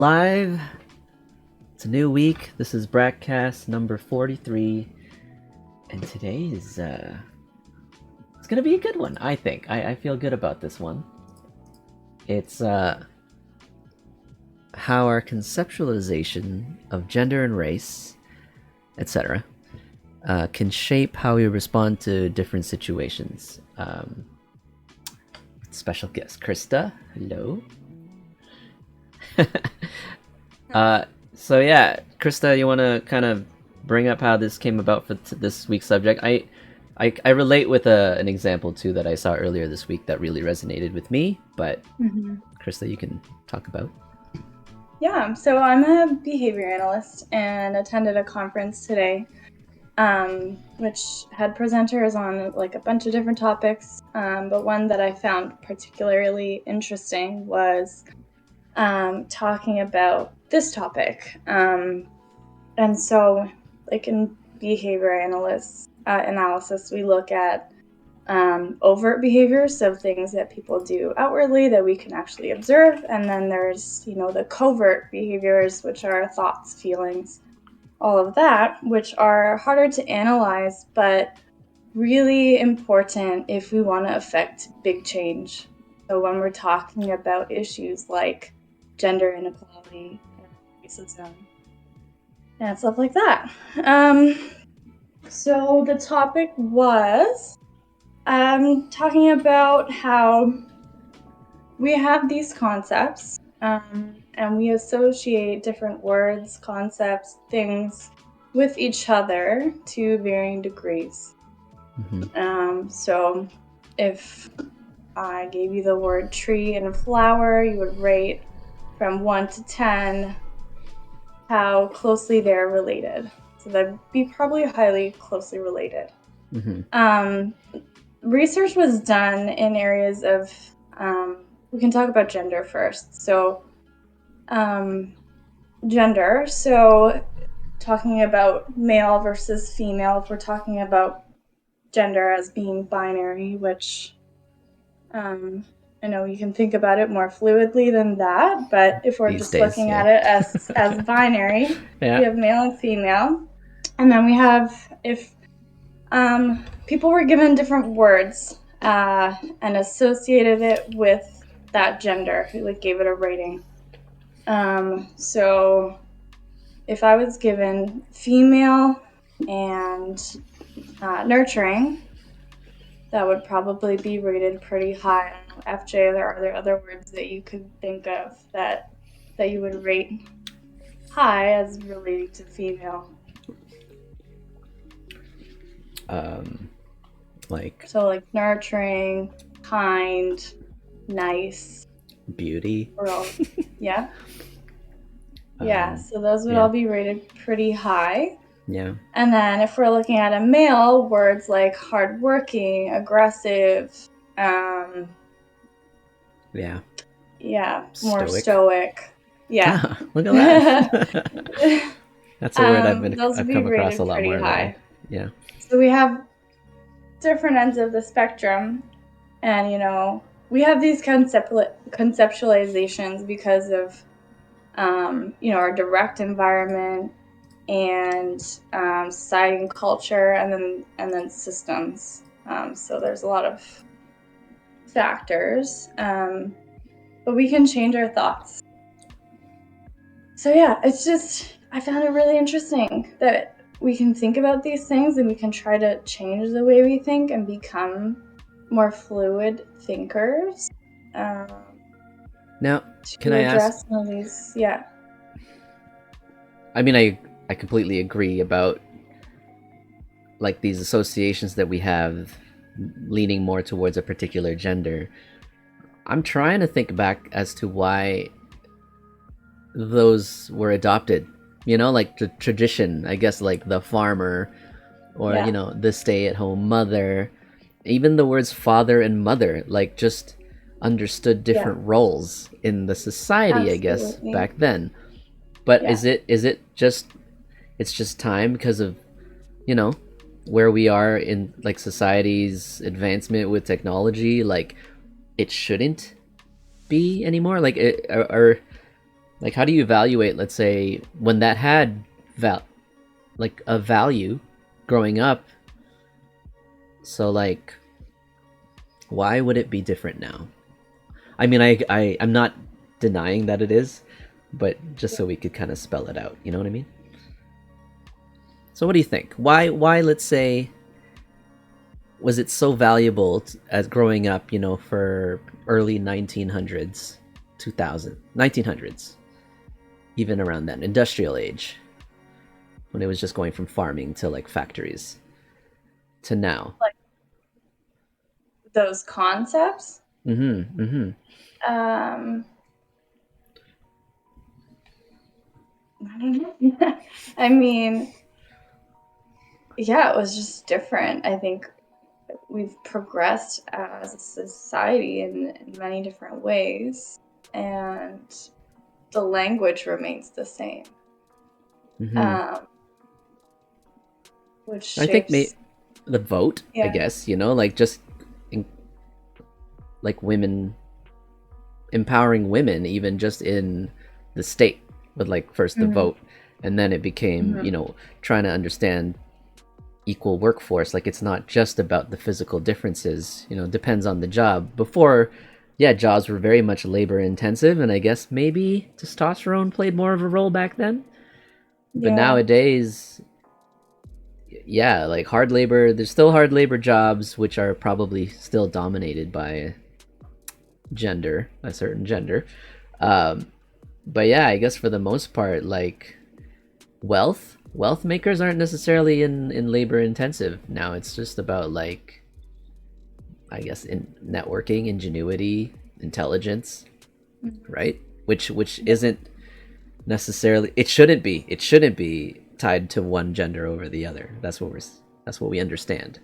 Live. It's a new week. This is BrackCast number 43, and today is it's gonna be a good one. I think. I feel good about this one. It's how our conceptualization of gender and race, etc., can shape how we respond to different situations. Special guest Krista. Hello. So yeah, Krista, you want to kind of bring up how this came about for this week's subject? I relate with an example too that I saw earlier this week that really resonated with me, but Krista, you can talk about. Yeah, so I'm a behavior analyst and attended a conference today, which had presenters on like a bunch of different topics, but one that I found particularly interesting was talking about this topic. And so, like in behavior analysis, we look at overt behaviors, so things that people do outwardly that we can actually observe, and then there's the covert behaviors, which are thoughts, feelings, all of that, which are harder to analyze but really important if we want to affect big change. So when we're talking about issues like gender inequality, racism, and stuff like that. So the topic was talking about how we have these concepts and we associate different words, concepts, things with each other to varying degrees. So if I gave you the word tree and flower, you would rate from 1 to 10 how closely they're related. So they'd be probably highly closely related. Research was done in areas of, we can talk about gender first. So gender, so talking about male versus female, if we're talking about gender as being binary, which I know you can think about it more fluidly than that, but if we're just looking at it as binary, we have male and female. And then we have, if people were given different words and associated it with that gender, like gave it a rating. So if I was given female and nurturing, that would probably be rated pretty high. I don't know, FJ, are there other words that you could think of that you would rate high as relating to female? Like nurturing, kind, nice, beauty, yeah. So those would all be rated pretty high. Yeah. And then if we're looking at a male, words like hardworking, aggressive, more stoic. Yeah. Look at that. That's a word I've come across a lot more lately. Yeah. So we have different ends of the spectrum, and we have these conceptualizations because of our direct environment and society and culture, and then systems. So there's a lot of factors, but we can change our thoughts. So yeah, it's just, I found it really interesting that we can think about these things and we can try to change the way we think and become more fluid thinkers. Now, can I ask? Some of these, yeah. I mean, I completely agree about like these associations that we have leaning more towards a particular gender. I'm trying to think back as to why those were adopted. Like the tradition, I guess, like the farmer or, the stay-at-home mother. Even the words father and mother, like just understood different roles in the society, I guess, back then. But is it just, it's just time because of, where we are in like society's advancement with technology, like it shouldn't be anymore? Like or Like, how do you evaluate, let's say, when that had like a value growing up? So like, why would it be different now? I mean, I'm not denying that it is, but just so we could kind of spell it out, you know what I mean? So what do you think? Why let's say, was it so valuable as growing up, for early 1900s, 2000, 1900s, even around then, industrial age, when it was just going from farming to like factories to now? Like those concepts? Mm-hmm. Mm-hmm. I don't know. I mean, yeah, it was just different. I think we've progressed as a society in many different ways, and the language remains the same, Mm-hmm. um, which I think shapes. the vote, I Yeah. guess, like just in, like women, empowering women, even just in the state, with like first the Mm-hmm. vote, and then it became, Mm-hmm. trying to understand equal workforce. Like, it's not just about the physical differences, depends on the job. Before, yeah, jobs were very much labor intensive, and I guess maybe testosterone played more of a role back then. But Yeah. nowadays, yeah, like hard labor, there's still hard labor jobs, which are probably still dominated by a certain gender. um, but yeah, I guess for the most part, like, wealth makers aren't necessarily in labor intensive now. It's just about, like, I guess, in networking, ingenuity, intelligence, right? Which isn't necessarily, it shouldn't be tied to one gender over the other. That's what we understand.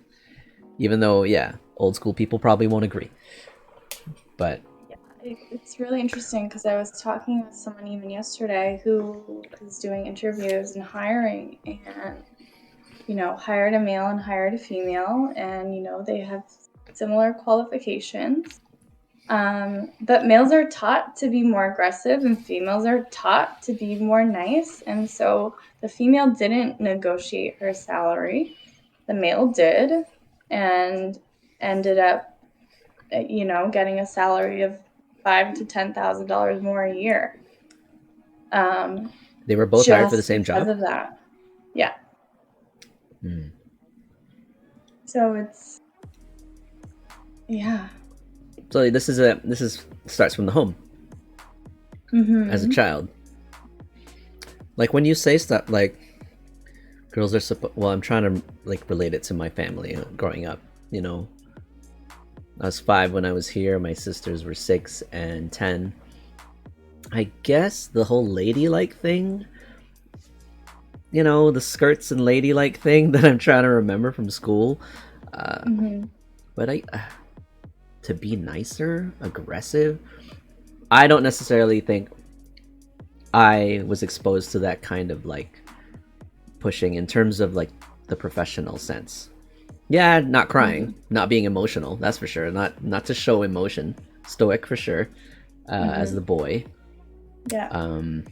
Even though, yeah, old school people probably won't agree. But It's really interesting because I was talking with someone even yesterday who is doing interviews and hiring, and hired a male and hired a female, and they have similar qualifications. But males are taught to be more aggressive and females are taught to be more nice. And so the female didn't negotiate her salary. The male did, and ended up, getting a salary of $5,000 to $10,000 more a year. they were both hired for the Just same because job. of that. Yeah. So it's, yeah. So this is starts from the home as a Mm-hmm. child. Like, when you say stuff like girls are well, I'm trying to like relate it to my family growing up. I was 5 when I was here. My sisters were 6 and 10. I guess the whole ladylike thing, the skirts and ladylike thing that I'm trying to remember from school. Mm-hmm. But to be nicer, aggressive, I don't necessarily think I was exposed to that kind of like pushing in terms of like the professional sense. Yeah, not crying, Mm-hmm. not being emotional, that's for sure. Not to show emotion. Stoic for sure, as Mm-hmm. the boy. Yeah. Um,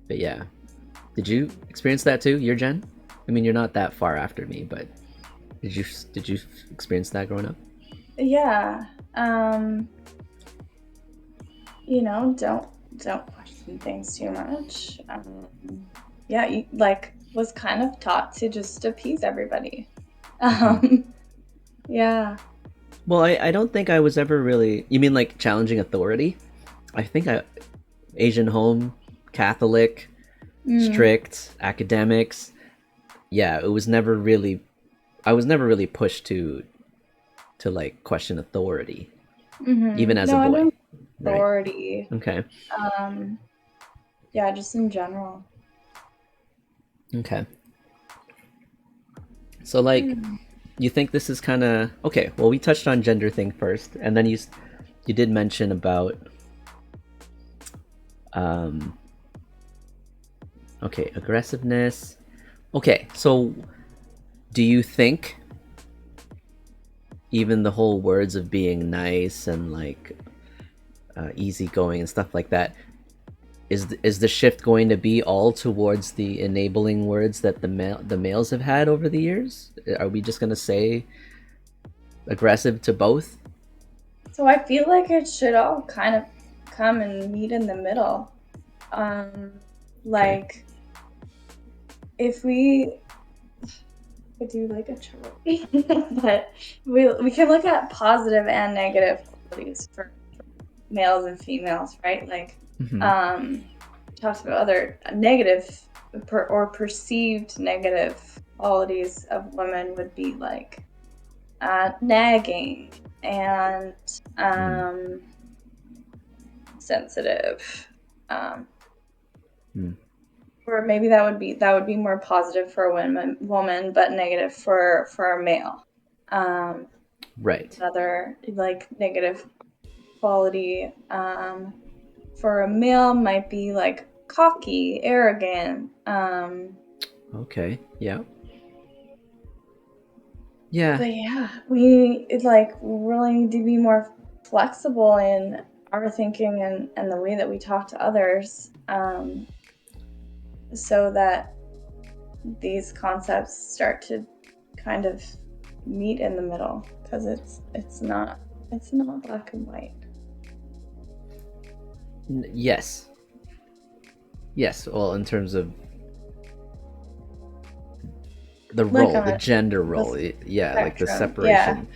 but yeah, did you experience that too? Your gen? I mean, you're not that far after me, but did you experience that growing up? Yeah. Don't question things too much. Yeah, like was kind of taught to just appease everybody. Mm-hmm. Um, yeah. Well, I don't think I was ever really. You mean like challenging authority? I think Asian home, Catholic, Mm, strict academics. Yeah, it was never really. I was never really pushed to like question authority, even mm-hmm. as a No, I boy, don't right? authority. Okay. Um, yeah, just in general. Okay. So like, Mm. you think this is kind of okay? Well, we touched on gender thing first, and then you did mention about um okay, aggressiveness. Okay, so do you think even the whole words of being nice and like easygoing and stuff like that, is the shift going to be all towards the enabling words that the males have had over the years? Are we just going to say aggressive to both? So I feel like it should all kind of come and meet in the middle. Like, if we could do like a chart, but we can look at positive and negative qualities for males and females, right? Like, talks about other negative or perceived negative qualities of women would be like nagging and sensitive, or maybe that would be more positive for a woman, but negative for a male. Right. Another like negative quality for a male might be like cocky, arrogant. Okay. Yeah. Yeah. But yeah, we really need to be more flexible in our thinking and the way that we talk to others, so that these concepts start to kind of meet in the middle, because it's not black and white. Yes. Well, in terms of the role, like the gender role, like the separation.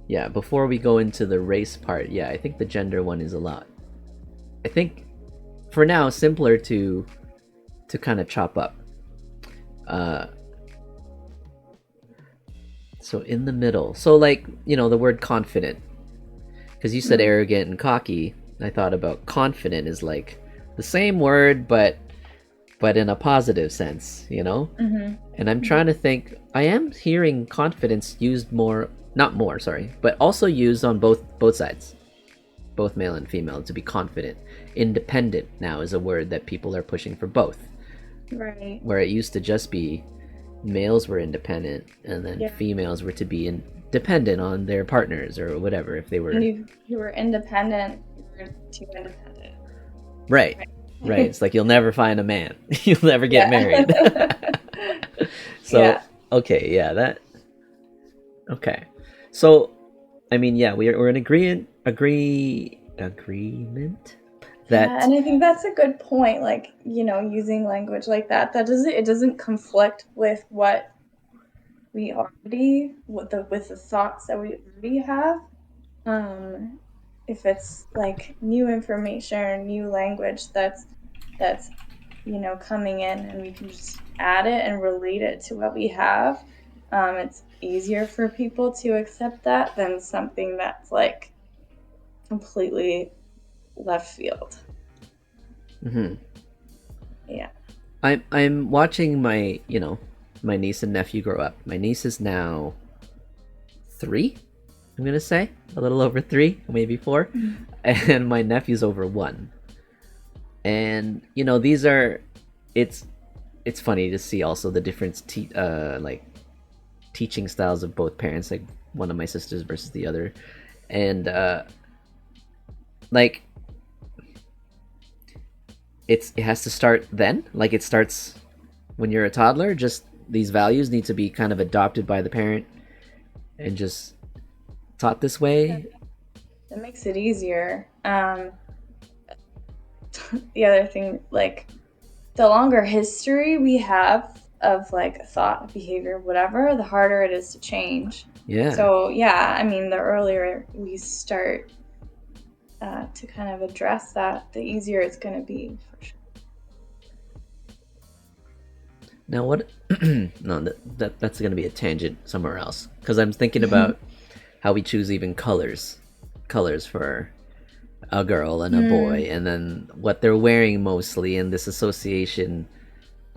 Yeah. Before we go into the race part, I think the gender one is a lot, I think, for now, simpler to kind of chop up. So in the middle, so like, the word confident, because you said arrogant and cocky. I thought about confident is like the same word, but in a positive sense, and I'm trying to think. I am hearing confidence used but also used on both sides, both male and female, to be confident. Independent now is a word that people are pushing for both, right? Where it used to just be males were independent and then females were to be dependent on their partners or whatever. If they were, you were independent, you were too independent, right. It's like you'll never find a man. You'll never get married. So okay. So I mean, we're in agreement that, and I think that's a good point. Like, using language like that doesn't conflict with what we already with the thoughts that we already have. If it's like new information or new language that's coming in, and we can just add it and relate it to what we have, it's easier for people to accept that than something that's like completely left field. Yeah. I'm watching my my niece and nephew grow up. My niece is now 3, I'm gonna say, a little over 3, maybe 4, and my nephew's over 1. And these are, it's funny to see also the different like teaching styles of both parents, like one of my sisters versus the other, and like it has to start then, like it starts when you're a toddler. Just these values need to be kind of adopted by the parent and just taught this way. It makes it easier. The other thing, like, the longer history we have of like thought, behavior, whatever, the harder it is to change. So I mean, the earlier we start to kind of address that, the easier it's going to be, for sure. Now what? No, that's going to be a tangent somewhere else, because I'm thinking about how we choose even colors for a girl and a boy, and then what they're wearing mostly in this association.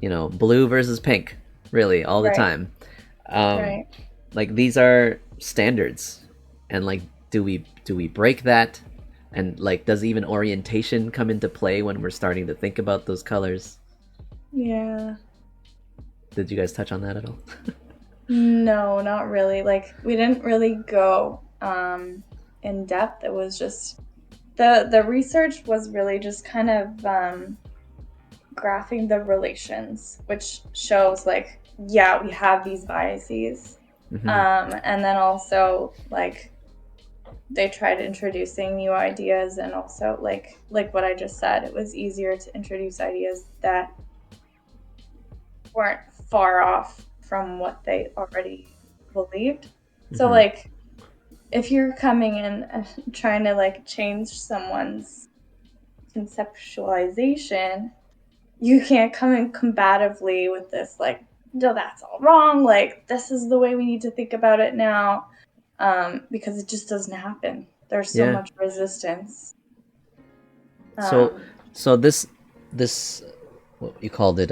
Blue versus pink, really, all the time. Like, these are standards, and like, do we break that? And like, does even orientation come into play when we're starting to think about those colors? Yeah. Did you guys touch on that at all? No, not really. Like, we didn't really go in depth. It was just The research was really just kind of graphing the relations, which shows like, yeah, we have these biases. And then also like they tried introducing new ideas, and also like what I just said, it was easier to introduce ideas that weren't far off from what they already believed. So like if you're coming in and trying to like change someone's conceptualization, you can't come in combatively with this like, no, that's all wrong, like this is the way we need to think about it now, because it just doesn't happen. There's so much resistance. So this what you called it,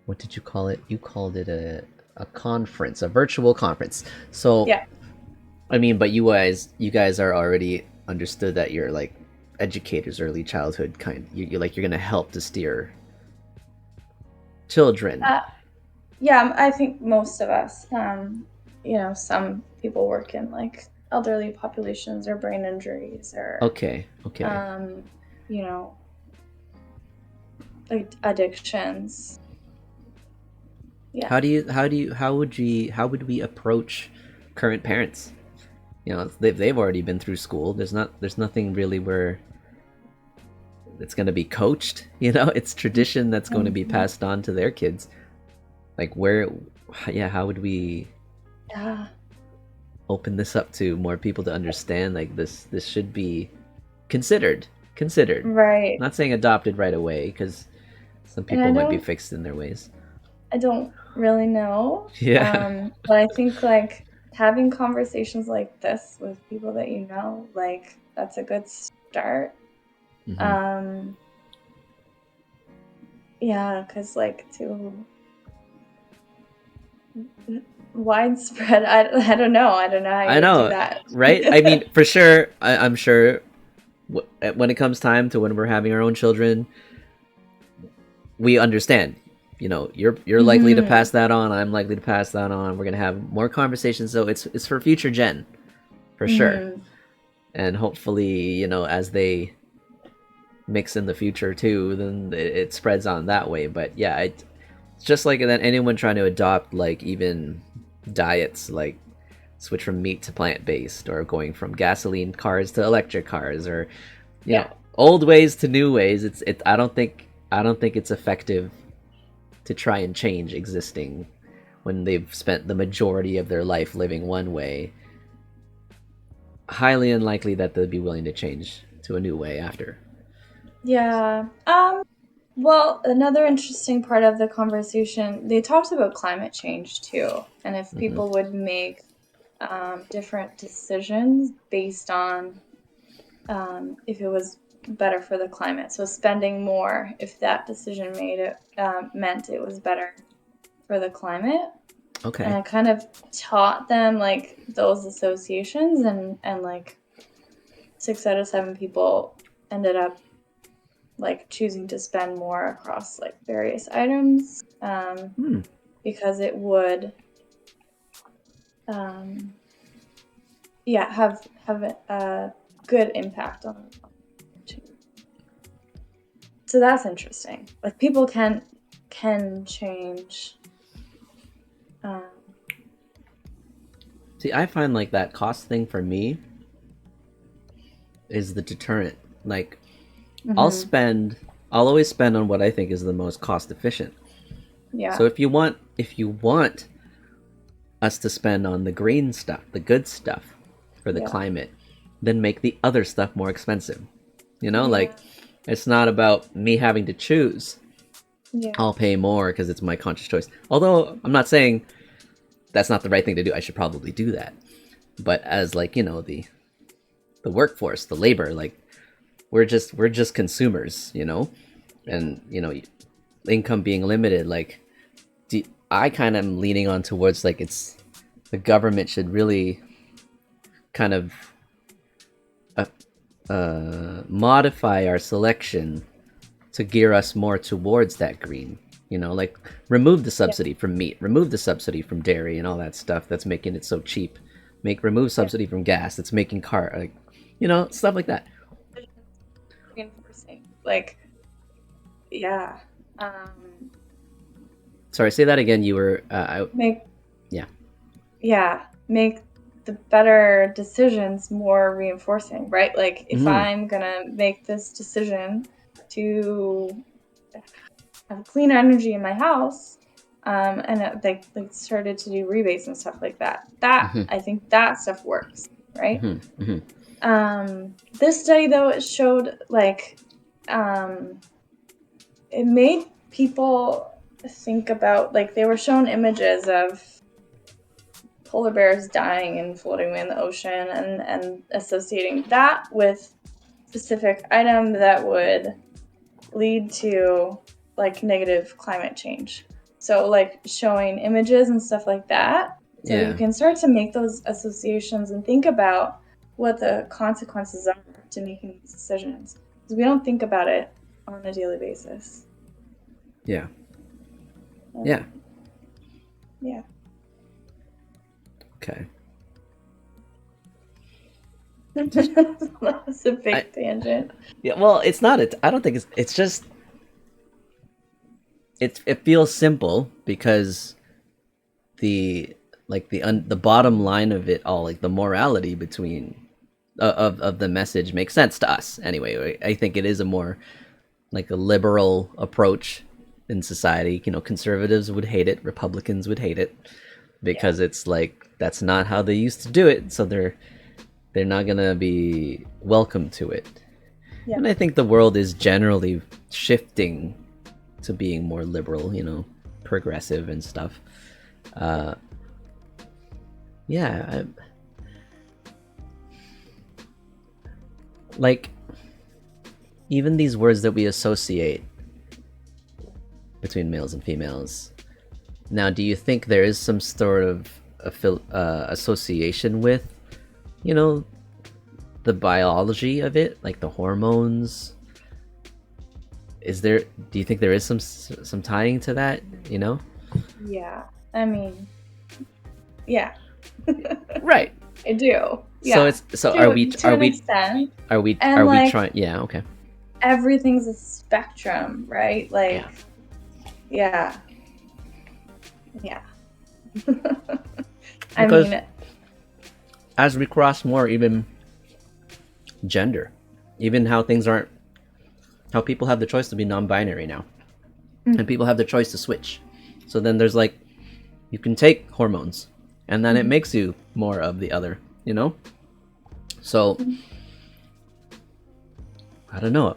what did you call it? You called it a conference, a virtual conference. So yeah. I mean, but you guys are already understood that you're like educators, early childhood kind. You're like, you're gonna help to steer children. Yeah, I think most of us, you know, some people work in like elderly populations or brain injuries or okay. you know, like addictions. Yeah. How would we approach current parents? You know, they've already been through school. There's nothing really where it's going to be coached, you know. It's tradition that's going to be passed on to their kids. Like how would we open this up to more people to understand like this should be considered, right? Not saying adopted right away, because some people might be fixed in their ways. I don't really know. Yeah. But I think like having conversations like this with people that you know, like that's a good start. Yeah, because like too widespread, I don't know how you do that. Right? I mean, for sure, I'm sure when it comes time to when we're having our own children, we understand, you know, you're likely to pass that on, I'm likely to pass that on, we're gonna have more conversations, so it's for future gen, for sure. And hopefully, you know, as they mix in the future too, then it spreads on that way. But yeah, it's just like that, anyone trying to adopt like even diets, like switch from meat to plant-based, or going from gasoline cars to electric cars, or you know, old ways to new ways, I don't think it's effective to try and change existing when they've spent the majority of their life living one way. Highly unlikely that they'll be willing to change to a new way after. Yeah. Well, another interesting part of the conversation, they talked about climate change too, and if people would make different decisions based on if it was better for the climate. So spending more, if that decision made it meant it was better for the climate. Okay. And I kind of taught them like those associations, and like 6 out of 7 people ended up like choosing to spend more across like various items, because it would have a good impact on. So that's interesting. Like people can change. See, I find like that cost thing for me is the deterrent. Like I'll always spend on what I think is the most cost efficient. Yeah. So if you want us to spend on the green stuff, the good stuff for the climate, then make the other stuff more expensive. You know, like it's not about me having to choose. I'll pay more because it's my conscious choice. Although I'm not saying that's not the right thing to do. I should probably do that. But as like, you know, the workforce, the labor, like we're just consumers, you know, and you know, income being limited, like I kind of am leaning on towards like it's the government should really kind of modify our selection to gear us more towards that green, you know, like remove the subsidy from meat, remove the subsidy from dairy and all that stuff that's making it so cheap, remove subsidy from gas that's making You know, stuff like that. Reinforcing. Like, yeah. Sorry, say that again. You were make the better decisions more reinforcing, right? Like if I'm gonna make this decision to have clean energy in my house, and they started to do rebates and stuff like that. I think that stuff works, right? This study though, it showed like it made people think about, like, they were shown images of polar bears dying and floating away in the ocean, and associating that with specific item that would lead to like negative climate change. So like showing images and stuff like that, so you can start to make those associations and think about what the consequences are to making these decisions, because we don't think about it on a daily basis. Yeah. Okay. That's a big tangent. Yeah, well, it's not. I don't think it's just. It feels simple because the bottom line of it all, like the morality between of the message, makes sense to us anyway. I think it is a more like a liberal approach in society. You know, conservatives would hate it, Republicans would hate it, because it's like that's not how they used to do it, so they're not gonna be welcome to it. And I think the world is generally shifting to being more liberal, you know, progressive and stuff. Like even these words that we associate between males and females. Now, do you think there is some sort of association with, you know, the biology of it, like the hormones? Do you think there is some tying to that, you know? Yeah, I mean, yeah. Right. I do. Yeah. Are we trying? Yeah, okay. Everything's a spectrum, right? Like, yeah. I mean, as we cross more, even gender, even how people have the choice to be non-binary now, and people have the choice to switch. So then there's like, you can take hormones, and then it makes you more of the other, you know? So I don't know.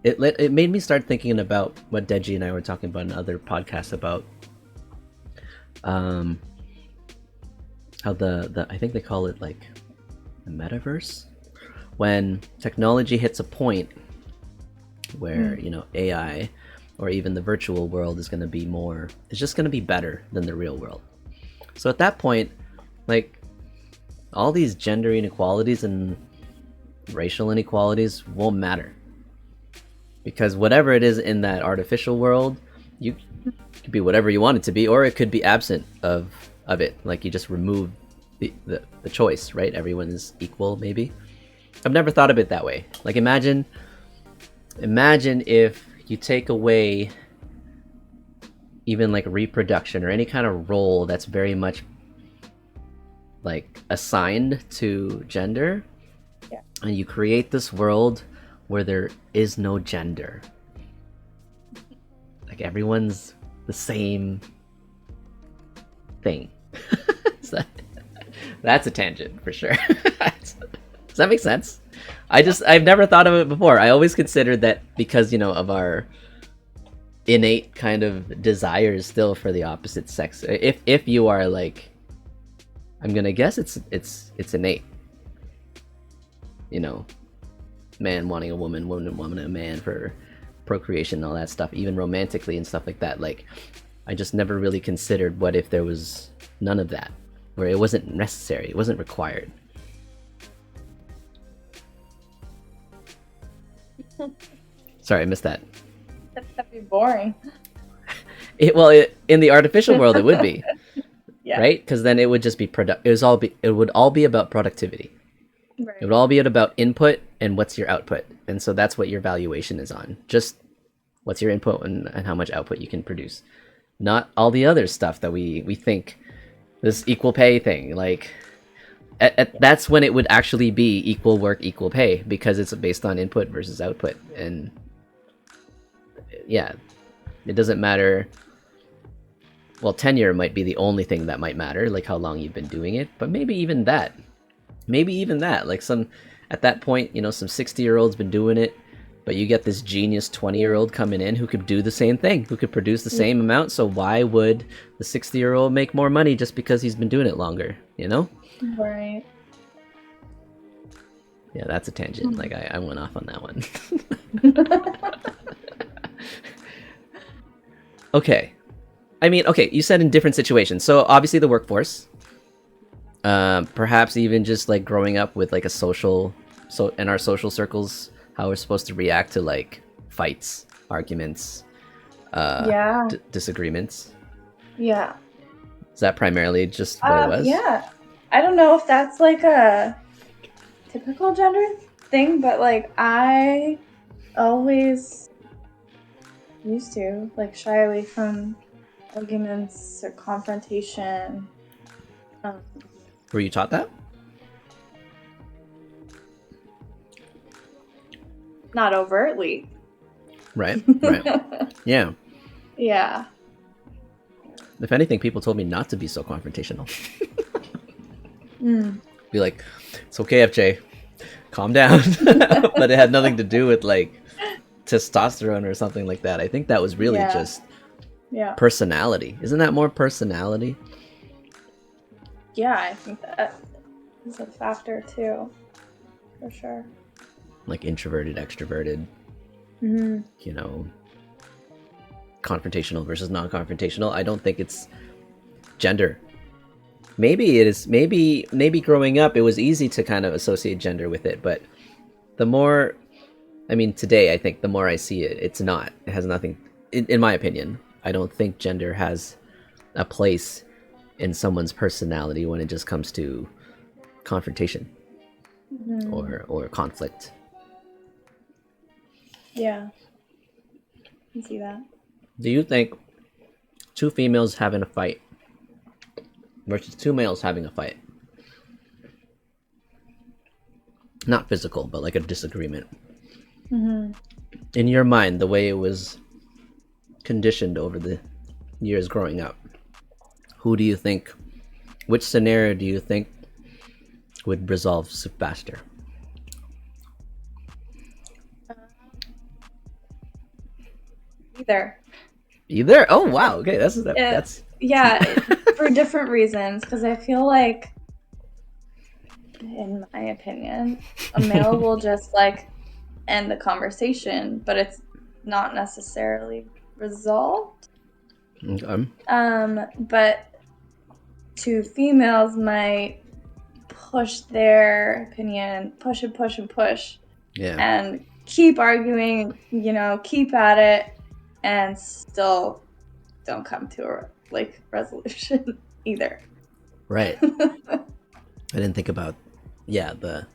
It made me start thinking about what Deji and I were talking about in other podcasts about how the I think they call it like the metaverse, when technology hits a point where you know, AI or even the virtual world is going to be it's just going to be better than the real world. So at that point, like, all these gender inequalities and racial inequalities won't matter, because whatever it is in that artificial world, you could be whatever you want it to be, or it could be absent of it. Like, you just remove the choice, right? Everyone is equal. Maybe I've never thought of it that way. Like, imagine if you take away even like reproduction or any kind of role that's very much like assigned to gender, and you create this world where there is no gender. Like, everyone's the same thing. That's a tangent for sure. Does that make sense? I've never thought of it before. I always considered that, because, you know, of our innate kind of desires still for the opposite sex. If you are like, I'm gonna guess it's innate. You know, man wanting a woman, woman wanting a man for procreation and all that stuff, even romantically and stuff like that. Like, I just never really considered what if there was none of that, where it wasn't necessary, it wasn't required. Sorry, I missed that. That'd be boring. In the artificial world, it would be. Yeah. Right? Because then it would just be it would all be about productivity. Right. It would all be about input and what's your output. And so that's what your valuation is on. Just what's your input and how much output you can produce. Not all the other stuff that we think, this equal pay thing. Like, that's when it would actually be equal work, equal pay, because it's based on input versus output. And yeah, it doesn't matter. Well, tenure might be the only thing that might matter, like how long you've been doing it, but maybe even that, like at that point, you know, some 60-year-old's been doing it, but you get this genius 20-year-old coming in who could do the same thing, who could produce the same amount. So why would the 60-year-old make more money just because he's been doing it longer, you know? Right. Yeah, that's a tangent. Like I went off on that one. Okay. I mean, okay, you said in different situations. So obviously the workforce, perhaps even just like growing up with like a social, so in our social circles, how we're supposed to react to like fights, arguments, disagreements. Yeah. Is that primarily just what it was? Yeah. I don't know if that's like a typical gender thing, but like I always used to like shy away from arguments or confrontation. Were you taught that? Not overtly. Right. Yeah. Yeah. If anything, people told me not to be so confrontational. Be like, it's okay, FJ, calm down. But it had nothing to do with like testosterone or something like that. I think that was really just personality. Isn't that more personality? Yeah, I think that is a factor too, for sure. Like introverted, extroverted, you know, confrontational versus non-confrontational. I don't think it's gender. Maybe it is. Maybe growing up it was easy to kind of associate gender with it, but the more, I mean, today I think the more I see it, it's not. It has nothing. In my opinion, I don't think gender has a place in someone's personality when it just comes to confrontation or conflict. Yeah, I can see that. Do you think two females having a fight versus two males having a fight, not physical, but like a disagreement, in your mind, the way it was conditioned over the years growing up, who do you think, which scenario do you think would resolve faster? Either? Oh wow, okay, that's yeah, for different reasons, because I feel like, in my opinion, a male will just like end the conversation, but it's not necessarily resolved. But two females might push their opinion, push and push, and keep arguing, you know, keep at it, and still don't come to a like resolution either. Right. I didn't think about the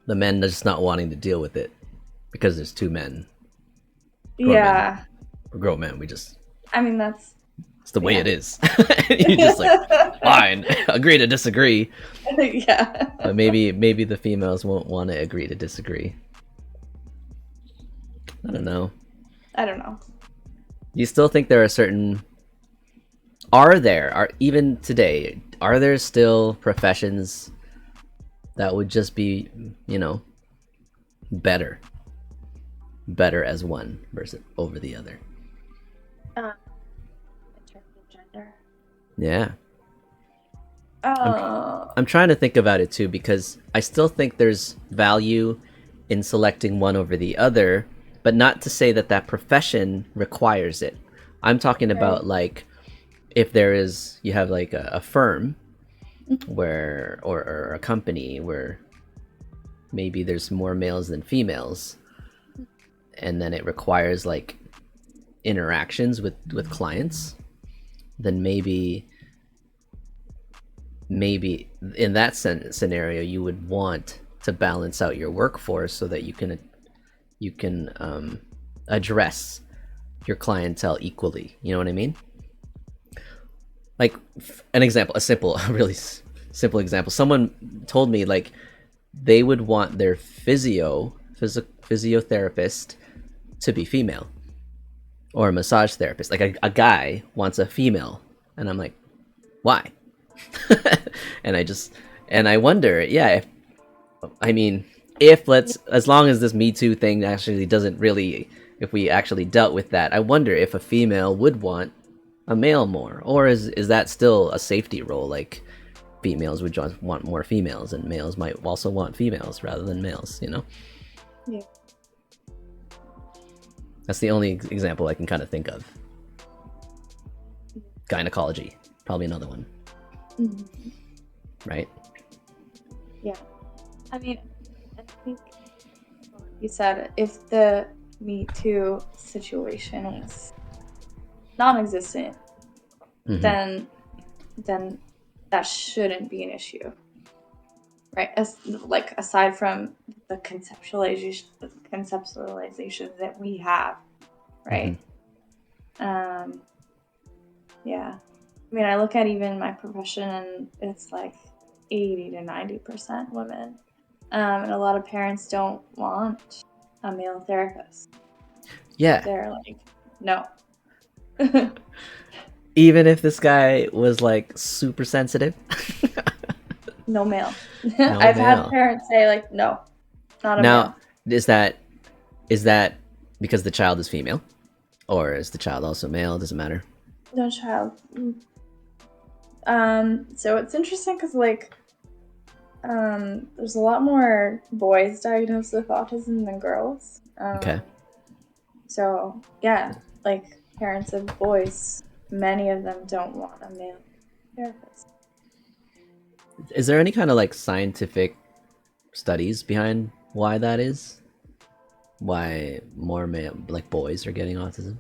men just not wanting to deal with it because there's two men. We're grown men. We just, I mean, it's the way it is. You just like, fine, agree to disagree. Yeah. But maybe the females won't want to agree to disagree. I don't know. You still think there are certain, even today, are there still professions that would just be, you know, better as one versus over the other? In terms of gender? Yeah. I'm trying to think about it too, because I still think there's value in selecting one over the other, but not to say that that profession requires it. I'm talking about like, if you have like a firm where, or a company where maybe there's more males than females, and then it requires like interactions with clients, then maybe in that scenario you would want to balance out your workforce so that you can address your clientele equally. You know what I mean? Like an example, a really simple example. Someone told me like they would want their physiotherapist to be female, or a massage therapist. Like a guy wants a female, and I'm like, why? and I wonder, yeah, if as long as this Me Too thing actually doesn't really, if we actually dealt with that, I wonder if a female would want a male more, or is that still a safety role? Like females would just want more females, and males might also want females rather than males. Yeah. That's the only example I can kind of think of. Gynecology, probably another one. Mm-hmm. Right? Yeah. I mean, I think you said if the Me Too situation is non-existent, then that shouldn't be an issue, right? As like aside from the conceptualizations that we have, right? Yeah. I mean, I look at even my profession, and it's like 80 to 90% women, and a lot of parents don't want a male therapist. Yeah. They're like, no. Even if this guy was like super sensitive. No male. No I've male. had parents say like, no, not a male. Is that because the child is female, or is the child also male? Doesn't matter. No child. So it's interesting because like, there's a lot more boys diagnosed with autism than girls. Okay. So yeah, like parents of boys, many of them don't want a male therapist. Is there any kind of like scientific studies behind why that is? Why more male, like boys, are getting autism?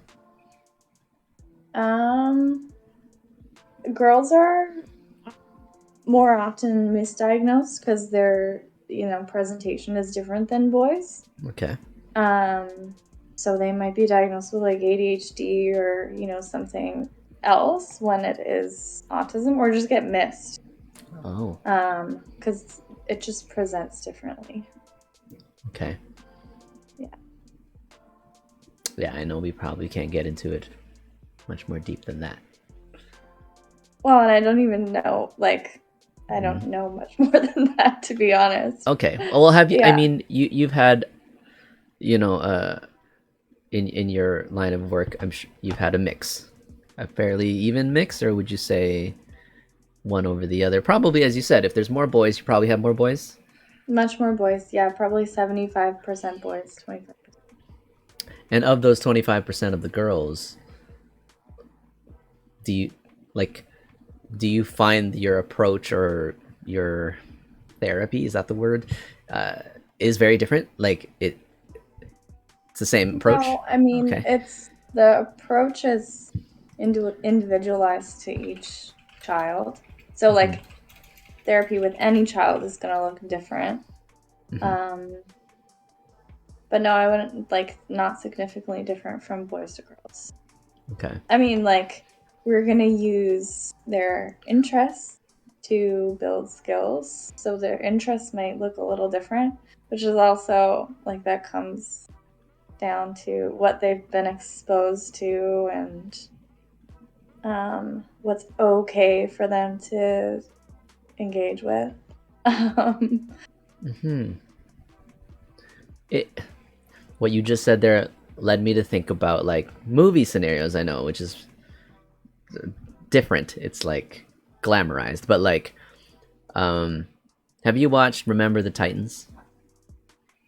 Girls are more often misdiagnosed because their presentation is different than boys. Okay. So they might be diagnosed with like ADHD or something else when it is autism, or just get missed. Oh. Because it just presents differently. Okay. Yeah. Yeah, I know we probably can't get into it much more deep than that. Well, and I don't even know, like, I don't know much more than that, to be honest. Okay. Well, have you? Yeah. I mean, you've had, in your line of work, I'm sure you've had a fairly even mix, or would you say one over the other? Probably, as you said, if there's more boys, you probably have more boys. Much more boys, yeah. Probably 75% boys, 25%. And of those 25% of the girls, do you find your approach or your therapy, is that the word, is very different? Like it's the same approach? No, I mean, okay. It's the approach is individualized to each child. So like therapy with any child is going to look different. But no, I wouldn't, like, not significantly different from boys to girls. Okay. I mean, like, we're going to use their interests to build skills. So their interests might look a little different, which is also, like, that comes down to what they've been exposed to and what's okay for them to engage with. What you just said there led me to think about like movie scenarios, I know, which is different. It's like glamorized, but like, have you watched Remember the Titans?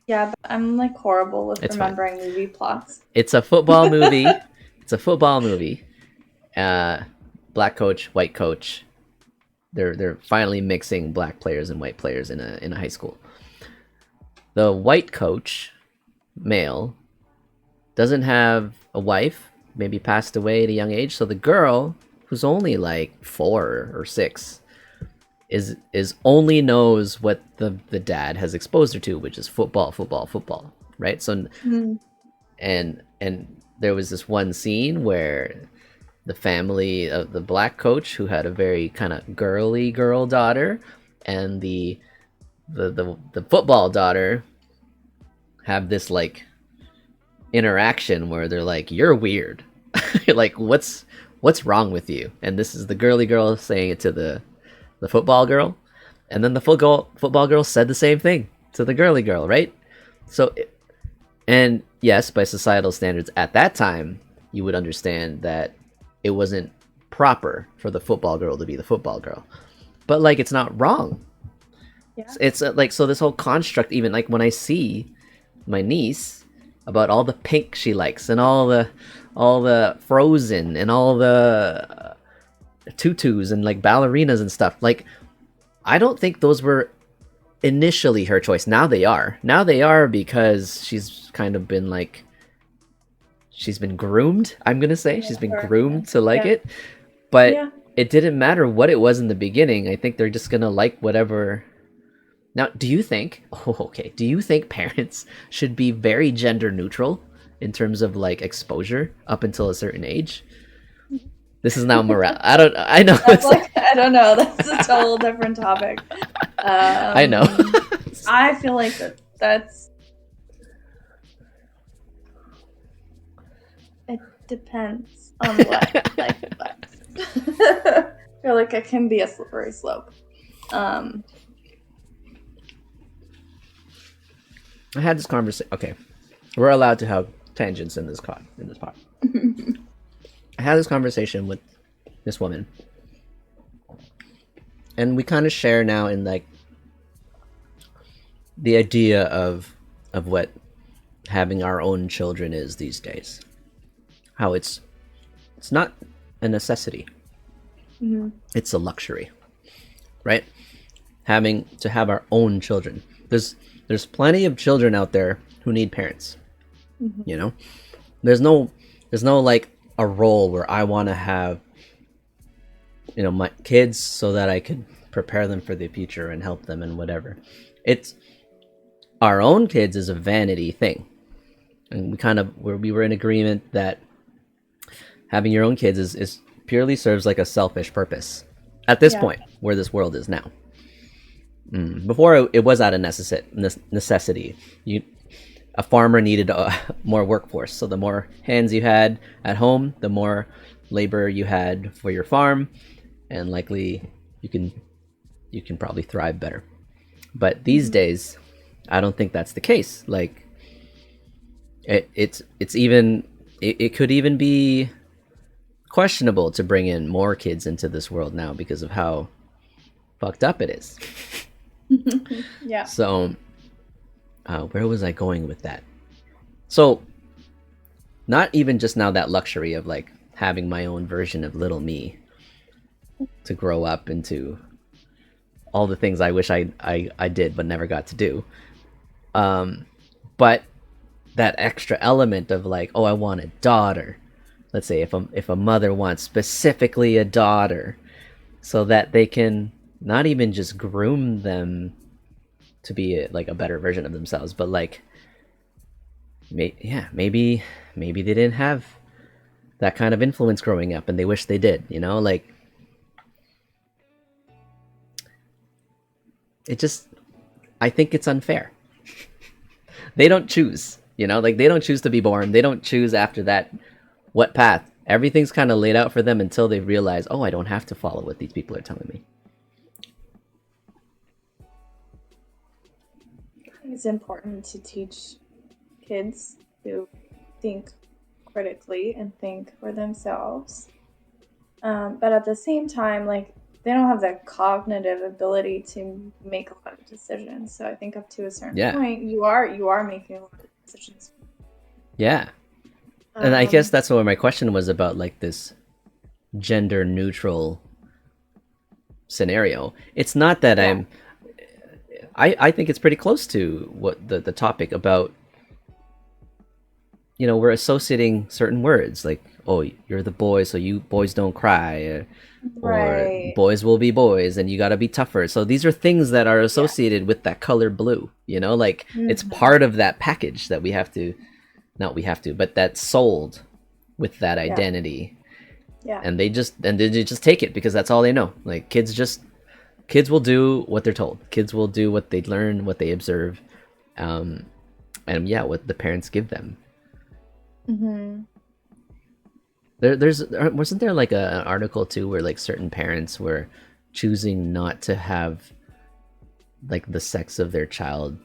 Yeah, but I'm like horrible with It's remembering movie plots. It's a football movie. It's a football movie. Black coach, white coach. They're finally mixing black players and white players in a high school. The white coach, male, doesn't have a wife, maybe passed away at a young age. So the girl, who's only like 4 or 6, is only knows what the dad has exposed her to, which is football, right? So and there was this one scene where the family of the black coach, who had a very kind of girly girl daughter, and the football daughter have this like interaction where they're like, "You're weird." Like, what's wrong with you? And this is the girly girl saying it to the football girl, and then the football girl said the same thing to the girly girl, right? So, and yes, by societal standards at that time, you would understand that it wasn't proper for the football girl to be the football girl, but like, it's not wrong. Yeah. It's like, so this whole construct, even like when I see my niece about all the pink she likes and all the Frozen and all the tutus and like ballerinas and stuff, like, I don't think those were initially her choice. Now they are because she's kind of been like, she's been groomed, I'm gonna say. She's been groomed to like it, but it didn't matter what it was in the beginning. I think they're just gonna like whatever. Now, do you think parents should be very gender neutral in terms of like exposure up until a certain age? This is now morale. I know. I don't know. That's a total different topic. I know. I feel like that's. It depends on what. I feel like it can be a slippery slope. I had this conversation. Okay, we're allowed to have tangents in this pod. I had this conversation with this woman, and we kind of share now in like the idea of what having our own children is these days. How it's not a necessity. It's a luxury, right? Having to have our own children. There's plenty of children out there who need parents. You know, there's no like a role where I want to have, you know, my kids so that I could prepare them for the future and help them and whatever. It's our own kids is a vanity thing, and we were in agreement that having your own kids is purely serves like a selfish purpose at this point where this world is now. Before it was out of necessity. A farmer needed more workforce, so the more hands you had at home, the more labor you had for your farm, and likely you can probably thrive better. But these days, I don't think that's the case. Like, it could even be questionable to bring in more kids into this world now because of how fucked up it is. Yeah. So, where was I going with that? So, not even just now that luxury of like having my own version of little me to grow up into all the things I wish I did but never got to do. But that extra element of like, oh, I want a daughter. Let's say if a mother wants specifically a daughter, so that they can not even just groom them to be like a better version of themselves, but like, maybe they didn't have that kind of influence growing up and they wish they did, you know, like, I think it's unfair. They don't choose, you know, like, they don't choose to be born. They don't choose after that what path. Everything's kind of laid out for them until they realize, oh, I don't have to follow what these people are telling me. It's important to teach kids to think critically and think for themselves. But at the same time, like, they don't have the cognitive ability to make a lot of decisions. So I think up to a certain point, you are making a lot of decisions. Yeah. And I guess that's what my question was about, like this gender neutral scenario. It's not that I think it's pretty close to what the topic about, you know, we're associating certain words like oh, you're the boy, so you boys don't cry, or Right. boys will be boys and you got to be tougher. So these are things that are associated with that color blue, you know, like it's part of that package that we have to, not we have to, but that's sold with that identity. Yeah. And they just take it because that's all they know. Like kids will do what they're told. Kids will do what they learn, what they observe, and yeah, what the parents give them. Wasn't there like an article too where like certain parents were choosing not to have like the sex of their child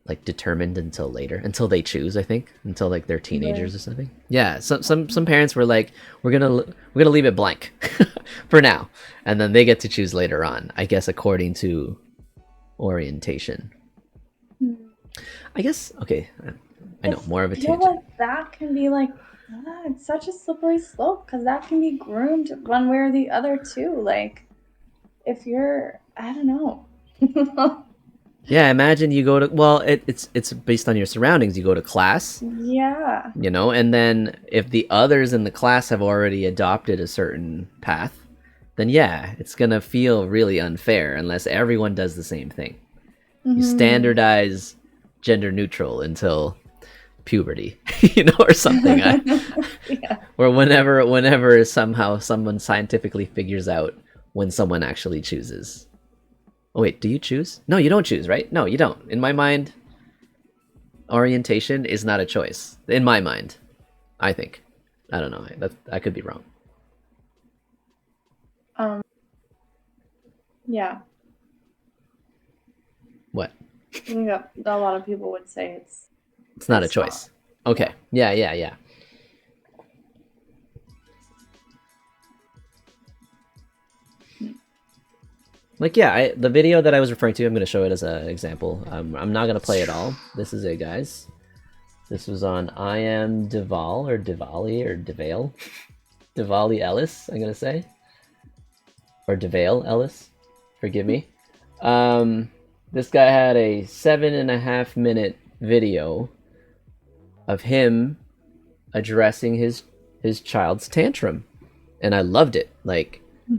like determined until later, until they choose, I think, until like they're teenagers or something. Yeah, some parents were like, we're gonna leave it blank for now, and then they get to choose later on, I guess, according to orientation. I guess. Okay, I know, more of a tangent. Like that can be like, it's such a slippery slope because that can be groomed one way or the other too. Like if you're, I don't know. Yeah, imagine you go to, well, it's based on your surroundings. You go to class. Yeah. You know, and then if the others in the class have already adopted a certain path, then yeah, it's going to feel really unfair unless everyone does the same thing. You standardize gender neutral until puberty, you know, or something. Yeah. Or whenever somehow someone scientifically figures out when someone actually chooses. Oh wait, do you choose? No, you don't choose, right? No, you don't. In my mind, orientation is not a choice. In my mind, I think. I don't know. I could be wrong. Yeah. What? I think a lot of people would say it's not a choice. Not. Okay. Yeah. Like, yeah, the video that I was referring to, I'm going to show it as an example. I'm not going to play it all. This is it, guys. This was on I am Deval or Diwali or Devale. Diwali Ellis, I'm going to say. Or Devale Ellis. Forgive me. This guy had a 7.5-minute video of him addressing his child's tantrum. And I loved it. Like,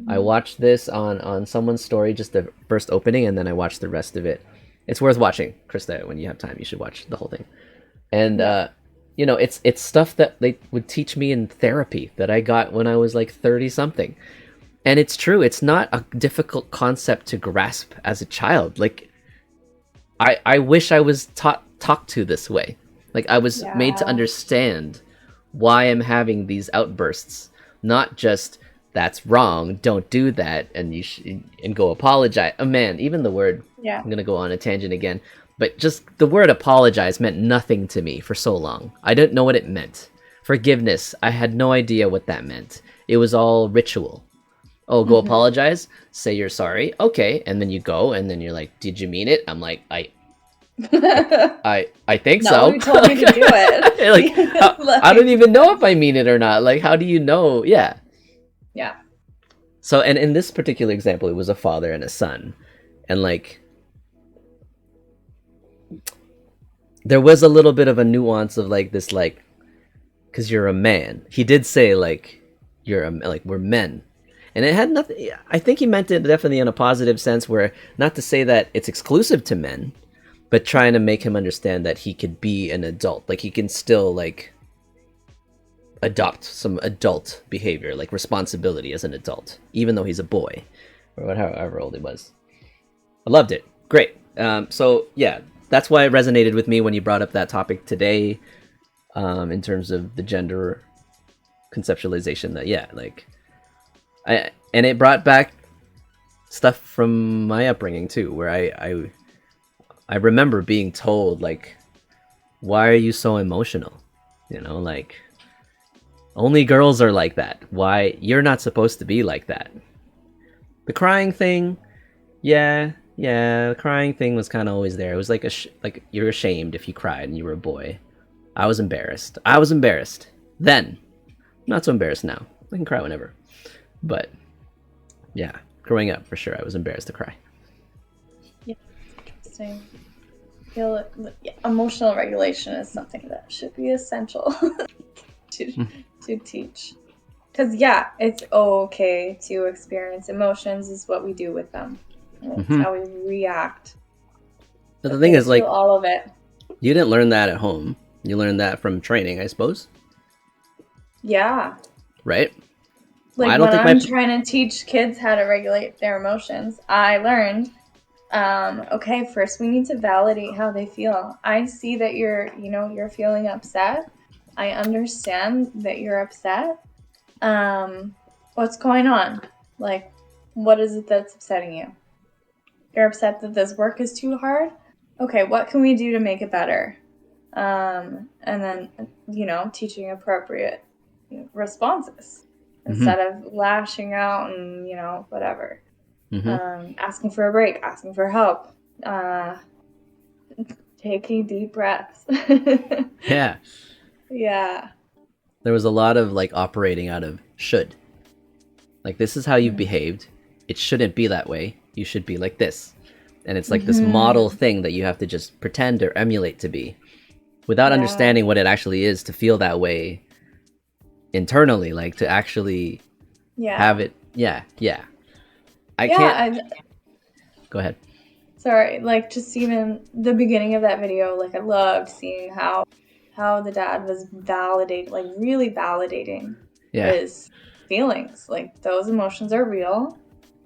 I watched this on someone's story, just the first opening, and then I watched the rest of it. It's worth watching, Krista. When you have time, you should watch the whole thing. And you know, it's stuff that they would teach me in therapy that I got when I was like 30 something. And it's true. It's not a difficult concept to grasp as a child. Like, I wish I was talked to this way. Like, I was made to understand why I'm having these outbursts, not just that's wrong, don't do that, and you and go apologize. Oh man, even the word, I'm gonna go on a tangent again, but just the word apologize meant nothing to me for so long. I didn't know what it meant. Forgiveness, I had no idea what that meant. It was all ritual. Oh, go apologize, say you're sorry, okay, and then you go, and then you're like, did you mean it? I'm like, I think so. You told me to do it. Like, I don't even know if I mean it or not. Like, how do you know? Yeah. So, and in this particular example, it was a father and a son, and like, there was a little bit of a nuance of like this, like, because you're a man. He did say like, we're men. And it had nothing, I think he meant it definitely in a positive sense, where not to say that it's exclusive to men, but trying to make him understand that he could be an adult. Like, he can still, like, adopt some adult behavior, like responsibility as an adult, even though he's a boy, or however old he was. I loved it. Great. So, yeah, that's why it resonated with me when you brought up that topic today, in terms of the gender conceptualization. That, yeah, like, and it brought back stuff from my upbringing too, where I remember being told, like, why are you so emotional? You know, like, only girls are like that. Why? You're not supposed to be like that. The crying thing, yeah, the crying thing was kind of always there. It was like like you're ashamed if you cried and you were a boy. I was embarrassed. Then. Not so embarrassed now. I can cry whenever. But, yeah, growing up, for sure, I was embarrassed to cry. Yeah, interesting. Emotional regulation is something that should be essential. to teach. Because, yeah, it's okay to experience emotions is what we do with them. It's how we react. But the thing is, like, all of it. You didn't learn that at home. You learned that from training, I suppose. Yeah. Right? Like, well, when I'm trying to teach kids how to regulate their emotions, I learned, okay, first we need to validate how they feel. I see that you're feeling upset. I understand that you're upset. What's going on? Like, what is it that's upsetting you? You're upset that this work is too hard? Okay, what can we do to make it better? And then, teaching appropriate responses instead of lashing out and, whatever. Asking for a break, asking for help, taking deep breaths. Yeah. Yeah. There was a lot of, like, operating out of should. Like, this is how you've behaved. It shouldn't be that way. You should be like this. And it's like this model thing that you have to just pretend or emulate to be without understanding what it actually is to feel that way internally, like to actually have it. Yeah. I can't. Go ahead. Sorry, like, just even the beginning of that video, like, I loved seeing how the dad was really validating his feelings. Like, those emotions are real.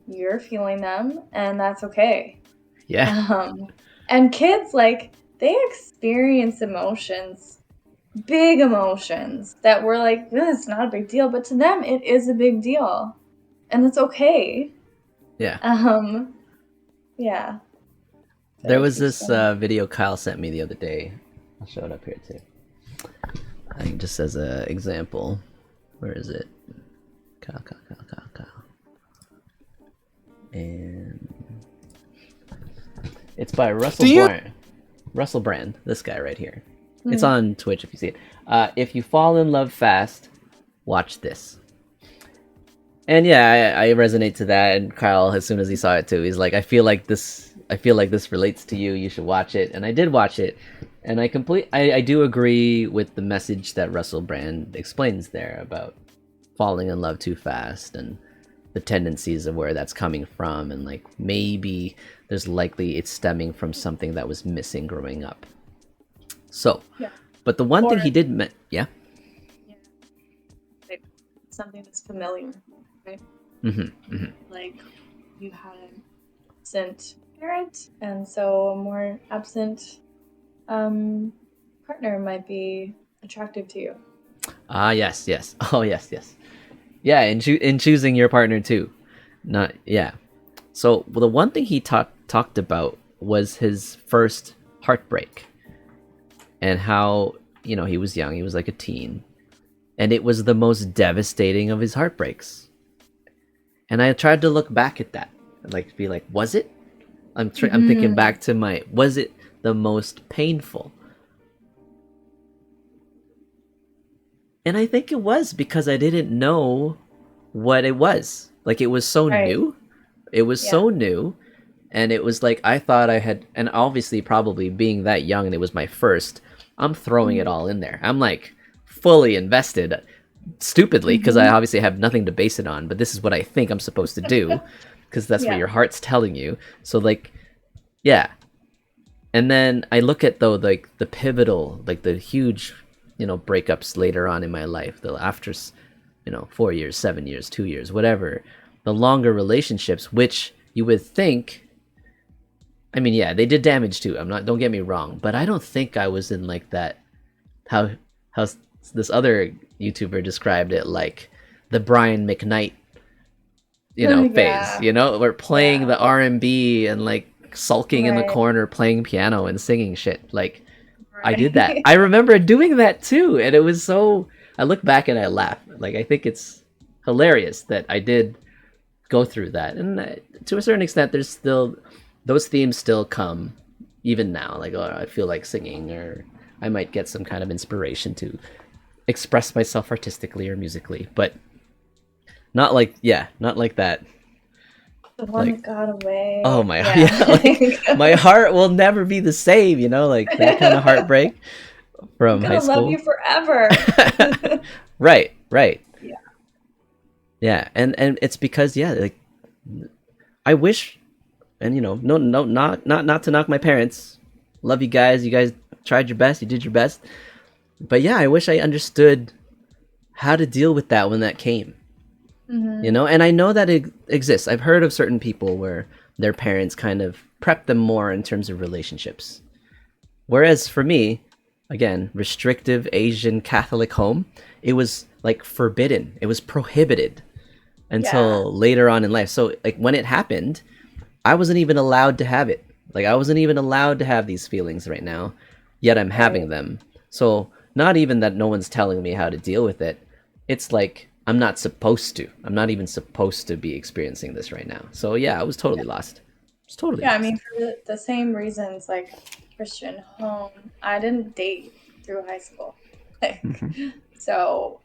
You're feeling them, and that's okay. Yeah. And kids, like, they experience emotions, big emotions, that we're like, it's not a big deal, but to them, it is a big deal. And it's okay. Yeah. Yeah. There was this video Kyle sent me the other day. I'll show it up here too. I think just as an example. Where is it? Kyle. And it's by Russell Brand, this guy right here. It's on Twitch if you see it. If you fall in love fast, watch this. And yeah, I resonate to that. And Kyle, as soon as he saw it too, he's like, I feel like this relates to you. You should watch it. And I did watch it. And I do agree with the message that Russell Brand explains there about falling in love too fast and the tendencies of where that's coming from. And like, maybe it's stemming from something that was missing growing up. So, but the one thing he did, like something that's familiar, right? Like, you had an absent parent, and so a more absent partner might be attractive to you. Yes. Oh, yes. Yeah, in choosing your partner too. So the one thing he talked about was his first heartbreak. And how, he was young, he was like a teen. And it was the most devastating of his heartbreaks. And I tried to look back at that. I'd like to be like, was it? I'm thinking back to was it the most painful? And I think it was, because I didn't know what it was. Like, it was so new. It was so new. And it was like, I thought I had, and obviously probably being that young and it was my first, I'm throwing it all in there. I'm like fully invested, stupidly, because I obviously have nothing to base it on, but this is what I think I'm supposed to do, because that's what your heart's telling you. So like, yeah. And then I look at though, like the pivotal, like the huge, breakups later on in my life, after, 4 years, 7 years, 2 years, whatever, the longer relationships, which you would think, I mean, yeah, they did damage too. Don't get me wrong, but I don't think I was in like that, how this other YouTuber described it, like the Brian McKnight, phase, we're playing the R&B and like sulking in the corner, playing piano and singing shit. Like, I did that. I remember doing that too. And it was so, I look back and I laugh. Like, I think it's hilarious that I did go through that. And to a certain extent, there's still, those themes still come even now. Like, I feel like singing, or I might get some kind of inspiration to express myself artistically or musically, but not like that. The one that got away. Oh my, like, my heart will never be the same, like that kind of heartbreak. from I'm high gonna love school. you forever. Right, right. Yeah. Yeah, and it's because like I wish, and no, not to knock my parents. Love you guys. You guys tried your best. You did your best. But yeah, I wish I understood how to deal with that when that came. And I know that it exists. I've heard of certain people where their parents kind of prep them more in terms of relationships. Whereas for me, again, restrictive Asian Catholic home, it was like forbidden. It was prohibited Yeah. until later on in life. So like when it happened, I wasn't even allowed to have it. Like I wasn't even allowed to have these feelings right now, yet I'm having Right. them. So not even that no one's telling me how to deal with it. It's like I'm not supposed to. I'm not even supposed to be experiencing this right now. So yeah, I was totally lost. I was totally Yeah, I lost. mean, for the same reasons, like Christian home, I didn't date through high school. Like, so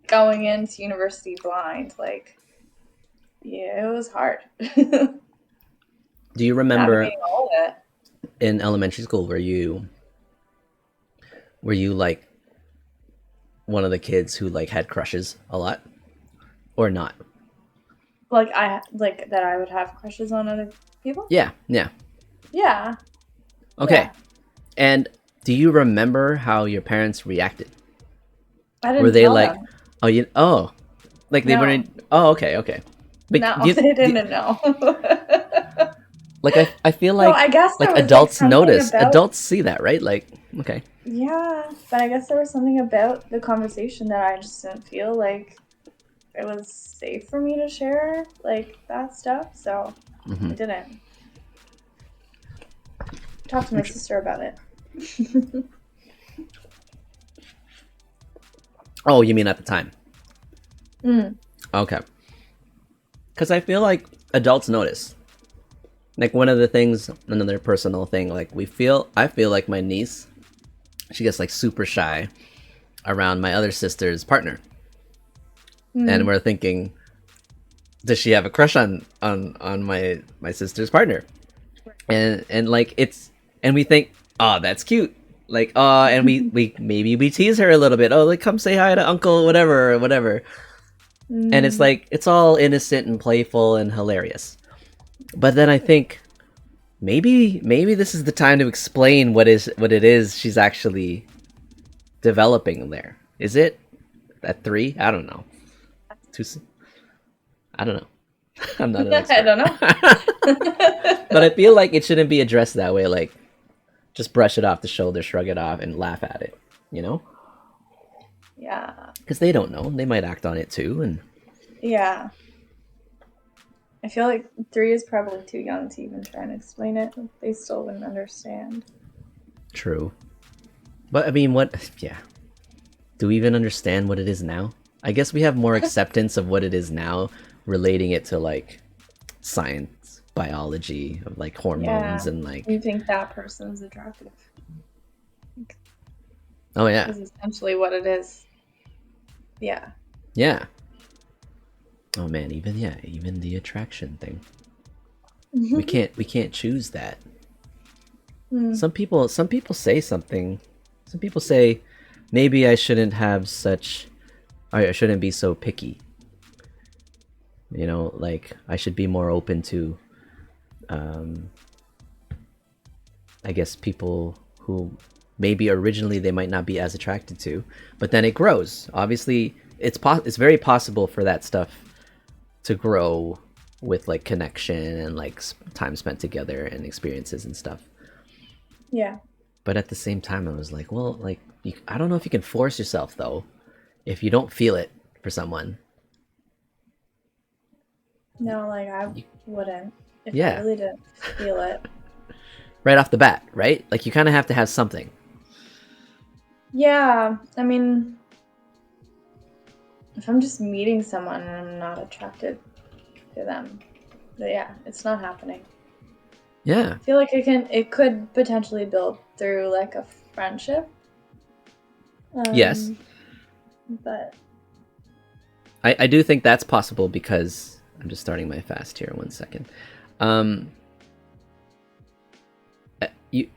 going into university blind, like, yeah, it was hard. Do you remember Navigating all of it. in elementary school were you like one of the kids who like had crushes a lot or not? Like, like that I would have crushes on other people? Yeah, yeah. Yeah. Okay. Yeah. And do you remember how your parents reacted? I Were didn't they tell like, them. like they No. weren't? Oh, okay, okay. But No, they didn't know. like I feel No, I guess like there was like adults something notice, about. adults see that, right? Like, okay, Yeah, but I guess there was something about the conversation that I just didn't feel like it was safe for me to share, like that stuff, so I didn't. Talk to my sister about it. Oh, you mean at the time? Mm. Okay. Because I feel like adults notice. Like one of the things, another personal thing, like I feel like my niece, she gets like super shy around my other sister's partner, and we're thinking, does she have a crush on my sister's partner? And like and we think, oh, that's cute. Like, and we maybe we tease her a little bit. Oh, like come say hi to uncle, whatever, or whatever. And it's like it's all innocent and playful and hilarious. But then I think maybe this is the time to explain what it is she's actually developing there. Is it at 3? I don't know. Too soon? I don't know. I'm not an I expert. don't know. But I feel like it shouldn't be addressed that way. Like, just brush it off the shoulder, shrug it off, and laugh at it. You know? Yeah. Because they don't know. They might act on it too. And Yeah. I feel like 3 is probably too young to even try and explain it. They still wouldn't understand. True. But I mean, what? Yeah. Do we even understand what it is now? I guess we have more acceptance of what it is now, relating it to like science, biology, of like hormones and like. You think that person's attractive. Oh yeah. Is essentially what it is. Yeah. Yeah. Oh man, even the attraction thing. We can't choose that. Some people say something. Some people say maybe I shouldn't have such, or I shouldn't be so picky. You know, like I should be more open to I guess people who maybe originally they might not be as attracted to, but then it grows. Obviously, it's very possible for that stuff to grow with like connection and like time spent together and experiences and stuff. Yeah. But at the same time, I was like, well, like I don't know if you can force yourself though, if you don't feel it for someone. No, like I wouldn't if I Yeah, really didn't feel it. right off the bat, right? Like you kind of have to have something. Yeah, I mean, if I'm just meeting someone and I'm not attracted to them, but yeah, it's not happening. Yeah. I feel like it could potentially build through like a friendship. Yes. But I do think that's possible because I'm just starting my fast here. 1 second. You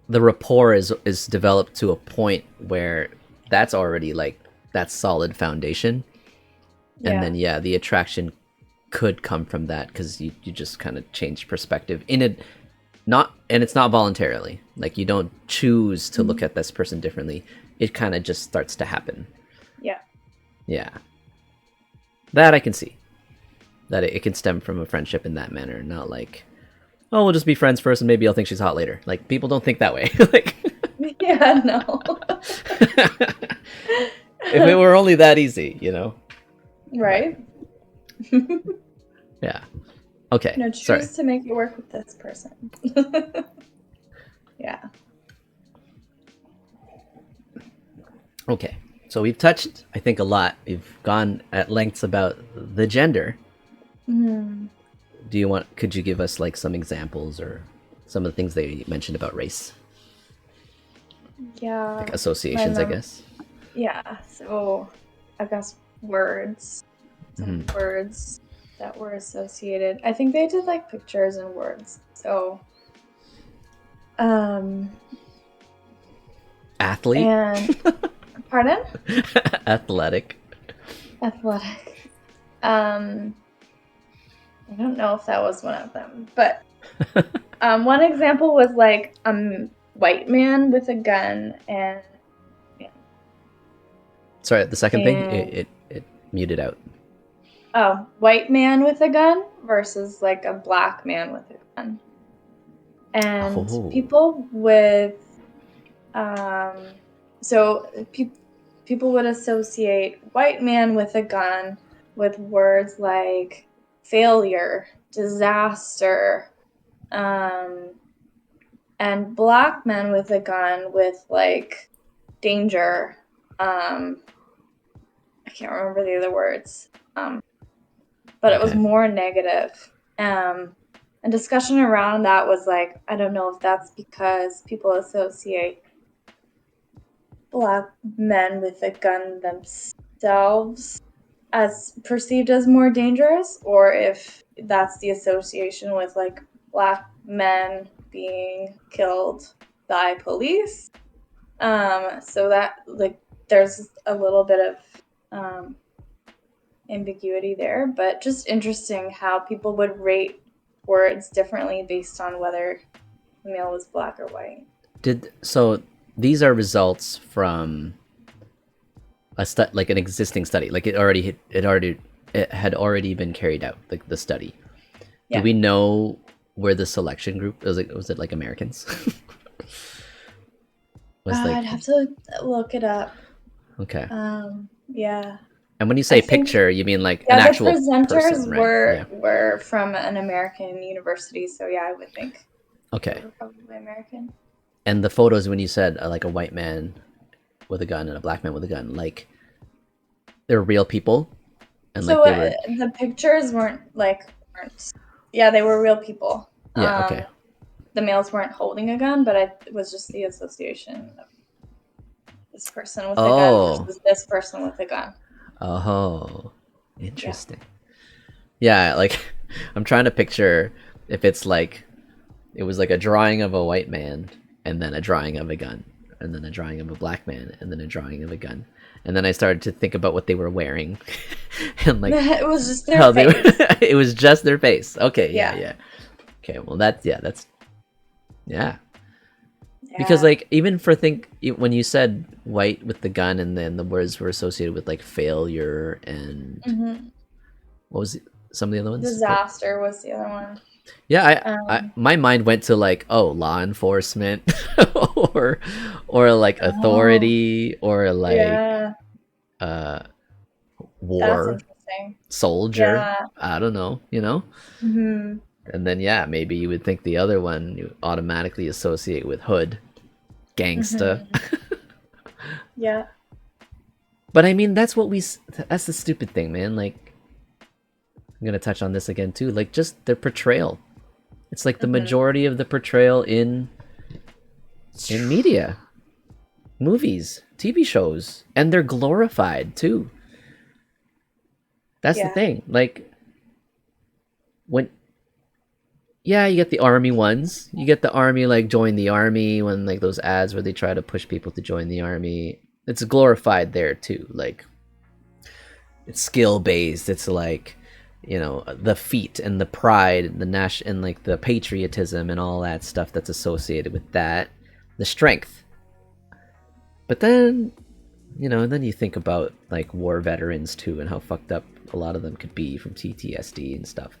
the rapport is developed to a point where that's already like that solid foundation, and then the attraction could come from that because you just kind of change perspective in it, not, and it's not voluntarily, like you don't choose to look at this person differently, it kind of just starts to happen. Yeah, that I can see that it can stem from a friendship in that manner, not like, oh, we'll just be friends first and maybe I'll think she's hot later. Like, people don't think that way. Like, yeah, no. if it were only that easy, you know? Right? Yeah. Okay. No, choose Sorry. to make it work with this person. Yeah. Okay. So we've touched, I think, a lot. We've gone at lengths about the gender. Could you give us like some examples or some of the things they mentioned about race? Yeah. Like associations, I guess. Yeah. So I guess words. Some words that were associated. I think they did like pictures and words. So athlete. And pardon? Athletic. I don't know if that was one of them, but one example was like a white man with a gun and sorry, the second thing it muted out. Oh, white man with a gun versus like a black man with a gun. And people with people would associate white man with a gun with words like failure, disaster, and black men with a gun with like danger. I can't remember the other words, but it was more negative. And discussion around that was like, I don't know if that's because people associate black men with a gun themselves as perceived as more dangerous, or if that's the association with like black men being killed by police. So that like there's a little bit of ambiguity there, but just interesting how people would rate words differently based on whether the male was black or white. So these are results from like an existing study, like it had already been carried out, like the study. Do we know where the selection group was it like Americans? I'd have to look it up. Okay. Yeah. And when you say picture, you mean like an actual person, right? The presenters were from an American university, so yeah, I would think. Okay. They were probably American. And the photos, when you said like a white man with a gun and a black man with a gun, like they're real people, and so like they were... the pictures weren't. Yeah, they were real people. Yeah. Okay. The males weren't holding a gun, but it was just the association of this person with a gun versus this person with a gun. Oh, interesting. Yeah, like I'm trying to picture if it's like it was like a drawing of a white man and then a drawing of a gun and then a drawing of a black man and then a drawing of a gun. And then I started to think about what they were wearing. And like it was just their face. It was just their face. Okay, yeah. Okay, well that's because like even when you said white with the gun and then the words were associated with like failure and what was some of the other ones? Disaster was the other one. Yeah, I my mind went to like, law enforcement or like authority or like war soldier. I don't know, you know? And then maybe you would think the other one you automatically associate with hood, gangsta. Yeah. But I mean, that's the stupid thing, man. Like, I'm gonna touch on this again too. Like, just their portrayal. It's like the majority of the portrayal in media, movies, TV shows, and they're glorified too. That's the thing. Like, yeah, you get the army ones. You get the army, like join the army, when like those ads where they try to push people to join the army. It's glorified there too. Like it's skill based. It's like, you know, the feat and the pride, and like the patriotism and all that stuff that's associated with that, the strength. But then, you know, and then you think about like war veterans too, and how fucked up a lot of them could be from PTSD and stuff.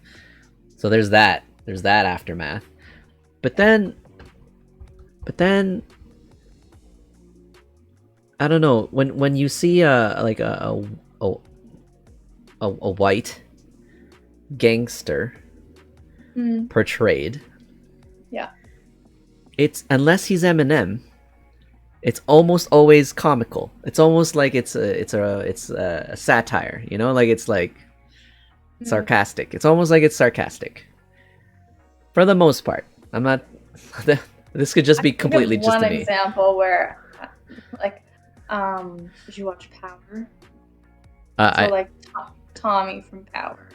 So there's that aftermath. But then I don't know, when you see a white gangster portrayed, yeah, it's, unless he's Eminem, it's almost always comical. It's almost like it's a satire, you know, like it's like sarcastic. It's almost like it's sarcastic for the most part. I'm not this could just be completely just to me. One example where like did you watch Power? Like Tommy from Power.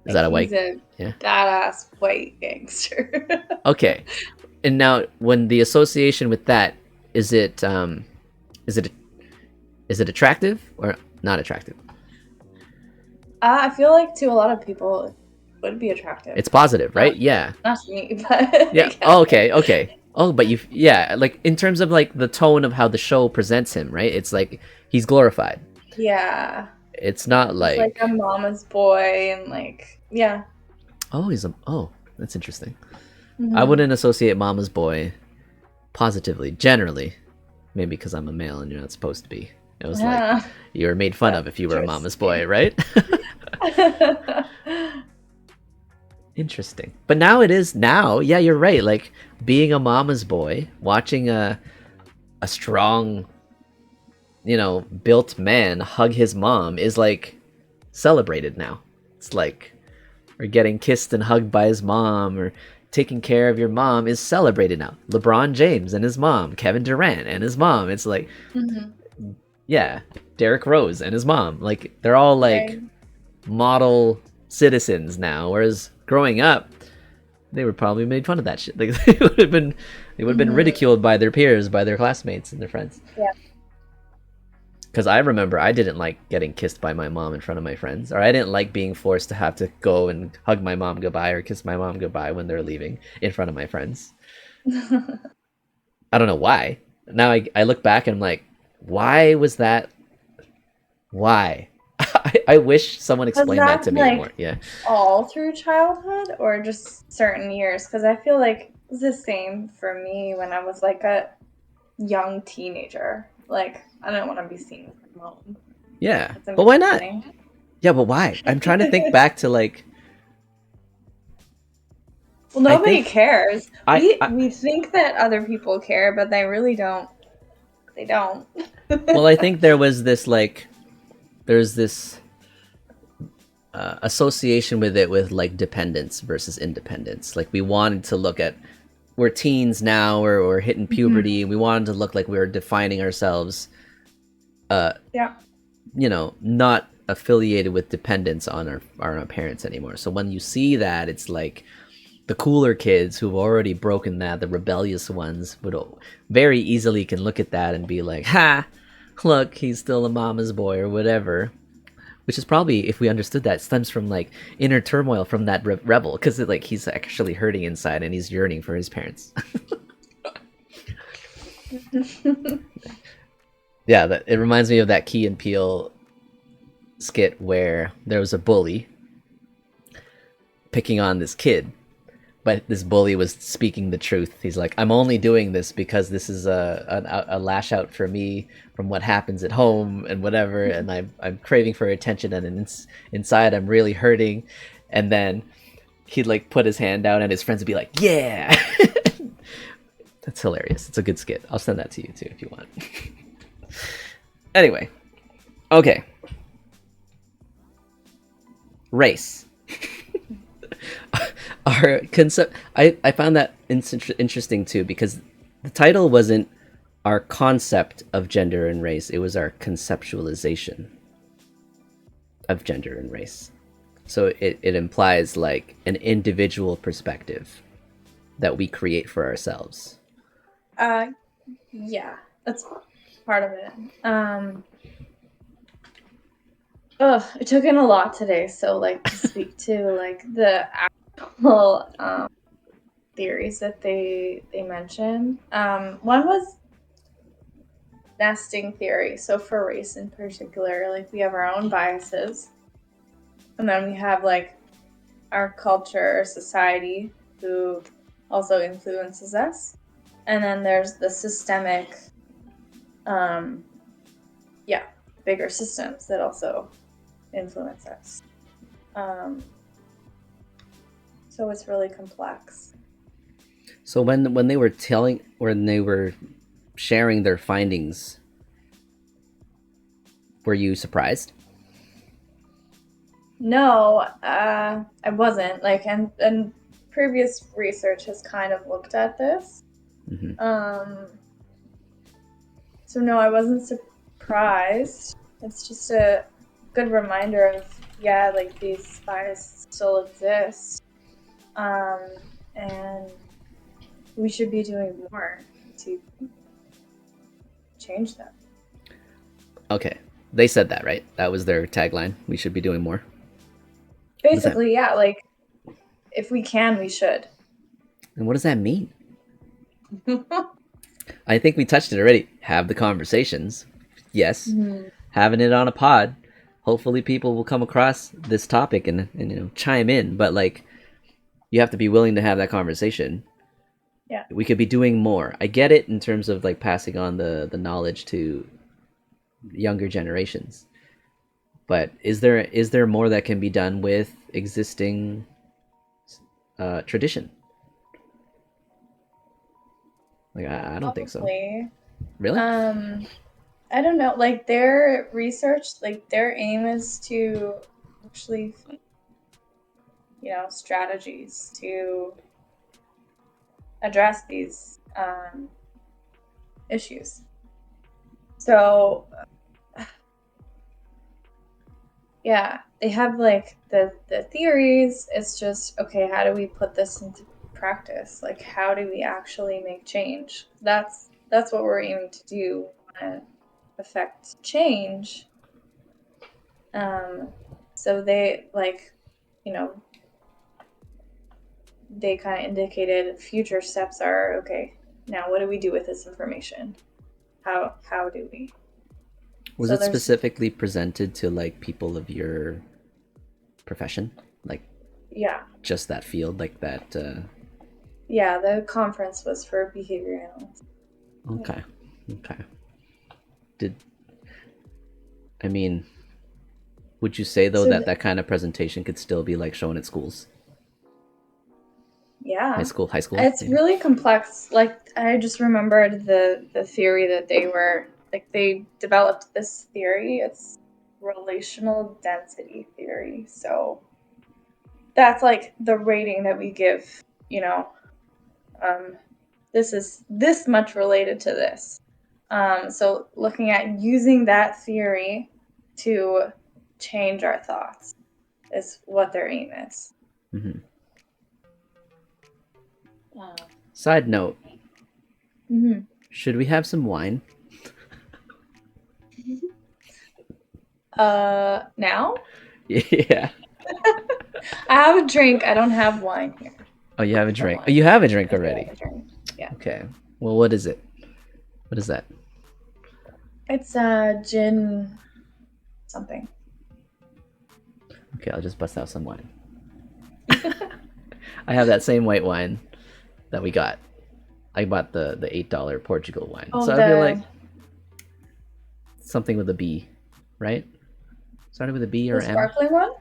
Is that a white? He's a badass white gangster. Okay. And now when the association with that, is it attractive or not attractive? I feel like to a lot of people it would be attractive. It's positive, right? Yeah. Not to me, but yeah. Oh, okay. Oh, but like in terms of like the tone of how the show presents him, right? It's like he's glorified. Yeah. It's not like... It's like a mama's boy and like, yeah. Oh, that's interesting. Mm-hmm. I wouldn't associate mama's boy positively, generally. Maybe because I'm a male and you're not supposed to be. It was like you were made fun of if you were a mama's boy, right? Interesting. But now yeah, you're right. Like being a mama's boy, watching a strong, you know, built man hug his mom is like celebrated now. It's like, or getting kissed and hugged by his mom, or taking care of your mom is celebrated now. LeBron James and his mom, Kevin Durant and his mom. It's like, yeah, Derrick Rose and his mom. Like they're all like model citizens now. Whereas growing up, they were probably made fun of that shit. Like they would have been ridiculed by their peers, by their classmates and their friends. Yeah. Because I remember I didn't like getting kissed by my mom in front of my friends, or I didn't like being forced to have to go and hug my mom goodbye or kiss my mom goodbye when they're leaving in front of my friends. I don't know why. Now I look back and I'm like, why was that? Why? I wish someone explained that to me more. Yeah. All through childhood or just certain years? Because I feel like it was the same for me when I was like a young teenager. Like, I don't want to be seen with my mom. Yeah. But why not? Yeah, but why? I'm trying to think back to like... Well, nobody cares. We think that other people care, but they really don't. They don't. Well, I think there's this association with it with like dependence versus independence. Like we wanted to look at, we're teens now, or we're hitting puberty, and we wanted to look like we were defining ourselves, you know, not affiliated with dependence on our parents anymore. So when you see that, it's like the cooler kids who've already broken that, the rebellious ones, would very easily can look at that and be like, ha, look, he's still a mama's boy or whatever. Which is probably, if we understood that, stems from like inner turmoil from that rebel, because like he's actually hurting inside and he's yearning for his parents. Yeah, it reminds me of that Key and Peele skit where there was a bully picking on this kid, but this bully was speaking the truth. He's like, I'm only doing this because this is a lash out for me from what happens at home and whatever, and I'm craving for attention, and inside I'm really hurting. And then he'd like put his hand down and his friends would be like, yeah. That's hilarious. It's a good skit. I'll send that to you too if you want. Anyway, okay, race. Our concept, I found that interesting too, because the title wasn't our concept of gender and race, it was our conceptualization of gender and race. So it implies like an individual perspective that we create for ourselves? Yeah, that's part of it. It took in a lot today, so like to speak to like the actual theories that they mentioned. One was nesting theory. So for race in particular, like we have our own biases, and then we have like our culture, society, who also influences us, and then there's the systemic, bigger systems that also influence us. So it's really complex. So when they were sharing their findings, were you surprised? No, I wasn't. Like, and previous research has kind of looked at this. So no, I wasn't surprised. It's just a good reminder of, like these biases still exist. And we should be doing more to change them. Okay. They said that, right? That was their tagline. We should be doing more. Basically, yeah, like if we can, we should. And what does that mean? I think we touched it already. Have the conversations. Yes. Mm-hmm. Having it on a pod. Hopefully people will come across this topic and chime in. But like, you have to be willing to have that conversation. Yeah. We could be doing more. I get it in terms of like passing on the knowledge to younger generations. But is there more that can be done with existing tradition? Like I don't think so. Really? I don't know. Like their research, like their aim is to actually, strategies to address these issues. So, yeah, they have like the theories. It's just, okay, how do we put this into practice? Like, how do we actually make change? That's what we're aiming to do. Want to affect change. So they they kind of indicated future steps are, okay, now what do we do with this information? How do we? Was it specifically presented to like people of your profession? Like, yeah, just that field, like that? Yeah, the conference was for behavior analysts. Okay. Okay. Would you say though that kind of presentation could still be like shown at schools? Yeah. High school. It's really complex. Like I just remembered the theory that they developed this theory. It's relational density theory. So that's like the rating that we give, this is this much related to this. So looking at using that theory to change our thoughts is what their aim is. Mm-hmm. Side note. Mm-hmm. Should we have some wine? Now? Yeah. I have a drink. I don't have wine here. Oh, you have a drink. Oh, you have a drink already. Yeah. Okay. Well, what is it? What is that? It's gin something. Okay, I'll just bust out some wine. I have that same white wine that we got. I bought the $8 Portugal wine. Oh, so I feel like something with a B, right? Started with a B or the M. Sparkling one?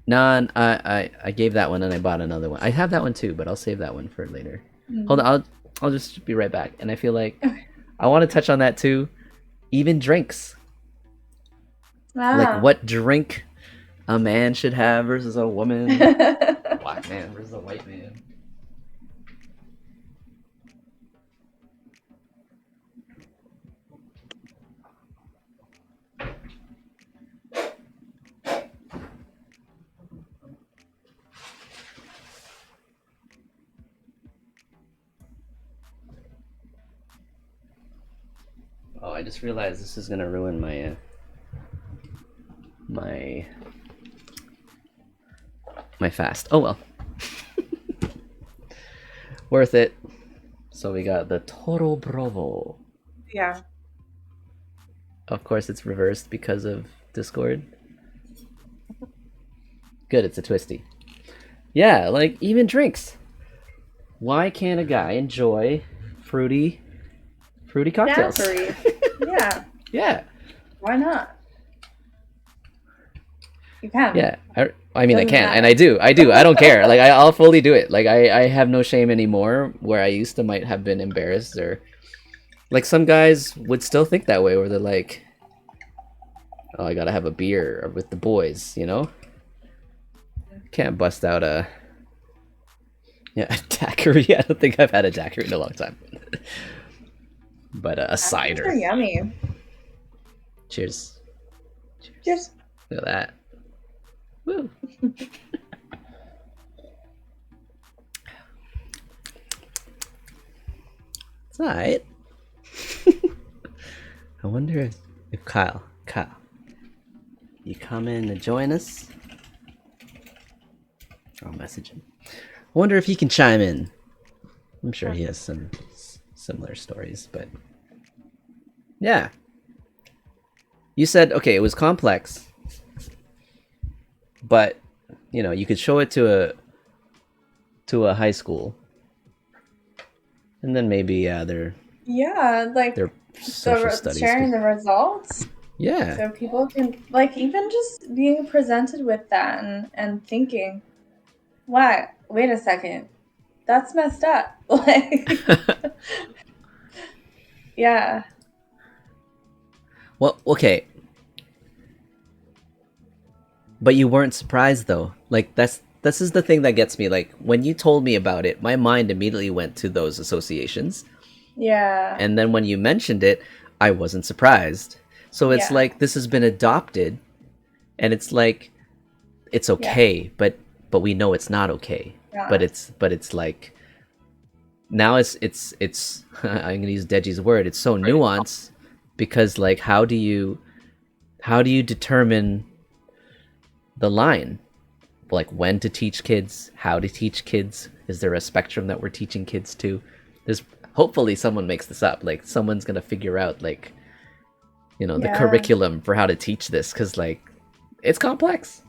No, I gave that one and I bought another one. I have that one too, but I'll save that one for later. Hold on, I'll just be right back. And I feel like I want to touch on that too. Even drinks. Like what drink a man should have versus a woman. Black man versus a white man. I just realized this is gonna ruin my my fast. Oh well. Worth it. So we got the Toro Bravo. Yeah. Of course, it's reversed because of Discord. Good, it's a twisty. Yeah, like even drinks. Why can't a guy enjoy fruity cocktails? Daiquiri. Yeah. Yeah. Why not? You can. Yeah. I mean, I Doesn't can, matter. and I do. I don't care. Like, I'll fully do it. Like, I have no shame anymore, where I used to might have been embarrassed, or like some guys would still think that way, where they're like, oh, I gotta have a beer with the boys, you know? Can't bust out a daiquiri. I don't think I've had a daiquiri in a long time. But a cider. They're yummy. Cheers. Cheers. Look at that. Woo. It's alright. I wonder if Kyle, you come in to join us? I'll message him. I wonder if he can chime in. I'm sure he has some similar stories, but yeah. You said, okay, it was complex, but you know, you could show it to a high school, and then maybe they're social studies sharing the results. Yeah. So people can, like, even just being presented with that and thinking, what? Wait a second. That's messed up. Like, yeah. Well, okay. But you weren't surprised though. Like this is the thing that gets me. Like when you told me about it, my mind immediately went to those associations. Yeah. And then when you mentioned it, I wasn't surprised. So it's like this has been adopted, and it's like it's okay, but we know it's not okay. Yeah. But it's like now it's I'm gonna use Deji's word. It's so nuanced because like how do you determine the line, like when to teach kids, how to teach kids? Is there a spectrum that we're teaching kids to? There's hopefully someone makes this up, like someone's gonna figure out like, you know, the curriculum for how to teach this, because like it's complex.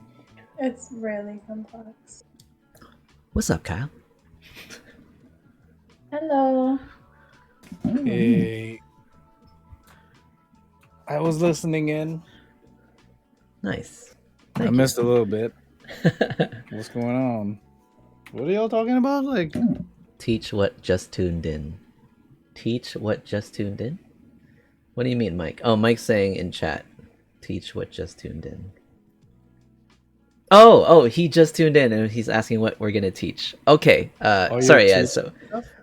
It's really complex. What's up, Kyle? Hello. Hey, I was listening in. Nice. I missed a little bit. What's going on? What are y'all talking about? Like, teach what just tuned in. Teach what just tuned in? What do you mean, Mike? Oh, Mike's saying in chat, teach what just tuned in. Oh, he just tuned in and he's asking what we're gonna teach. Okay. Sorry, yeah. So.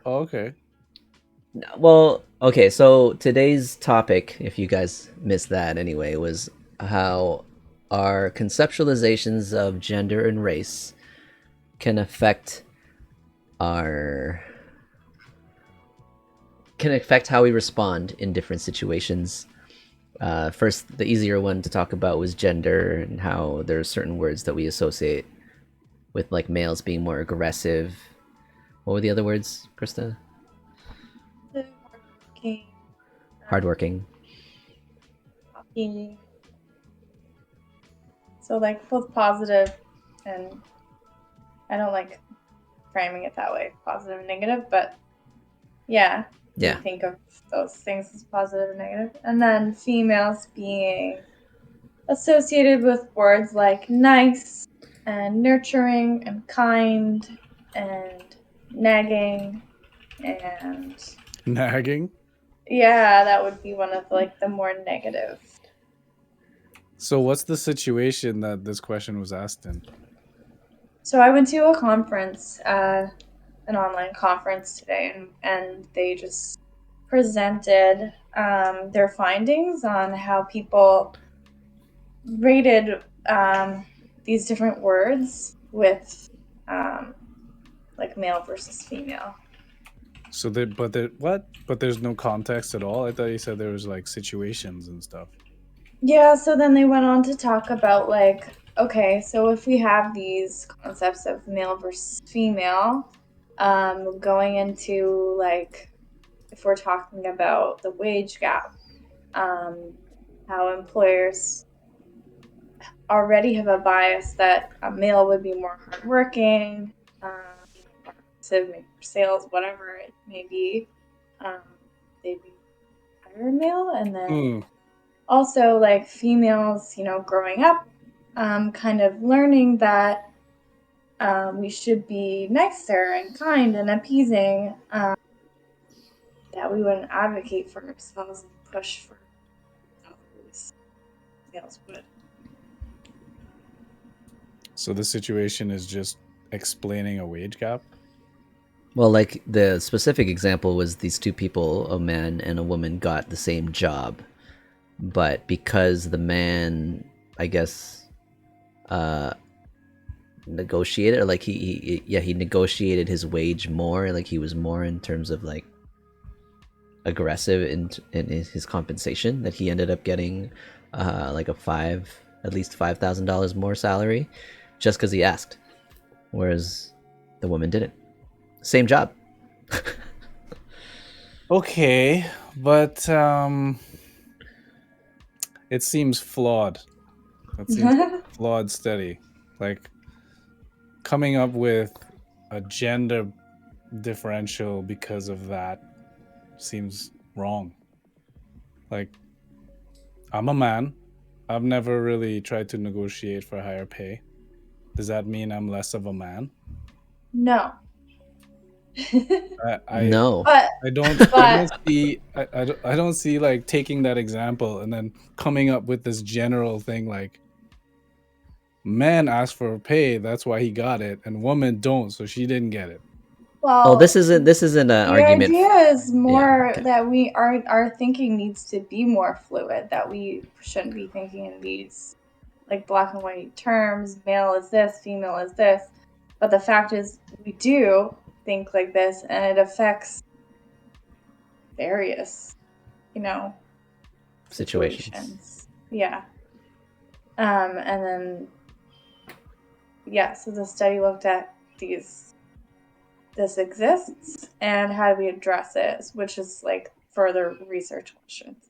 Oh, okay. Well, okay. So today's topic, if you guys missed that anyway, was how our conceptualizations of gender and race can affect how we respond in different situations. First, the easier one to talk about was gender, and how there are certain words that we associate with like males being more aggressive. What were the other words, Krista? Hardworking. So like both positive, and I don't like framing it that way, positive and negative, but yeah. You think of those things as positive and negative. And then females being associated with words like nice and nurturing and kind and nagging and nagging. Yeah, that would be one of like the more negative. So what's the situation that this question was asked in? So I went to a conference, an online conference today, and they just presented their findings on how people rated these different words with like male versus female. So but there's no context at all. I thought you said there was like situations and stuff. Yeah, so then they went on to talk about like, okay, so if we have these concepts of male versus female, going into like, if we're talking about the wage gap, how employers already have a bias that a male would be more hardworking, to make sales, whatever it may be, they'd be higher male, and then also like females, growing up, kind of learning that we should be nicer and kind and appeasing, that we wouldn't advocate for ourselves and push for those males would. So the situation is just explaining a wage gap? Well, like the specific example was these two people, a man and a woman, got the same job, but because the man, I guess, negotiated, or like he negotiated his wage more, like he was more in terms of like aggressive in his compensation, that he ended up getting like at least $5,000 more salary just because he asked, whereas the woman didn't. Same job. Okay, but it seems flawed. It seems flawed study. Like coming up with a gender differential because of that seems wrong. Like I'm a man. I've never really tried to negotiate for higher pay. Does that mean I'm less of a man? No. No. I don't see like taking that example and then coming up with this general thing like man asked for pay, that's why he got it, and woman don't, so she didn't get it. Well, this isn't an the argument. The idea is more okay. that our thinking needs to be more fluid, that we shouldn't be thinking in these like black and white terms, male is this, female is this. But the fact is we do think like this, and it affects various, situations. Yeah. And then so the study looked at this exists and how do we address it, which is like further research questions.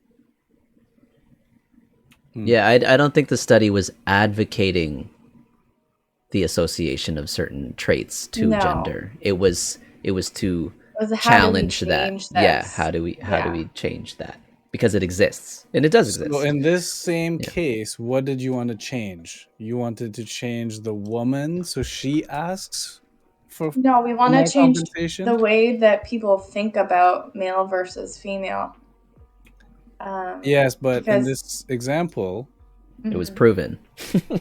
Yeah, I don't think the study was advocating the association of certain traits to gender. It was to challenge that. Yeah, how do we change that? Because it exists, and it does exist. So in this same case, what did you want to change? You wanted to change the woman so she asks for no, we want to change the way that people think about male versus female. Yes, but in this example, it was proven.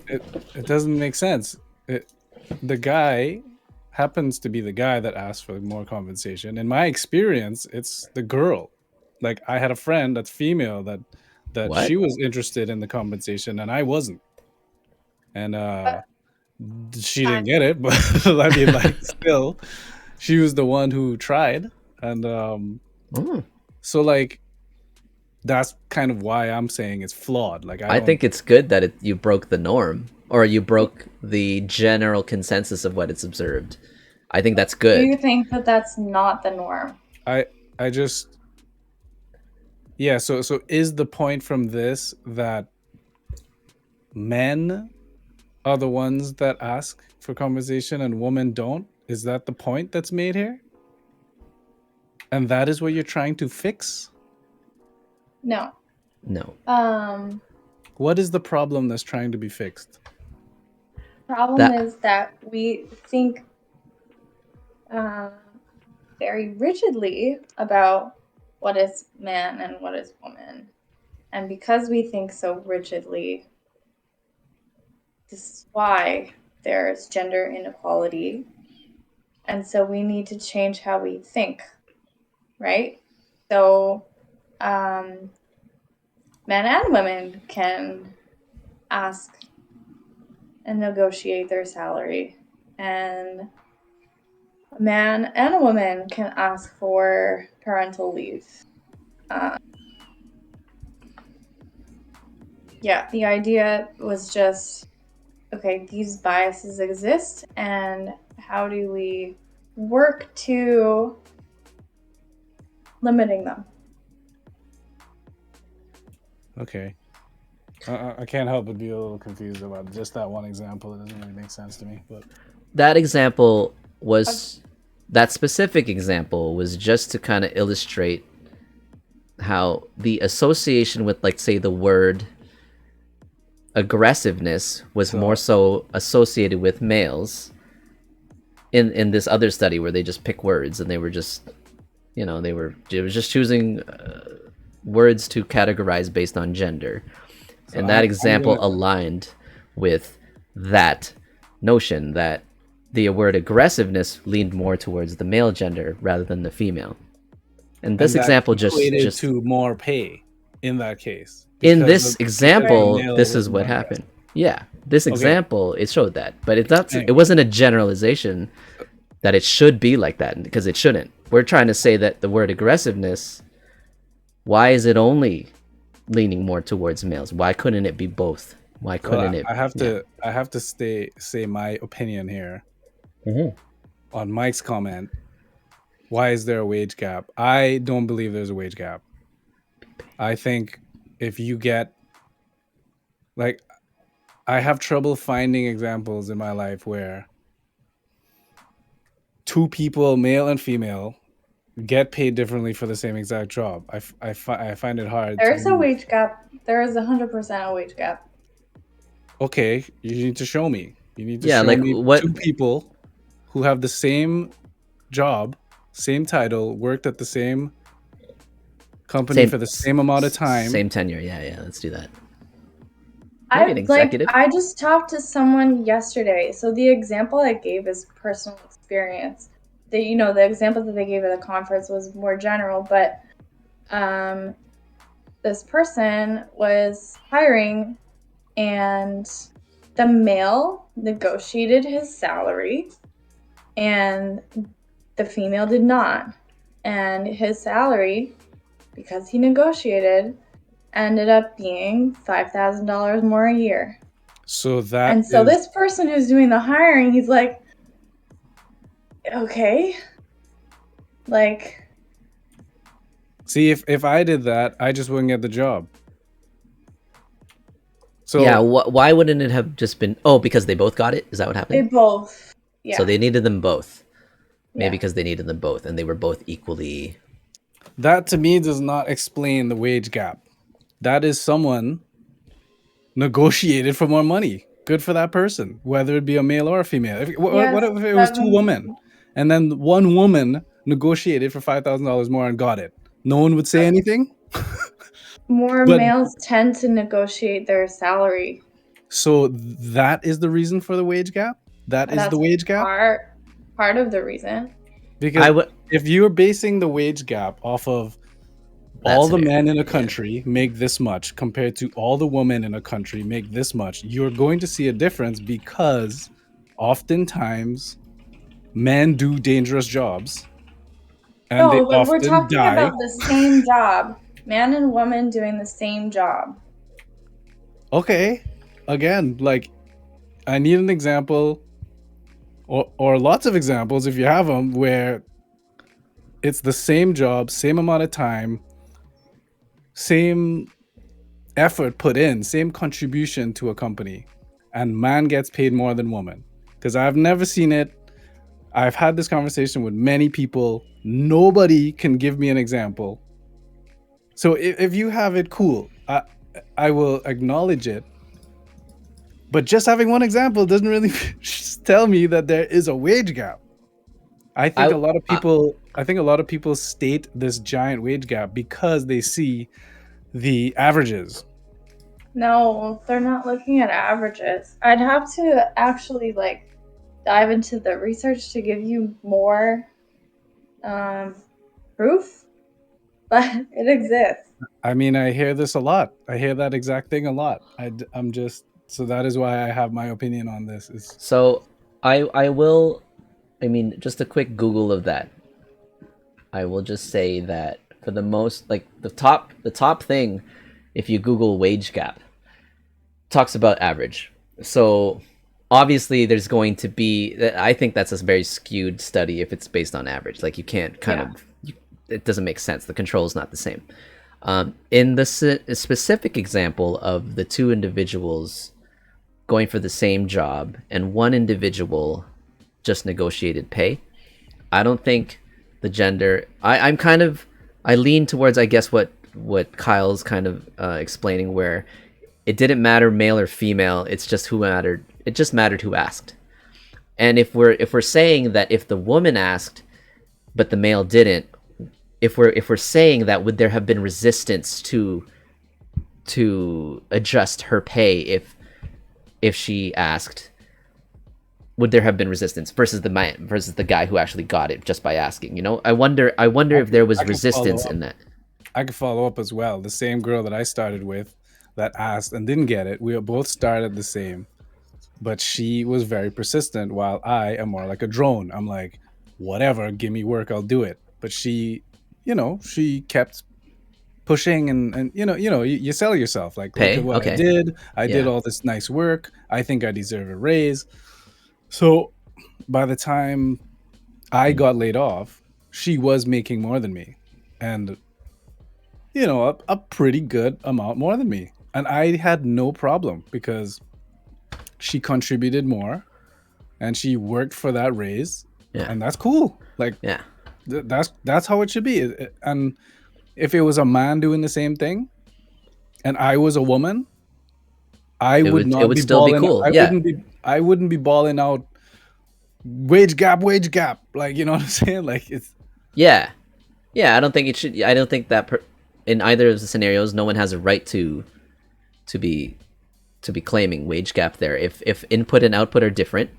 it doesn't make sense. The guy happens to be the guy that asked for more compensation. In my experience, it's the girl. Like I had a friend that's female that What? she was interested in the compensation and I wasn't. And she didn't get it, but I mean, like, still, she was the one who tried, and so like, that's kind of why I'm saying it's flawed. Like, I think it's good that you broke the norm, or you broke the general consensus of what it's observed. I think that's good. Do you think that that's not the norm? I just, yeah. So is the point from this that men are the ones that ask for compensation and women don't? Is that the point that's made here? And that is what you're trying to fix? No. What is the problem that's trying to be fixed? Problem is that we think very rigidly about what is man and what is woman. And because we think so rigidly, this is why there's gender inequality. And so we need to change how we think, right? So men and women can ask and negotiate their salary. And a man and a woman can ask for parental leave. Yeah, the idea was just, okay, these biases exist, and how do we work to limiting them? Okay. I can't help but be a little confused about just that one example. It doesn't really make sense to me. But that example was that specific example was just to kind of illustrate how the association with, like, say, the word aggressiveness was more so associated with males in this other study where they just pick words and they were just, it was just choosing words to categorize based on gender. So and that example aligned with that notion that the word aggressiveness leaned more towards the male gender rather than the female. And this example just to more pay in that case. In this example, this is what happened. Yeah, this example, it showed that, but it wasn't a generalization that it should be like that, because it shouldn't. We're trying to say that the word aggressiveness, why is it only leaning more towards males? Why couldn't it be both? Why couldn't it? I have to say my opinion here on Mike's comment. Why is there a wage gap? I don't believe there's a wage gap. I think if you get, like, I have trouble finding examples in my life where two people, male and female, get paid differently for the same exact job. I find it hard. There's a wage gap. There is 100% a wage gap. Okay, you need to show me. You need to show me two people who have the same job, same title, worked at the same company for the same amount of time. Same tenure. Yeah, let's do that. I just talked to someone yesterday. So the example I gave is personal experience. The example that they gave at the conference was more general, but this person was hiring, and the male negotiated his salary and the female did not. And his salary, because he negotiated, ended up being $5,000 more a year. So this person who's doing the hiring, he's like, okay, like, see, if I did that, I just wouldn't get the job. So yeah, why wouldn't it have just been? Oh, because they both got it. Is that what happened? They both. Yeah. So they needed them both. Maybe because they needed them both, and they were both equally. That to me does not explain the wage gap. That is someone negotiated for more money. Good for that person, whether it be a male or a female. What if it was two women, and then one woman negotiated for $5,000 more and got it? No one would say anything. More males tend to negotiate their salary. So that is the reason for the wage gap? That's the wage gap? Part of the reason. Because if you're basing the wage gap off of all the men in a country make this much compared to all the women in a country make this much, you're going to see a difference, because oftentimes men do dangerous jobs. And but we're talking about the same job. Man and woman doing the same job. Okay. Again, like, I need an example or lots of examples if you have them where it's the same job, same amount of time, same effort put in, same contribution to a company, and man gets paid more than woman. Because I've never seen it. I've had this conversation with many people. Nobody can give me an example. So if you have it, cool. I will acknowledge it. But just having one example doesn't really tell me that there is a wage gap. I think a lot of people state this giant wage gap because they see the averages. No, they're not looking at averages. I'd have to actually dive into the research to give you more proof, but it exists. I mean, I hear this a lot. I hear that exact thing a lot. I'm just, so that is why I have my opinion on this. So I will I mean, just a quick Google of that. I will just say that for the most, like the top thing, if you Google wage gap, talks about average. So obviously there's going to be, I think that's a very skewed study if it's based on average. Like you can't it doesn't make sense. The control is not the same. In the specific example of the two individuals going for the same job and one individual just negotiated pay, I don't think the gender, I lean towards, I guess, what Kyle's kind of explaining, where it didn't matter male or female, it's just who mattered. It just mattered who asked. And if we're saying that if the woman asked but the male didn't, if we're saying that, would there have been resistance to adjust her pay if she asked? Would there have been resistance versus the guy who actually got it just by asking? You know, I wonder if there was resistance in that. I could follow up as well. The same girl that I started with that asked and didn't get it, we both started the same, but she was very persistent, while I am more like a drone. I'm like, whatever, give me work, I'll do it. But she, she kept pushing, and you sell yourself, like, Pay? look at what Okay. I did all this nice work, I think I deserve a raise. So by the time I got laid off, she was making more than me, and a pretty good amount more than me, and I had no problem because she contributed more and she worked for that raise. And that's cool. Like, that's how it should be. And if it was a man doing the same thing and I was a woman, I would not be still be cool. I wouldn't be balling out wage gap, like, you know what I'm saying? Like, it's I don't think it should. I don't think that in either of the scenarios, no one has a right to be claiming wage gap there. If input and output are different,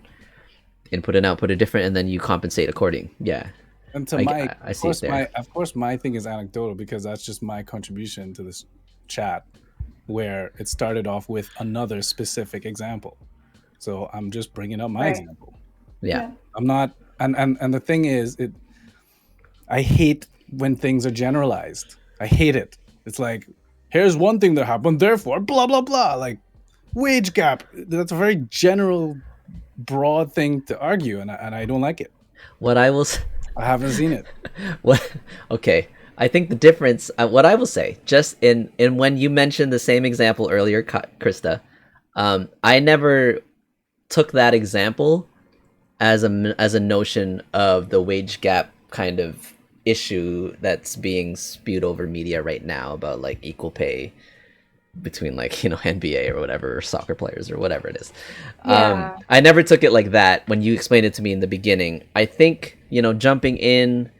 and then you compensate according. And to I see it there. Of course, my thing is anecdotal because that's just my contribution to this chat, where it started off with another specific example. So I'm just bringing up my example. I'm not, and the thing is, I hate when things are generalized. I hate it. It's like, here's one thing that happened, therefore blah blah blah. Like, wage gap, that's a very general, broad thing to argue, and I don't like it. I haven't seen it. Okay, I think the difference, what I will say, just in when you mentioned the same example earlier, Krista, I never took that example as a notion of the wage gap kind of issue that's being spewed over media right now about like equal pay between, like, NBA or whatever, or soccer players or whatever it is. I never took it like that when you explained it to me in the beginning. I think, jumping in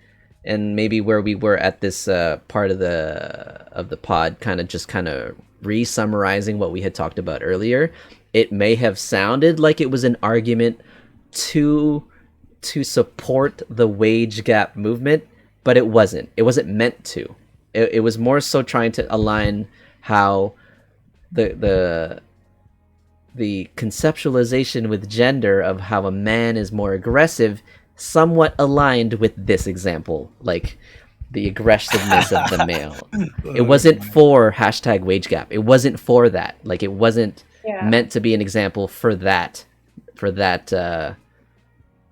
and maybe where we were at this part of the pod, kind of re-summarizing what we had talked about earlier, it may have sounded like it was an argument to support the wage gap movement, but it wasn't. It wasn't meant to. It was more so trying to align how the conceptualization with gender of how a man is more aggressive somewhat aligned with this example, like the aggressiveness of the male. It wasn't for #wage gap. It wasn't for that. Like, it wasn't meant to be an example for that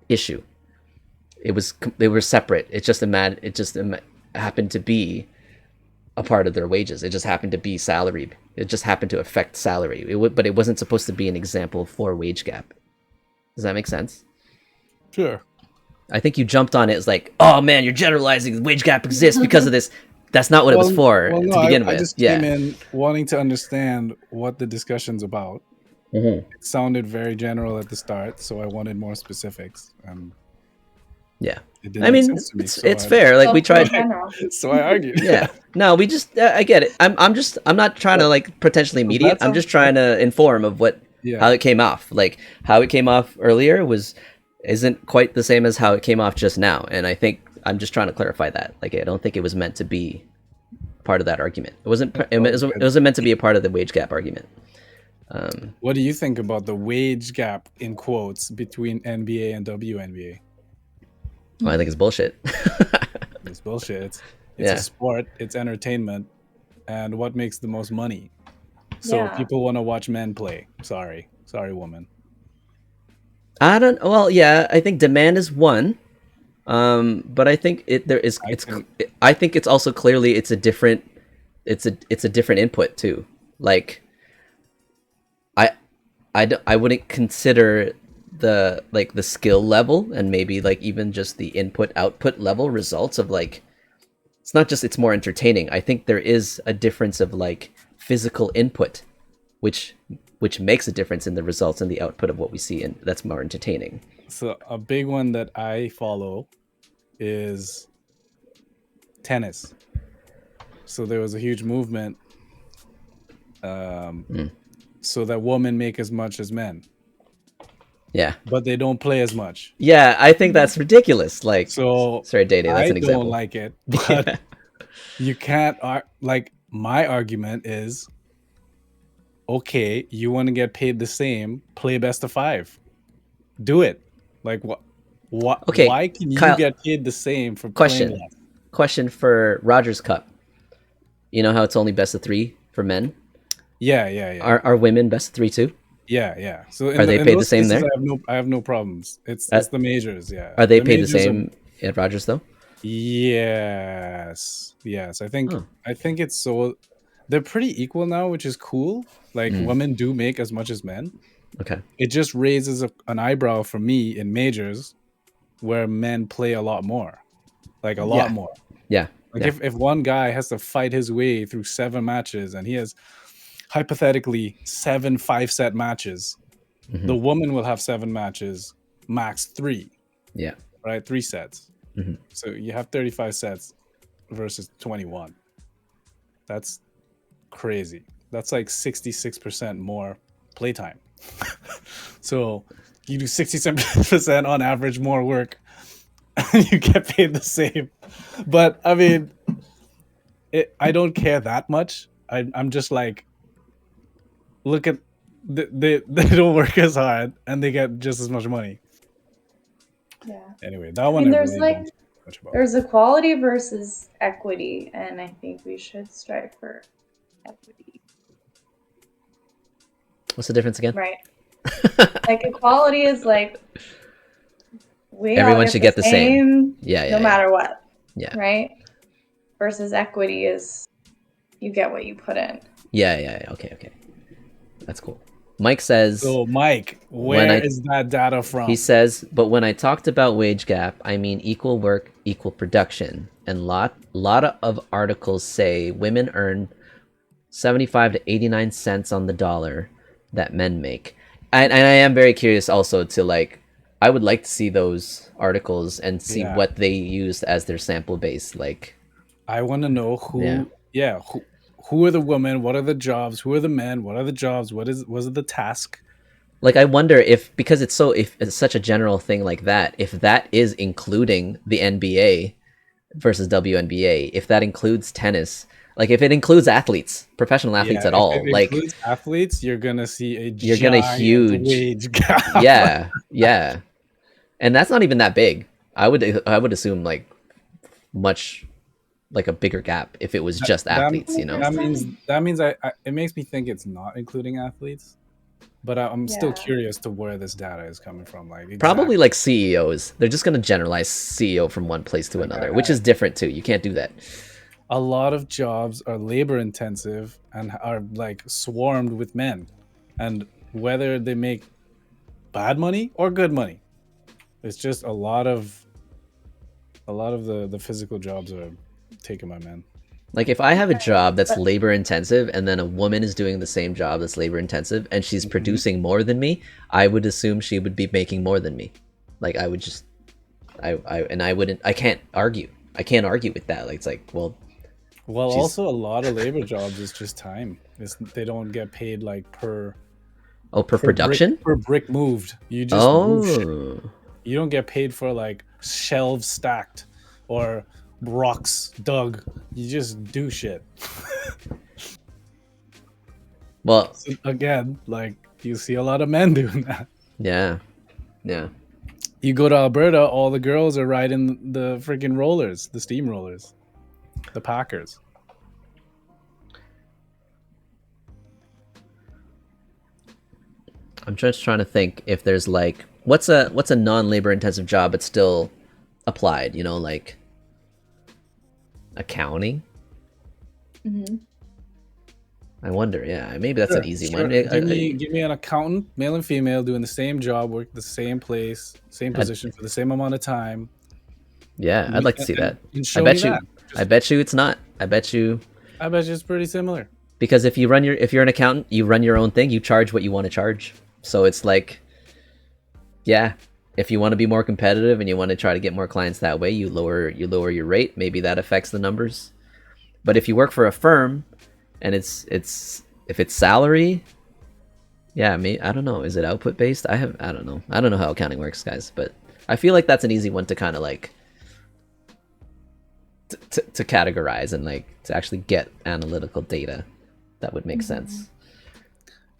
issue. They were separate. It just happened to be a part of their wages. It just happened to be salary. It just happened to affect salary. But it wasn't supposed to be an example for wage gap. Does that make sense? Sure. I think you jumped on it as like, oh man, you're generalizing wage gap exists because of this. That's not what it was for to begin with. I just came in wanting to understand what the discussion's about. It sounded very general at the start, so I wanted more specifics. I mean, it's fair. Like, we tried, so I argued. No, we just I get it. I'm not trying to like potentially mediate. I'm just trying to inform of how it came off. Like, how it came off earlier isn't quite the same as how it came off just now, and I think I'm just trying to clarify that. Like, I don't think it was meant to be part of that argument. It wasn't meant to be a part of the wage gap argument. What do you think about the wage gap, in quotes, between NBA and WNBA? Well, I think it's bullshit. It's bullshit. It's a sport. It's entertainment. And what makes the most money? So people want to watch men play. Sorry, woman. I don't. Well, yeah, I think demand is one. But I think I think it's also clearly it's a different input too. Like, I wouldn't consider the skill level and maybe like even just the input output level results of like, it's not just it's more entertaining. I think there is a difference of like physical input, which makes a difference in the results and the output of what we see, and that's more entertaining. So a big one that I follow is tennis. So there was a huge movement so that women make as much as men. Yeah. But they don't play as much. Yeah, I think that's ridiculous. Like, so sorry, DayDay, that's an example. I don't like it, but you can't, like, my argument is, okay, you want to get paid the same, play best of 5. Do it. Like, what? Okay, why can Kyle, you get paid the same for playing less? Question for Rogers Cup. You know how it's only best of 3 for men? Yeah. Are women best of 3 too? Yeah. So are they paid the same there? I have no problems. It's the majors, yeah. Are they paid the same at Rogers though? Yes. I think it's so they're pretty equal now, which is cool. Like women do make as much as men. Okay. It just raises an eyebrow for me in majors where men play a lot more. Like a lot more. Yeah. Like if one guy has to fight his way through 7 matches and he has hypothetically 7 5-set matches, the woman will have 7 matches, max 3. Yeah. Right? 3 sets. So you have 35 sets versus 21. That's crazy. That's like 66% more playtime. So you do 67% on average more work and you get paid the same. But I mean, I don't care that much. I'm just like, look at they don't work as hard and they get just as much money. Yeah. Anyway, that one there's really like much about. There's equality versus equity, and I think we should strive for equity. What's the difference again? Right. Like equality is like everyone should get the same. No matter what. Yeah. Right. Versus equity is you get what you put in. Yeah. Okay. That's cool. Mike says... So, Mike, where is that data from? He says, but when I talked about wage gap, I mean equal work, equal production. And lot of articles say women earn 75 to 89 cents on the dollar that men make. And I am very curious also to, like, I would like to see those articles and see what they used as their sample base. Like, I want to know who are the women? What are the jobs? Who are the men? What are the jobs? Was it the task? Like, I wonder if it's such a general thing like that, if that is including the NBA versus WNBA, if that includes tennis, like if it includes athletes, professional athletes at all, like includes athletes, you're gonna see a huge wage gap. Yeah, and that's not even that big. I would assume like much. Like a bigger gap if it was just athletes, you know. That means it makes me think it's not including athletes, but I'm still curious to where this data is coming from. Like probably like CEOs. They're just gonna generalize CEO from one place to another, which is different too. You can't do that. A lot of jobs are labor intensive and are like swarmed with men, and whether they make bad money or good money, it's just a lot of the physical jobs are taken by men. Like if I have a job that's labor intensive and then a woman is doing the same job that's labor intensive and she's producing more than me, I would assume she would be making more than me. Like I would just I can't argue with that. Like it's like, well also a lot of labor jobs is just time. They don't get paid like per production? Per brick moved. You just move shit. You don't get paid for like shelves stacked or rocks dug. You just do shit. Well, so again, like you see a lot of men doing that. Yeah. You go to Alberta, all the girls are riding the freaking rollers, the steam rollers, the packers. I'm just trying to think if there's like what's a non-labor intensive job but still applied, you know, like accounting. Mm-hmm. I wonder, yeah, maybe that's an easy one. Give me an accountant, male and female, doing the same job, work the same place, same position for the same amount of time. Yeah, I'd like to see that. And show me that. I bet you it's not. I bet you it's pretty similar. Because if you're an accountant, you run your own thing, you charge what you want to charge. So it's like, yeah, if you want to be more competitive and you want to try to get more clients that way, you lower your rate. Maybe that affects the numbers. But if you work for a firm and if it's salary, yeah, I don't know. Is it output based? I don't know. I don't know how accounting works, guys, but I feel like that's an easy one to kind of like to categorize and like to actually get analytical data that would make sense.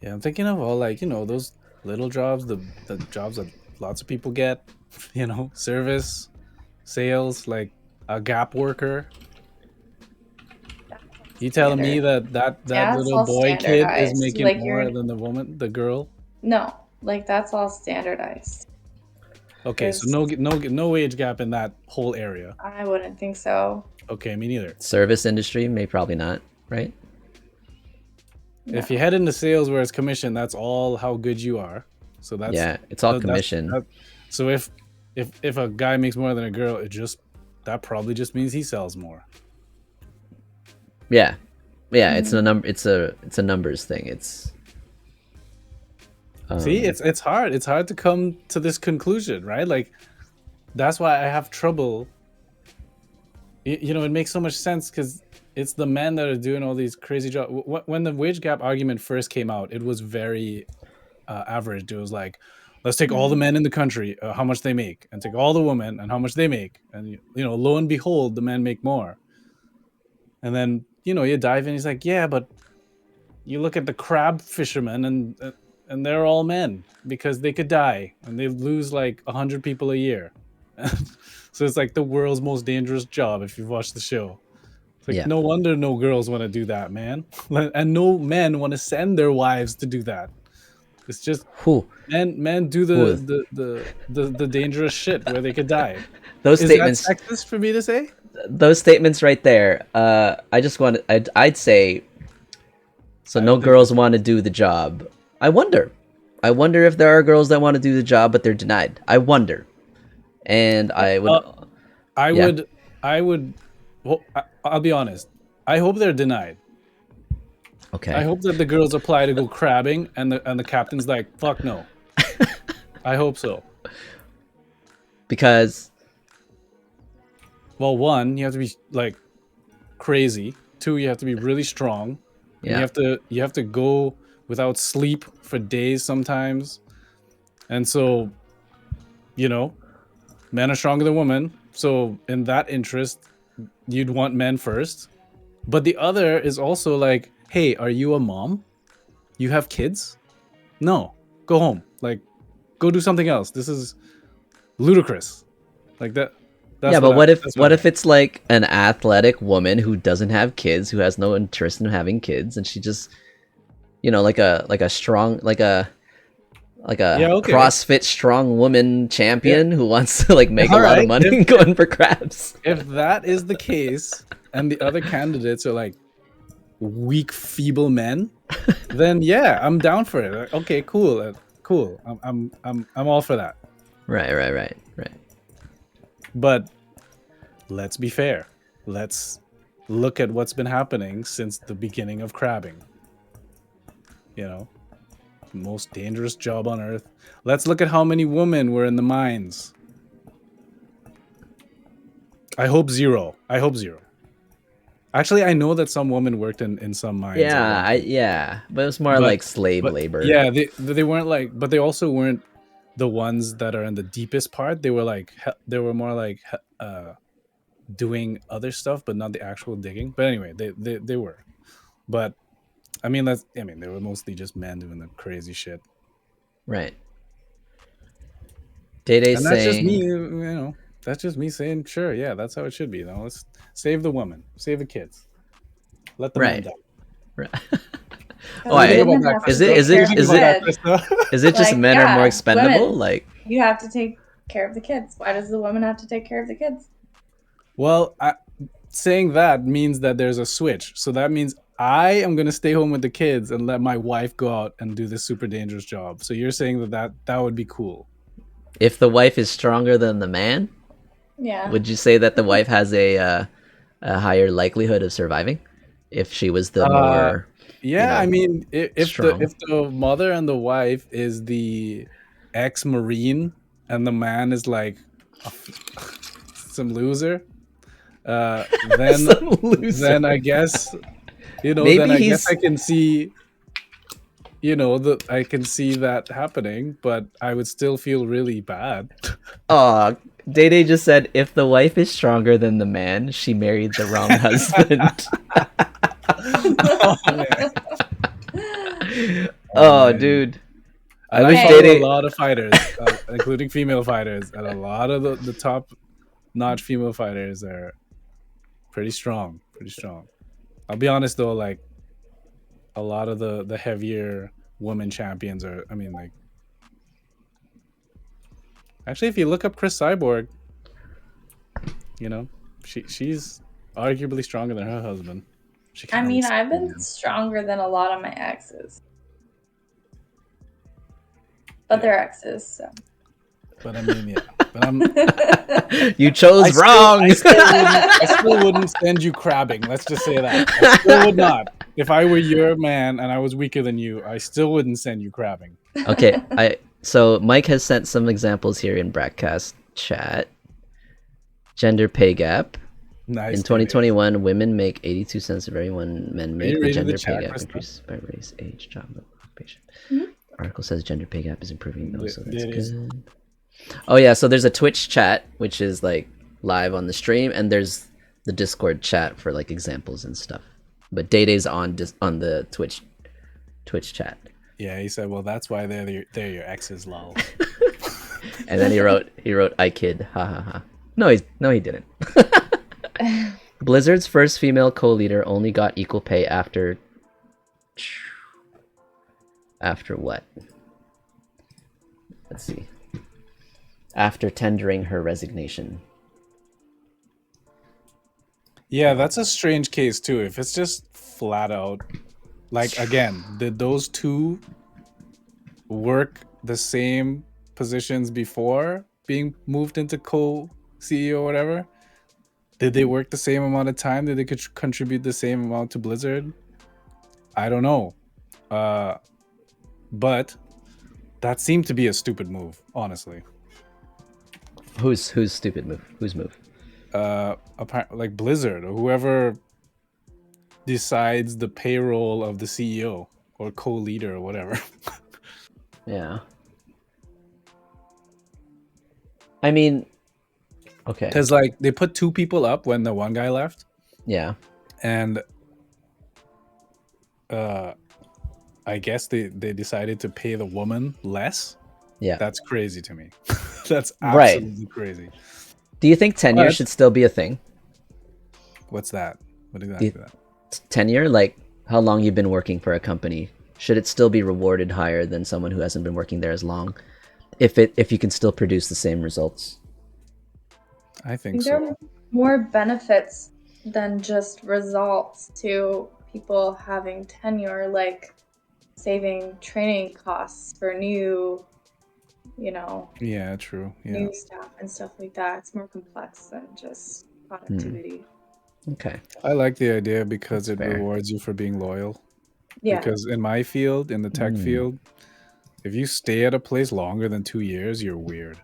Yeah, I'm thinking of all like, you know, those little jobs, the jobs that lots of people get, you know, service, sales, like a Gap worker. You telling me that little boy kid is making like more than the girl? No, like that's all standardized. Okay, so no wage gap in that whole area. I wouldn't think so. Okay, me neither. Service industry, probably not, right? No. If you head into sales where it's commission, that's all how good you are. So that's it's all commission. So if a guy makes more than a girl, that probably just means he sells more. Yeah, it's a number. It's a numbers thing. It's see, it's hard. It's hard to come to this conclusion, right? Like that's why I have trouble. You know, it makes so much sense because it's the men that are doing all these crazy jobs. When the wage gap argument first came out, it was very average. It was like, let's take all the men in the country, how much they make, and take all the women and how much they make, and you know, lo and behold, the men make more. And then, you know, you dive in, he's like, yeah, but you look at the crab fishermen and they're all men because they could die and they lose like 100 people a year. So it's like the world's most dangerous job if you've watched the show. It's like, no wonder no girls want to do that, man. And no men want to send their wives to do that. It's just men do the dangerous shit where they could die. Those statements. Is that sexist for me to say? Those statements right there. I'd say. So no girls want to do the job. I wonder if there are girls that want to do the job, but they're denied. I wonder. And I would. Well, I'll be honest. I hope they're denied. Okay. I hope that the girls apply to go crabbing, and the captain's like, "Fuck no." I hope so. Because, well, one, you have to be like crazy. Two, you have to be really strong. Yeah. You have to go without sleep for days sometimes, and so, you know, men are stronger than women. So in that interest, you'd want men first. But the other is also like, hey, are you a mom? You have kids? No, go home. Like, go do something else. This is ludicrous. Like that. Yeah, but what if it's like an athletic woman who doesn't have kids, who has no interest in having kids, and she just, you know, like a CrossFit strong woman champion who wants to like make a lot of money going for crabs. If that is the case, and the other candidates are like weak, feeble men, then yeah, I'm down for it. Like, okay, cool. I'm all for that. Right. But let's be fair. Let's look at what's been happening since the beginning of crabbing. You know, most dangerous job on earth. Let's look at how many women were in the mines. I hope zero. Actually, I know that some women worked in some mines. Yeah, but it was more like slave labor. Yeah, they weren't like, but they also weren't the ones that are in the deepest part. They were more like doing other stuff, but not the actual digging. But anyway, they were. But I mean, they were mostly just men doing the crazy shit. Right. DayDay And that's just me, saying, you know. That's just me saying, sure, yeah, that's how it should be. You know, let's save the women, save the kids, let the men right. die. Right. Because Why? What do you think women about have that, to Is it? Krista? take Is What do care you it? of think the Is about it? that, kids. Krista? Is it just Like, men are more yeah, expendable? women, Like, you have to take care of the kids. Why does the woman have to take care of the kids? Well, saying that means that there's a switch. So that means I am going to stay home with the kids and let my wife go out and do this super dangerous job. So you're saying that would be cool. if the wife is stronger than the man, Yeah. would you say that the wife has a higher likelihood of surviving if she was the Uh, more, yeah, I mean, strong? if the mother and the wife is the ex-marine and the man is like some loser, then Some loser. then I guess then Maybe I guess he's. I can see I can see that happening, but I would still feel really bad. Oh, DayDay just said if the wife is stronger than the man, she married the wrong husband. Oh man. Oh, Man. dude. And I I wish follow a DayDay. lot of fighters, including female fighters, and a lot of the top notch female fighters are pretty strong. Pretty strong. I'll be honest though, like a lot of the heavier women champions are. I mean, like actually, if you look up Chris Cyborg, she's arguably stronger than her husband. She I can't really mean, stand I've been him. stronger than a lot of my exes. But Yeah. they're exes, so. But I mean, yeah. But I'm. You chose wrong. I still wouldn't send you crabbing. Let's just say that. I still would not. If I were your man and I was weaker than you, I still wouldn't send you crabbing. Okay, so Mike has sent some examples here in BrackCast chat. Gender pay gap. Nice. In 2021, women make 82 cents of every one men make. The gender pay gap Krista? increases by race, age, job, occupation. Mhm. Article says gender pay gap is improving though, so that's It is. good. Oh yeah, so there's a Twitch chat which is like live on the stream, and there's the Discord chat for like examples and stuff. But DayDay's on the Twitch chat. Yeah, he said, "Well, that's why they're your exes, lol." And then he wrote I kid, ha ha ha. No, he didn't. Blizzard's first female co-leader only got equal pay after what? Let's see. After tendering her resignation. Yeah, that's a strange case too. If it's just flat out, like again, did those two work the same positions before being moved into co-CEO or whatever? Did they work the same amount of time? Did they contribute the same amount to Blizzard? I don't know. But that seemed to be a stupid move, honestly. Who's stupid move? Whose move? Like Blizzard or whoever decides the payroll of the CEO or co-leader or whatever. Yeah. I mean, okay. Because like they put two people up when the one guy left. Yeah. And I guess they decided to pay the woman less. Yeah. That's crazy to me. That's absolutely crazy. Do you think tenure should still be a thing? What's that? What exactly is that? Tenure, like how long you've been working for a company, should it still be rewarded higher than someone who hasn't been working there as long, if you can still produce the same results? I think there so. are more benefits than just results to people having tenure, like saving training costs for new, Yeah, true. Yeah. new staff and stuff like that. It's more complex than just productivity. Okay. I like the idea because That's it fair. rewards you for being loyal. Yeah. Because in my field, in the tech field, if you stay at a place longer than 2 years, you're weird.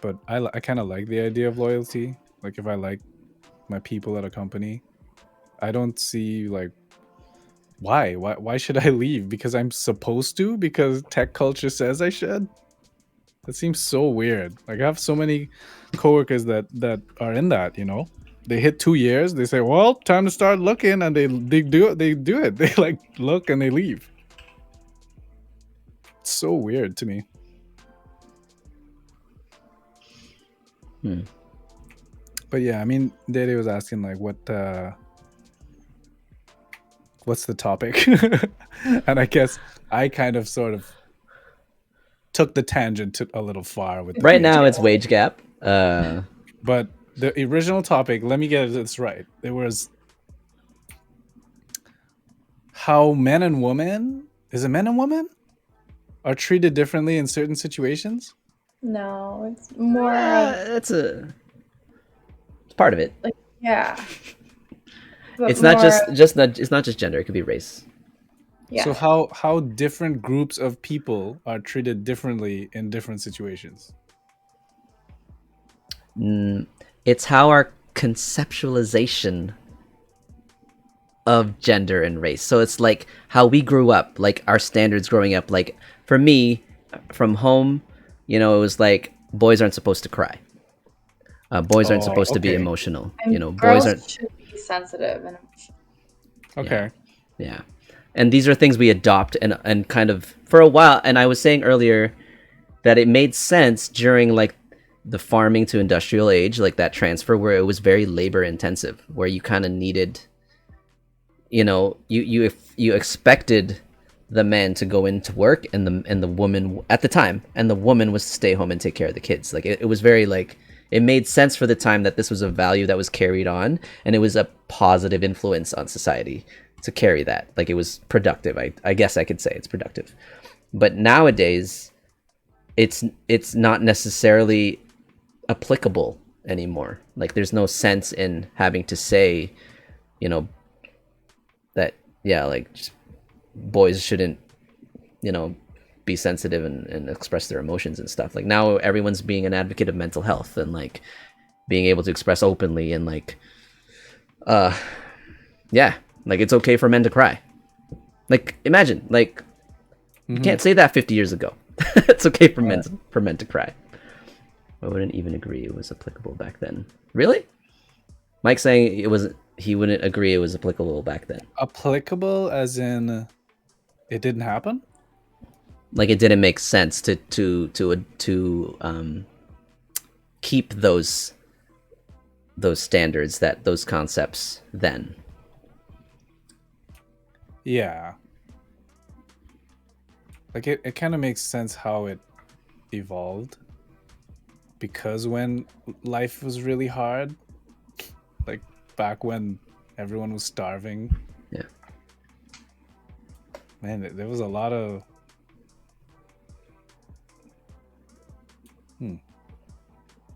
But I kind of like the idea of loyalty. Like if I like my people at a company, I don't see like why should I leave? Because I'm supposed to? Because tech culture says I should? That seems so weird. Like I have so many coworkers that are in that, They hit 2 years, they say, "Well, time to start looking," and they do it. They like look and they leave. It's so weird to me. But yeah, I mean, DayDay was asking like, what's the topic? And I guess I kind of sort of took the tangent a little far with the Right wage now, gap. it's wage gap. But the original topic, let me get this right. It was how men and women, is it men and women, are treated differently in certain situations? No, it's more It's part of it. like, yeah. But It's not more, it's not just gender. It could be race. yeah. So how different groups of people are treated differently in different situations? It's how our conceptualization of gender and race. So it's like how we grew up, like our standards growing up. Like for me, from home, it was like boys aren't supposed to cry. Boys aren't supposed to be emotional. And Boys girls aren't. should be sensitive and emotional. Okay. Yeah. And these are things we adopt and kind of for a while. And I was saying earlier that it made sense during like the farming to industrial age, like that transfer where it was very labor intensive, where you kind of needed, you expected the man to go into work and the woman at the time, and the woman was to stay home and take care of the kids. Like it was very like, it made sense for the time that this was a value that was carried on, and it was a positive influence on society to carry that. Like it was productive. I guess I could say it's productive. But nowadays, it's not necessarily applicable anymore. Like there's no sense in having to say, that like just boys shouldn't, be sensitive and express their emotions and stuff. Like now everyone's being an advocate of mental health and like being able to express openly and like like it's okay for men to cry. Like imagine, like you can't say that 50 years ago. It's okay for men to cry. I wouldn't even agree it was applicable back then. Really? Mike saying he wouldn't agree it was applicable back then. Applicable as in it didn't happen? Like it didn't make sense to keep those standards, those concepts then. Yeah. Like it kind of makes sense how it evolved, because when life was really hard, like back when everyone was starving, man, there was a lot of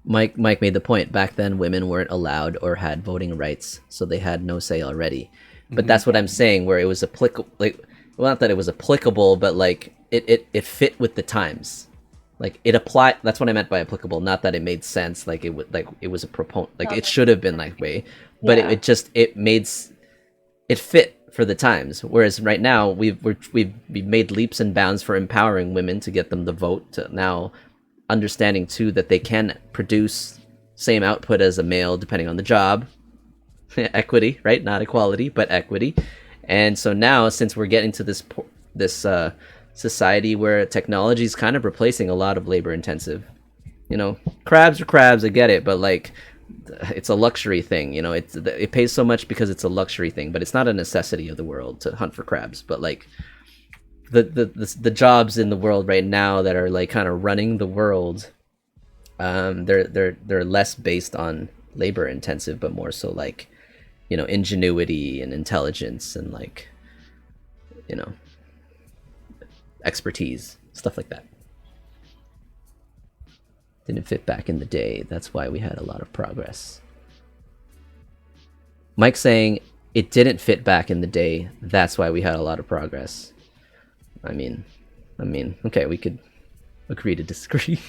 Mike made the point back then women weren't allowed or had voting rights, so they had no say already. But that's what I'm saying, where it was applicable. Like, well, not that it was applicable, but like it fit with the times. Like it applied. That's what I meant by applicable. Not that it made sense. Like it was a proponent. Like it should have been that way, but it fit for the times. Whereas right now we've made leaps and bounds for empowering women to get them the vote. To now understanding too that they can produce same output as a male depending on the job. Equity, right? Not equality, but equity. And so now, since we're getting to this society where technology is kind of replacing a lot of labor intensive, crabs are crabs, I get it, but like it's a luxury thing. It pays so much because it's a luxury thing, but it's not a necessity of the world to hunt for crabs. But like the jobs in the world right now that are like kind of running the world, they're less based on labor intensive, but more so like ingenuity and intelligence and like expertise, stuff like that. Didn't fit back in the day. That's why we had a lot of progress. Mike saying it didn't fit back in the day. That's why we had a lot of progress. I mean, okay, we could agree to disagree.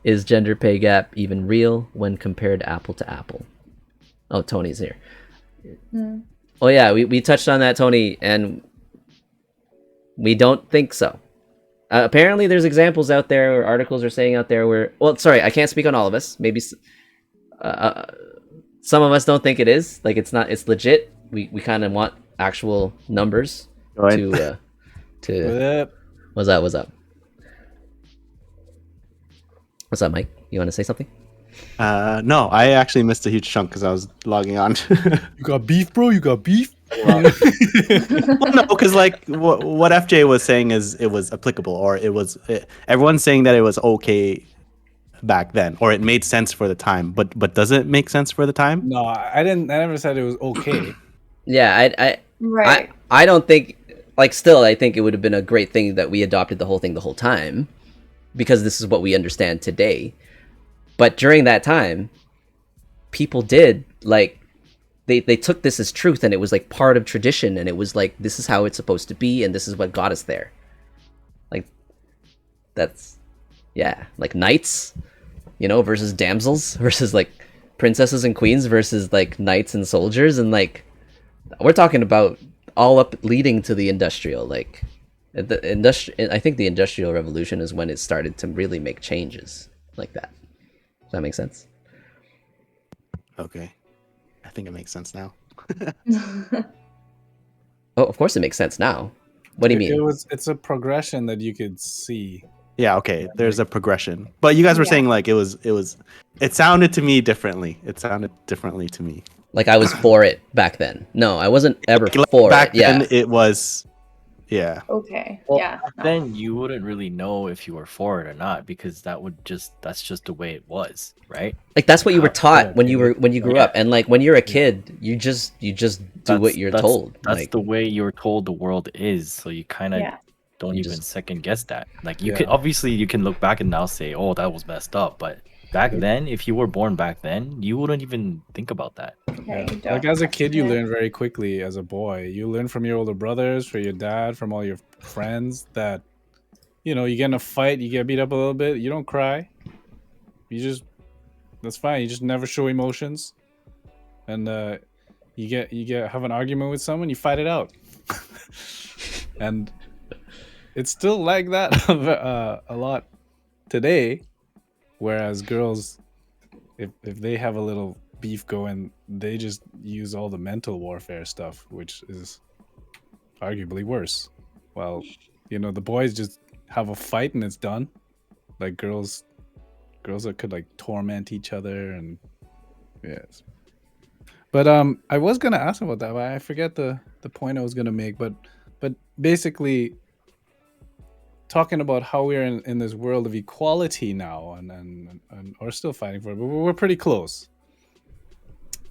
Is gender pay gap even real when compared apple to apple? Oh, Tony's here. Oh yeah, we touched on that, Tony, and we don't think so. Apparently there's examples out there, or articles are saying out there where, well, sorry, I can't speak on all of us. Maybe some of us don't think it is. Like it's legit. We kind of want actual numbers to what's up? What's up, Mike? You want to say something? No, I actually missed a huge chunk because I was logging on. You got beef, bro? You got beef? Well, no, because like what FJ was saying is it was applicable, or everyone's saying that it was okay back then, or it made sense for the time. But does it make sense for the time? No, I didn't. I never said it was okay. Yeah, Right. I don't think, like, still, I think it would have been a great thing that we adopted the whole thing the whole time, because this is what we understand today. But during that time, people did, like, they took this as truth, and it was like part of tradition, and it was like, this is how it's supposed to be, and this is what got us there. Like, that's, yeah, like knights, you know, versus damsels, versus like princesses and queens, versus like knights and soldiers, and like, we're talking about all up leading to the industrial, like, I think the industrial revolution is when it started to really make changes like that. Does that make sense? Okay, I think it makes sense now. Oh, of course it makes sense now. What do you mean? It's a progression that you could see. Yeah, okay. There's a progression, but you guys were saying like it sounded to me differently. It sounded differently to me. Like I was for it back then. No, I wasn't ever Like, for back it. Yeah. then it was, yeah. Okay. Well, Yeah. back then you wouldn't really know if you were for it or not, because that's just the way it was, right? Like that's what you were taught when you grew Yeah. up, and like when you're a kid, you just do what you're told. That's Like the way you're told the world is, so you kind of Yeah. don't You even just- second guess that. Like you Yeah. can obviously you can look back and now say, oh, that was messed up, but back then, if you were born back then, you wouldn't even think about that. Yeah, you don't. Like as a kid, you Yeah. learn very quickly. As a boy, you learn from your older brothers, from your dad, from all your friends that, you know, you get in a fight, you get beat up a little bit, you don't cry. That's fine. You just never show emotions, and you have an argument with someone, you fight it out, and it's still like that a lot today. Whereas girls, if they have a little beef going, they just use all the mental warfare stuff, which is arguably worse. Well, you know, the boys just have a fight and it's done. Like girls that could like torment each other, and yes. But I was gonna ask about that, but I forget the point I was gonna make. But basically, talking about how we're in this world of equality now, and we're still fighting for it, but we're pretty close.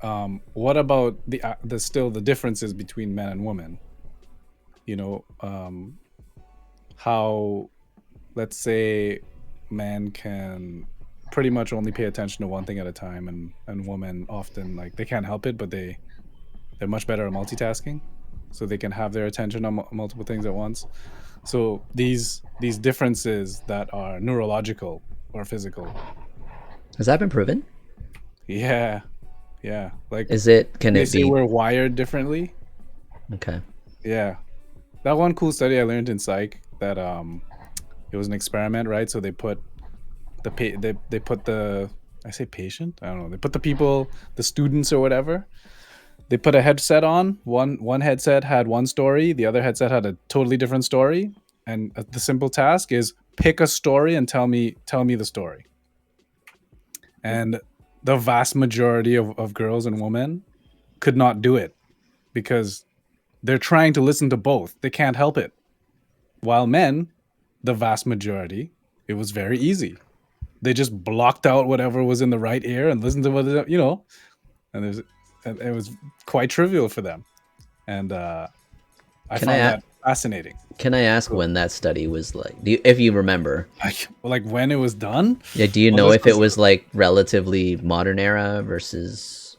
What about the still the differences between men and women? You know, how, let's say, men can pretty much only pay attention to one thing at a time, and women often, like, they can't help it, but they're much better at multitasking, so they can have their attention on multiple things at once. So these differences that are neurological or physical. has that been proven? Mm-hmm. Yeah. Like, Can they it say be? we're wired differently. Okay. Yeah, that one cool study I learned in psych, that it was an experiment, right? So they put they put the, I say patient, I don't know, they put the people, the students or whatever, they put a headset on. One headset had one story, the other headset had a totally different story, and the simple task is pick a story and tell me the story. And the vast majority of girls and women could not do it, because they're trying to listen to both. They can't help it. While men, the vast majority, it was very easy. They just blocked out whatever was in the right ear and listened to what, you know, and it was quite trivial for them. And I Can found I that fascinating. Can I ask when that study was like? If you remember? Like when it was done? Yeah. Do you Well, know this if it was- was like relatively modern era versus,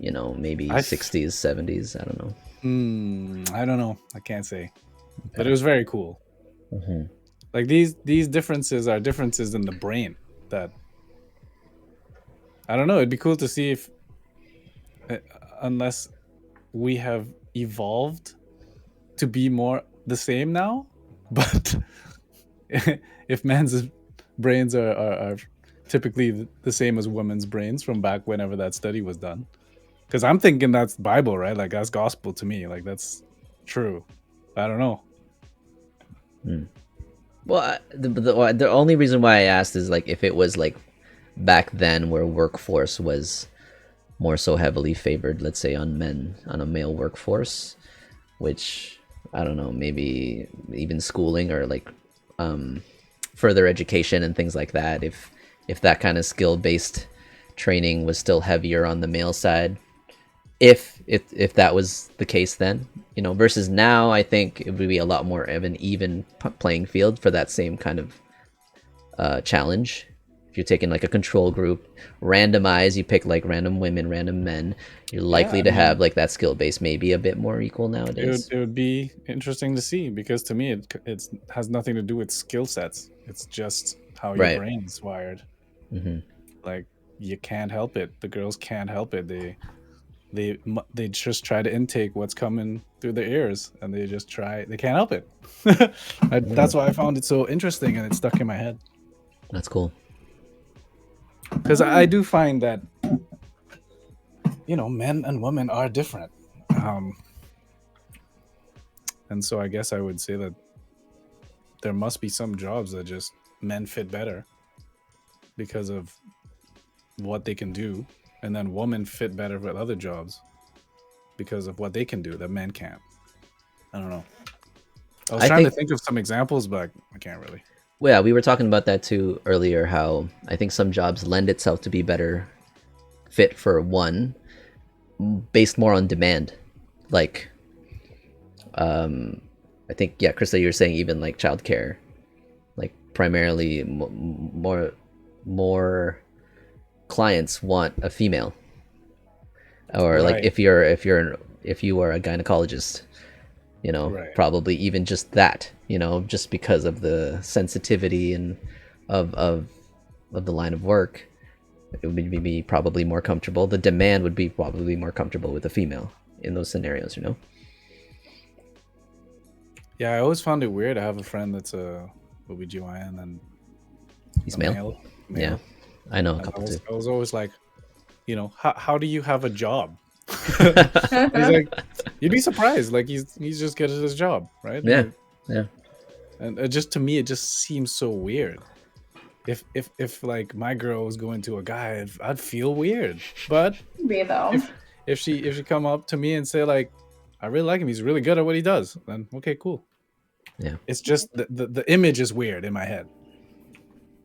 you know, maybe 60s, 70s? I don't know. I don't know. I can't say. But it was very cool. Mm-hmm. Like these differences are differences in the brain that, I don't know. It'd be cool to see if, unless we have evolved to be more the same now, but if men's brains are typically the same as women's brains from back whenever that study was done. Because I'm thinking that's Bible, right? Like that's gospel to me. Like that's true. I don't know. Well, the only reason why I asked is like if it was like back then where workforce was more so heavily favored, let's say on men, on a male workforce, which I don't know, maybe even schooling or like further education and things like that. If that kind of skill based training was still heavier on the male side, if that was the case then, you know, versus now, I think it would be a lot more of an even playing field for that same kind of challenge. If you're taking like a control group, randomize, you pick like random women, random men, you're likely to have like that skill base maybe a bit more equal nowadays. It would be interesting to see, because to me it has nothing to do with skill sets. It's just how your Right. brain is wired. Mm-hmm. Like, you can't help it. The girls can't help it. They just try to intake what's coming through their ears, and they can't help it. That's why I found it so interesting, and it stuck in my head. That's cool. Because I do find that, you know, men and women are different. And so I guess I would say that there must be some jobs that just men fit better because of what they can do, and then women fit better with other jobs because of what they can do that men can't. I don't know. I was trying to think of some examples, but I can't really. Well, yeah, we were talking about that too earlier, how I think some jobs lend itself to be better fit for one based more on demand. Like, I think, yeah, Krista, you were saying even like childcare, like primarily more clients want a female, or like Right. if you are a gynecologist, you know, Right. probably even just that, you know, just because of the sensitivity and of the line of work, it would be probably more comfortable. The demand would be probably more comfortable with a female in those scenarios, you know. Yeah, I always found it weird. I have a friend that's a OBGYN and He's a male. male. Yeah, I know a And couple too. I was always like, you know, how do you have a job? He's like, you'd be surprised. Like he's just good at his job, right? Yeah, Like, yeah. and it just, to me, it just seems so weird. If like my girl was going to a guy, I'd feel weird. But Be though. if she come up to me and say like, I really like him, he's really good at what he does, then okay, cool. Yeah. It's just the image is weird in my head.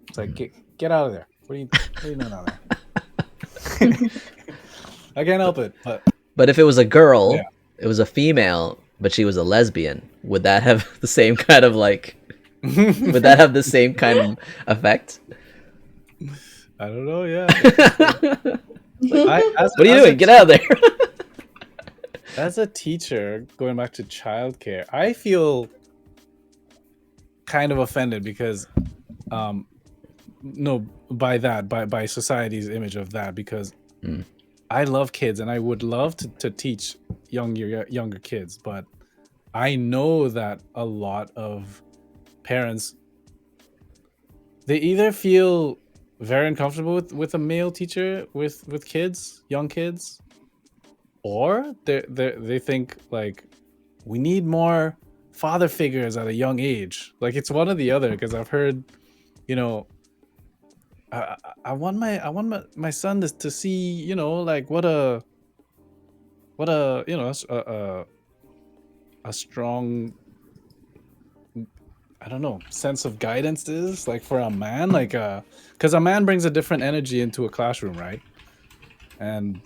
It's like, get out of there. What are you doing out there? I can't help it. But if it was a girl, Yeah. it was a female, but she was a lesbian, would that have the same kind of like? Would that have the same kind of effect? I don't know. Yeah. What are you doing? Get out of there! As a teacher, going back to childcare, I feel kind of offended because, no, by society's image of that, because I love kids and I would love to teach younger kids, but I know that a lot of parents, they either feel very uncomfortable with a male teacher with kids, young kids, or they think like, we need more father figures at a young age. Like, it's one or the other, because I've heard, you know, I want my son to see, you know, like what a you know, a strong, I don't know, sense of guidance is like for a man, like because a man brings a different energy into a classroom, right? And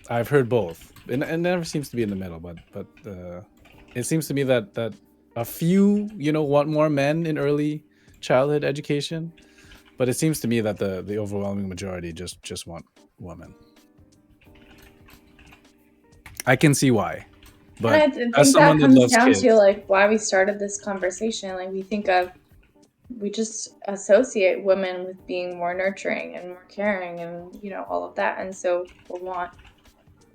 I've heard both, and it never seems to be in the middle, but it seems to me that a few, you know, want more men in early childhood education, but it seems to me that the overwhelming majority just want women. I can see why, but and I think as someone that that comes loves down kids, to like why we started this conversation. Like we just associate women with being more nurturing and more caring and, you know, all of that, and so we'll want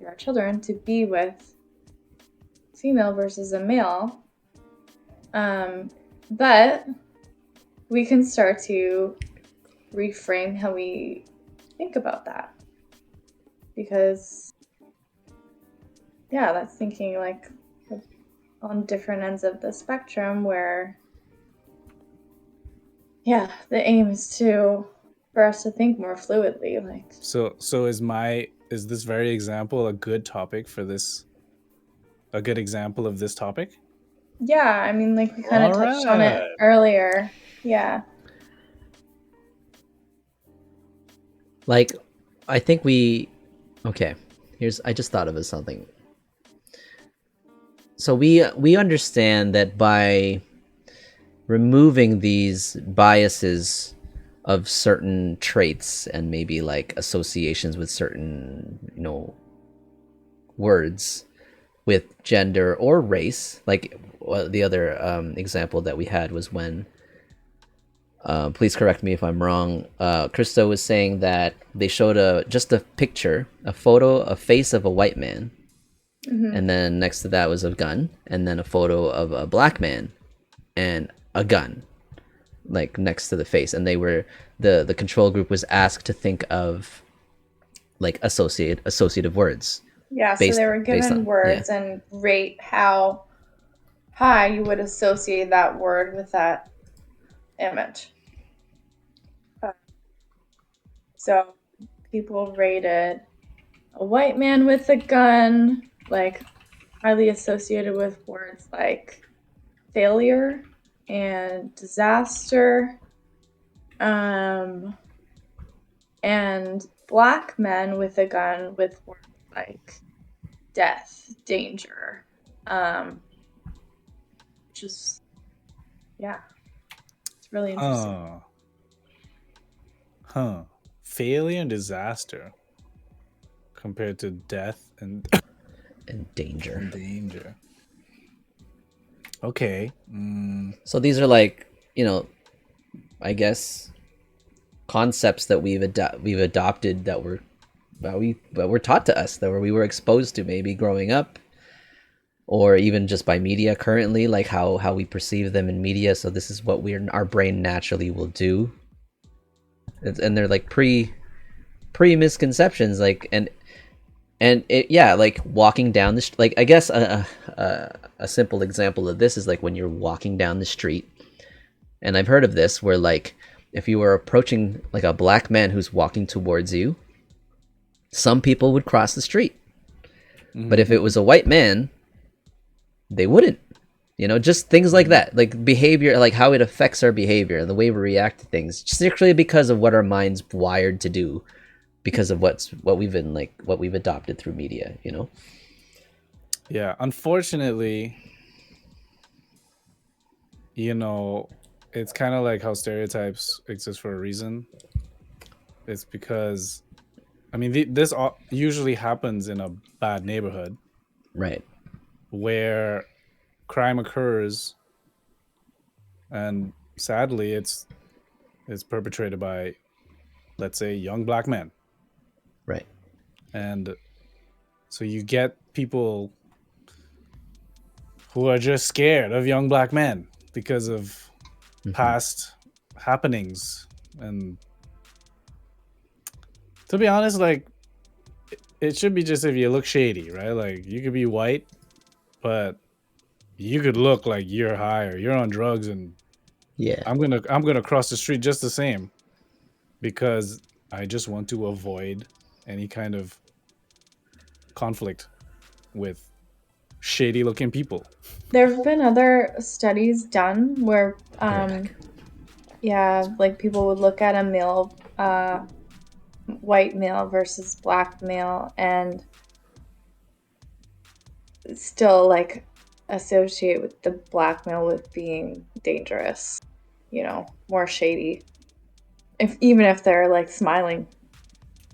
our children to be with female versus a male. But we can start to reframe how we think about that, because yeah, that's thinking like on different ends of the spectrum, where yeah, the aim is for us to think more fluidly. Like, so is this very example a good topic for this? A good example of this topic? yeah, I mean, like we kind of touched on it Alright. earlier. Yeah. Like, I think okay, I just thought of something. So we understand that by removing these biases of certain traits and maybe like associations with certain, words with gender or race, like the other example that we had was when please correct me if I'm wrong. Krista was saying that they showed just a picture, a photo, a face of a white man, and then next to that was a gun, and then a photo of a black man and a gun, like next to the face. And they were the control group was asked to think of like associative words. Yeah, so they were given words and rate how high you would associate that word with that image. So people rated a white man with a gun, like highly associated with words like failure and disaster. And black men with a gun with words like death, danger. Just, yeah, it's really interesting. Failure and disaster compared to death and danger. Okay. So these are like, I guess concepts that we've adopted that were taught to us, that we were exposed to maybe growing up, or even just by media currently, like how we perceive them in media. So this is what our brain naturally will do, and they're like pre misconceptions, like and it, yeah, like walking down the like I guess a simple example of this is like when you're walking down the street, and I've heard of this where like if you were approaching like a black man who's walking towards you, some people would cross the street, but if it was a white man, they wouldn't. Just things like that, like behavior, like how it affects our behavior, the way we react to things, just actually because of what our mind's wired to do, because of what we've adopted through media. Yeah, unfortunately, it's kind of like how stereotypes exist for a reason. It's because, I mean, this usually happens in a bad neighborhood, right, where crime occurs, and sadly, it's perpetrated by, let's say, young black men. right. And so you get people who are just scared of young black men because of past happenings. And to be honest, like, it should be just if you look shady, right? Like, you could be white, but you could look like you're high or you're on drugs, and Yeah, I'm gonna cross the street just the same, because I just want to avoid any kind of conflict with shady looking people. There have been other studies done where, yeah, like people would look at a male, white male versus black male, and still like associate with the black male with being dangerous, more shady, even if they're like smiling.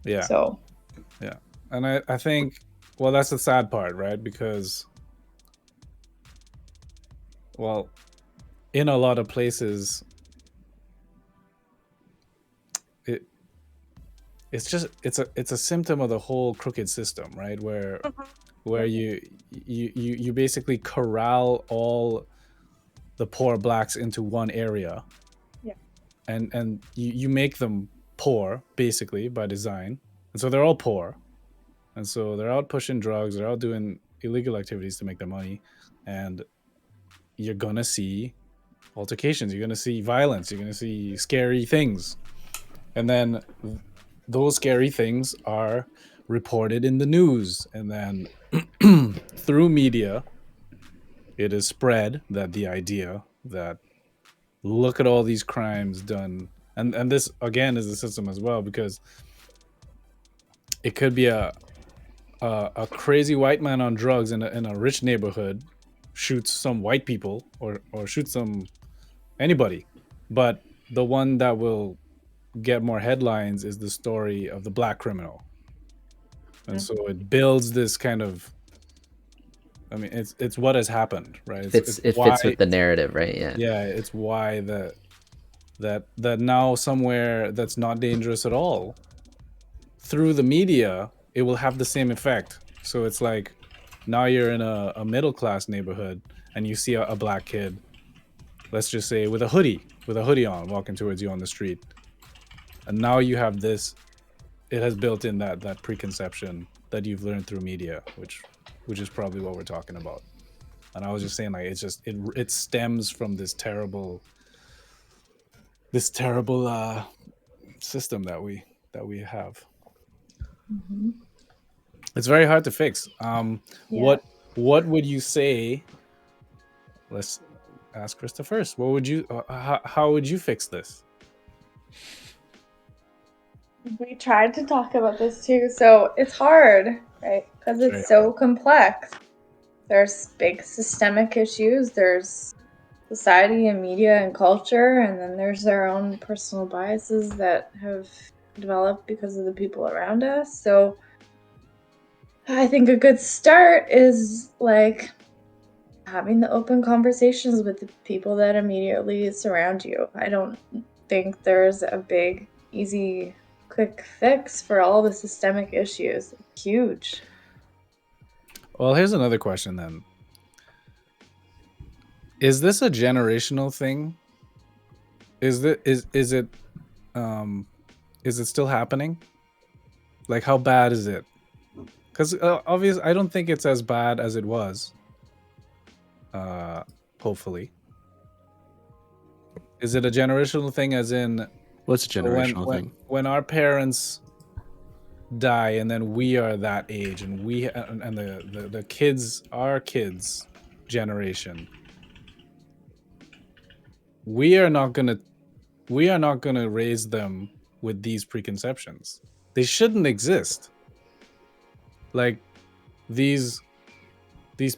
Yeah. So. Yeah, and I think, well, that's the sad part, right? Because, well, in a lot of places, it's a symptom of the whole crooked system, right? Where you basically corral all the poor blacks into one area, and you make them poor basically by design, and so they're all poor, and so they're out pushing drugs, they're out doing illegal activities to make their money, and you're gonna see altercations, you're going to see violence, you're going to see scary things. And then those scary things are reported in the news. And then through media, it is spread that the idea that look at all these crimes done. And this, again, is a system as well, because it could be a crazy white man on drugs in a rich neighborhood shoots some white people or shoots some anybody, but the one that will get more headlines is the story of the black criminal. And so it builds this kind of, I mean, it's what has happened, right? It fits with the narrative, right? Yeah, it's why that now somewhere that's not dangerous at all, through the media, it will have the same effect. So it's like, now you're in a middle class neighborhood and you see a black kid, let's just say with a hoodie on, walking towards you on the street, and now you have this. It has built in that preconception that you've learned through media, which is probably what we're talking about. And I was just saying, like, it's just it stems from this terrible system that we have. Mm-hmm. It's very hard to fix. What would you say? Let's ask Krista first. What would you? How would you fix this? We tried to talk about this too, so it's hard, right? Because it's so complex. There's big systemic issues. There's society and media and culture, and then there's our own personal biases that have developed because of the people around us. So I think a good start is like having the open conversations with the people that immediately surround you. I don't think there's a big, easy, quick fix for all the systemic issues. It's huge. Well, here's another question then. Is this a generational thing? Is it still happening? Like, how bad is it? Because obviously, I don't think it's as bad as it was. Hopefully. Is it a generational thing, as in, what's a generational thing? When our parents die and then we are that age, and the kids, our kids generation, we are not gonna raise them with these preconceptions. They shouldn't exist. Like, these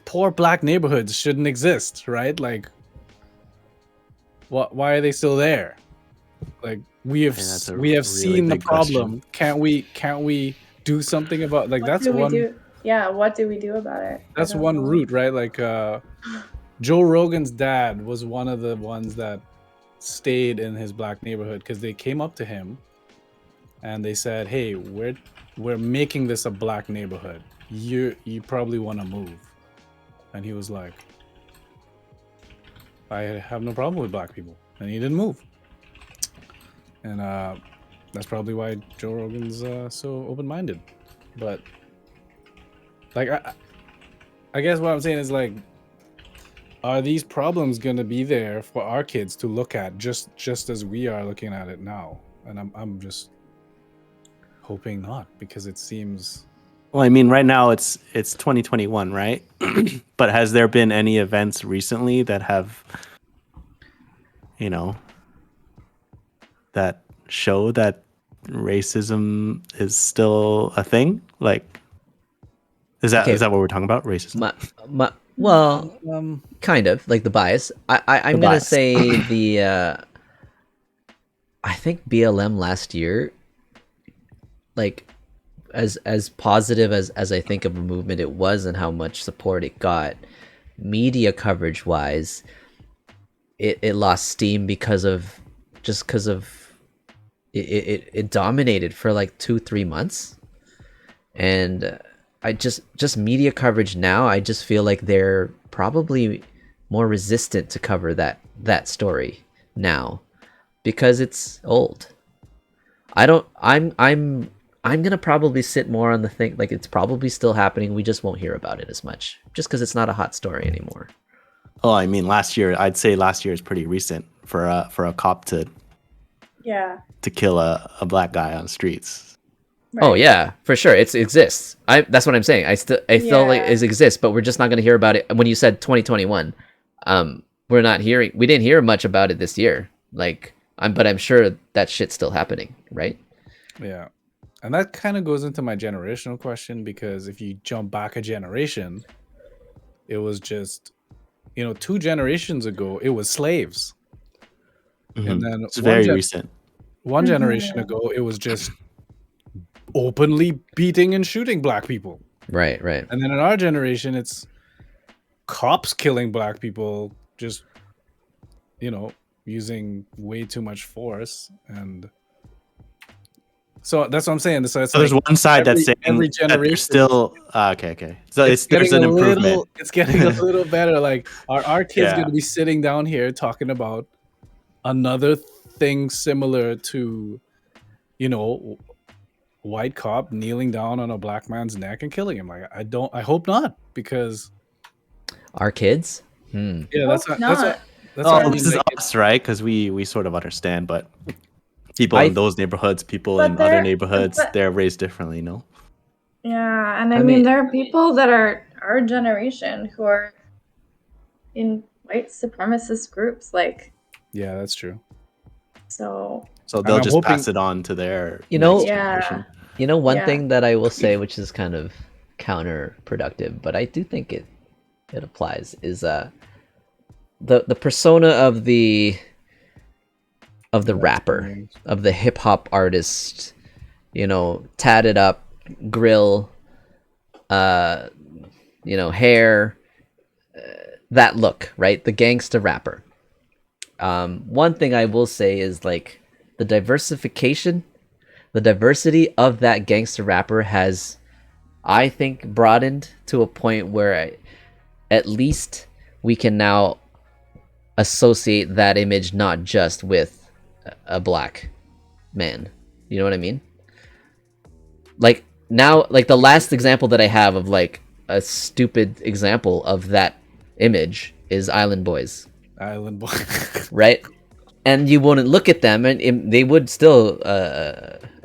poor black neighborhoods shouldn't exist, right? Like, why are they still there? Like, we have seen the problem. Question. Can't we do something about, like, what do we do about it? That's one route, right? Like, Joe Rogan's dad was one of the ones that stayed in his black neighborhood because they came up to him and they said, "Hey, we're making this a black neighborhood. You probably want to move." And he was like, "I have no problem with black people," and he didn't move. And that's probably why Joe Rogan's so open-minded. But, like, I guess what I'm saying is, like, are these problems going to be there for our kids to look at just as we are looking at it now? And I'm just hoping not, because it seems... Well, I mean, right now it's 2021, right? But has there been any events recently that have, that show that racism is still a thing? Like, is that what we're talking about? Racism? Well, kind of like the bias. I'm gonna say I think BLM last year, like, as positive as I think of a movement it was and how much support it got, media coverage wise, it lost steam because of it dominated for like 2-3 months. And I just media coverage now, I just feel like they're probably more resistant to cover that story now because it's old. I'm gonna probably sit more on the thing, like, it's probably still happening, we just won't hear about it as much just because it's not a hot story anymore. Oh, I mean, last year, I'd say last year is pretty recent for a cop to Yeah. kill a black guy on the streets. Oh Right. yeah, for sure. It exists. That's what I'm saying. I still like Yeah. it exists, but we're just not going to hear about it. When you said 2021, we're not hearing. We didn't hear much about it this year. Like, but I'm sure that shit's still happening, right? Yeah. And that kind of goes into my generational question, because if you jump back a generation, it was just, 2 generations ago, it was slaves. And then It's very recent. one generation ago, it was just openly beating and shooting black people. Right, right. And then in our generation, it's cops killing black people, just, using way too much force. And so that's what I'm saying. So, So there's one side that's saying every that generation there's still okay. So there's getting an a improvement. little, it's getting a little better. Like, are our kids Yeah. going to be sitting down here talking about another thing similar to, white cop kneeling down on a black man's neck and killing him? Like, I hope not, because Our kids. yeah, Hope not. that's what I Oh, mean. this is Like, us, right? Because we sort of understand, but people I- in those neighborhoods, people But in other they're- neighborhoods, but- they're raised differently, no? Yeah, and I, I mean, mean- there are people that are our generation who are in white supremacist groups, like, yeah, that's true. so. So they'll I'm just hoping- pass it on to their You know- next Yeah. generation. You know, one Yeah. thing that I will say, which is kind of counterproductive, but I do think it applies, is the persona of the rapper, of the hip hop artist, tatted up, grill, hair, that look, right? The gangsta rapper. One thing I will say is like the diversity of that gangster rapper has, I think, broadened to a point where at least we can now associate that image not just with a black man. You know what I mean? Like now, like the last example that I have of like a stupid example of that image is Island Boys, Island boy. right? And you wouldn't look at them, and they would still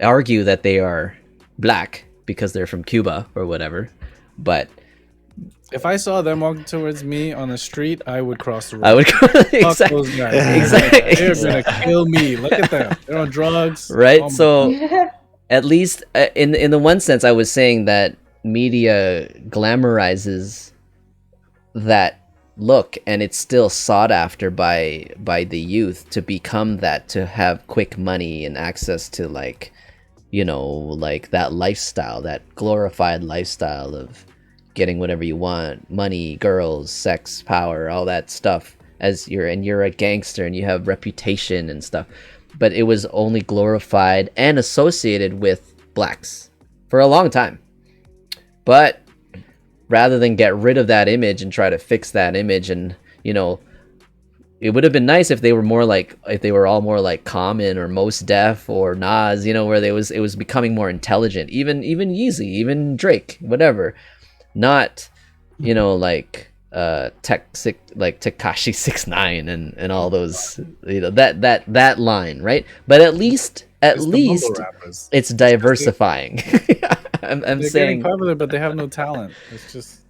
argue that they are black because they're from Cuba or whatever. But If I saw them walking towards me on the street, I would cross the road. I would Fuck exactly, those guys. exactly. They're gonna kill me. Look at them. They're on drugs. Right? Oh my- So at least in the one sense, I was saying that media glamorizes that look, and it's still sought after by the youth to become that, to have quick money and access to like that lifestyle, that glorified lifestyle of getting whatever you want, money, girls, sex, power, all that stuff, you're a gangster and you have reputation and stuff. But it was only glorified and associated with blacks for a long time. But rather than get rid of that image and try to fix that image, and it would have been nice if they were all more like Common or Mos Def or Nas, where it was becoming more intelligent. Even Yeezy, even Drake, whatever. Not like Tekashi 6ix9ine and all those, that line, right? But at least It's the mumble rappers. it's diversifying. I'm They're saying getting popular, but they have no talent. It's just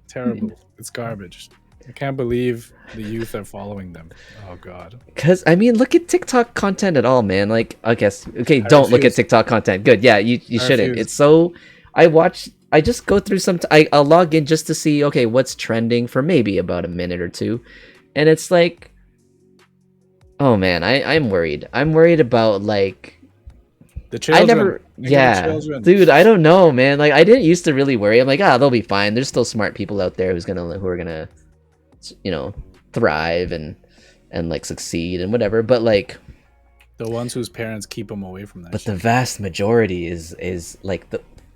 terrible. It's garbage. I can't believe the youth are following them. Oh god. because I mean, look at TikTok content at all, man. Like, I guess don't look at refuse. TikTok content. Good, yeah, you shouldn't. refuse. It's so. I just go through I'll log in just to see, okay, what's trending for maybe about a minute or two, and it's like, oh man, I'm worried. I'm worried about like. The children. Think of the Yeah, children. dude, I don't know, man. Like, I didn't used to really worry. I'm like, they'll be fine. There's still smart people out there who are gonna, thrive and like succeed and whatever. But like, The ones whose parents keep them away from that. but shit. the vast majority is like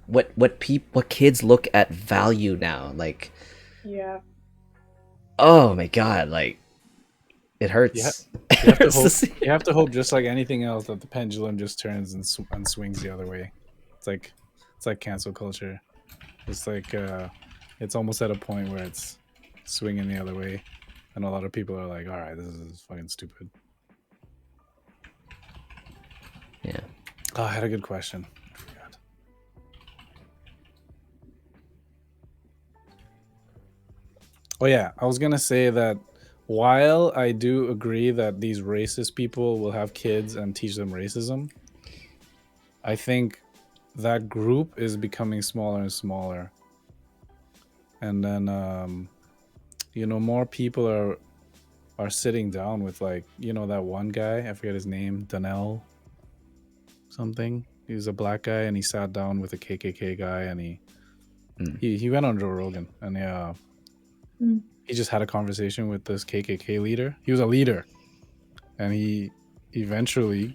what kids look at value now. Like, Yeah. oh my god, like it hurts. You have to Hurts to hope. see. You have to hope, just like anything else, that the pendulum just turns and swings the other way. It's like cancel culture. It's like it's almost at a point where it's swinging the other way. And a lot of people are like, all right, this is fucking stupid. Yeah. Oh, I had a good question. I forgot. Oh yeah, I was gonna say that while I do agree that these racist people will have kids and teach them racism, I think that group is becoming smaller and smaller. And then more people are sitting down with, like, that one guy, I forget his name, Donnell something. He was a black guy, and he sat down with a KKK guy, and he went on Joe Rogan, and he just had a conversation with this KKK leader. He was a leader, and he eventually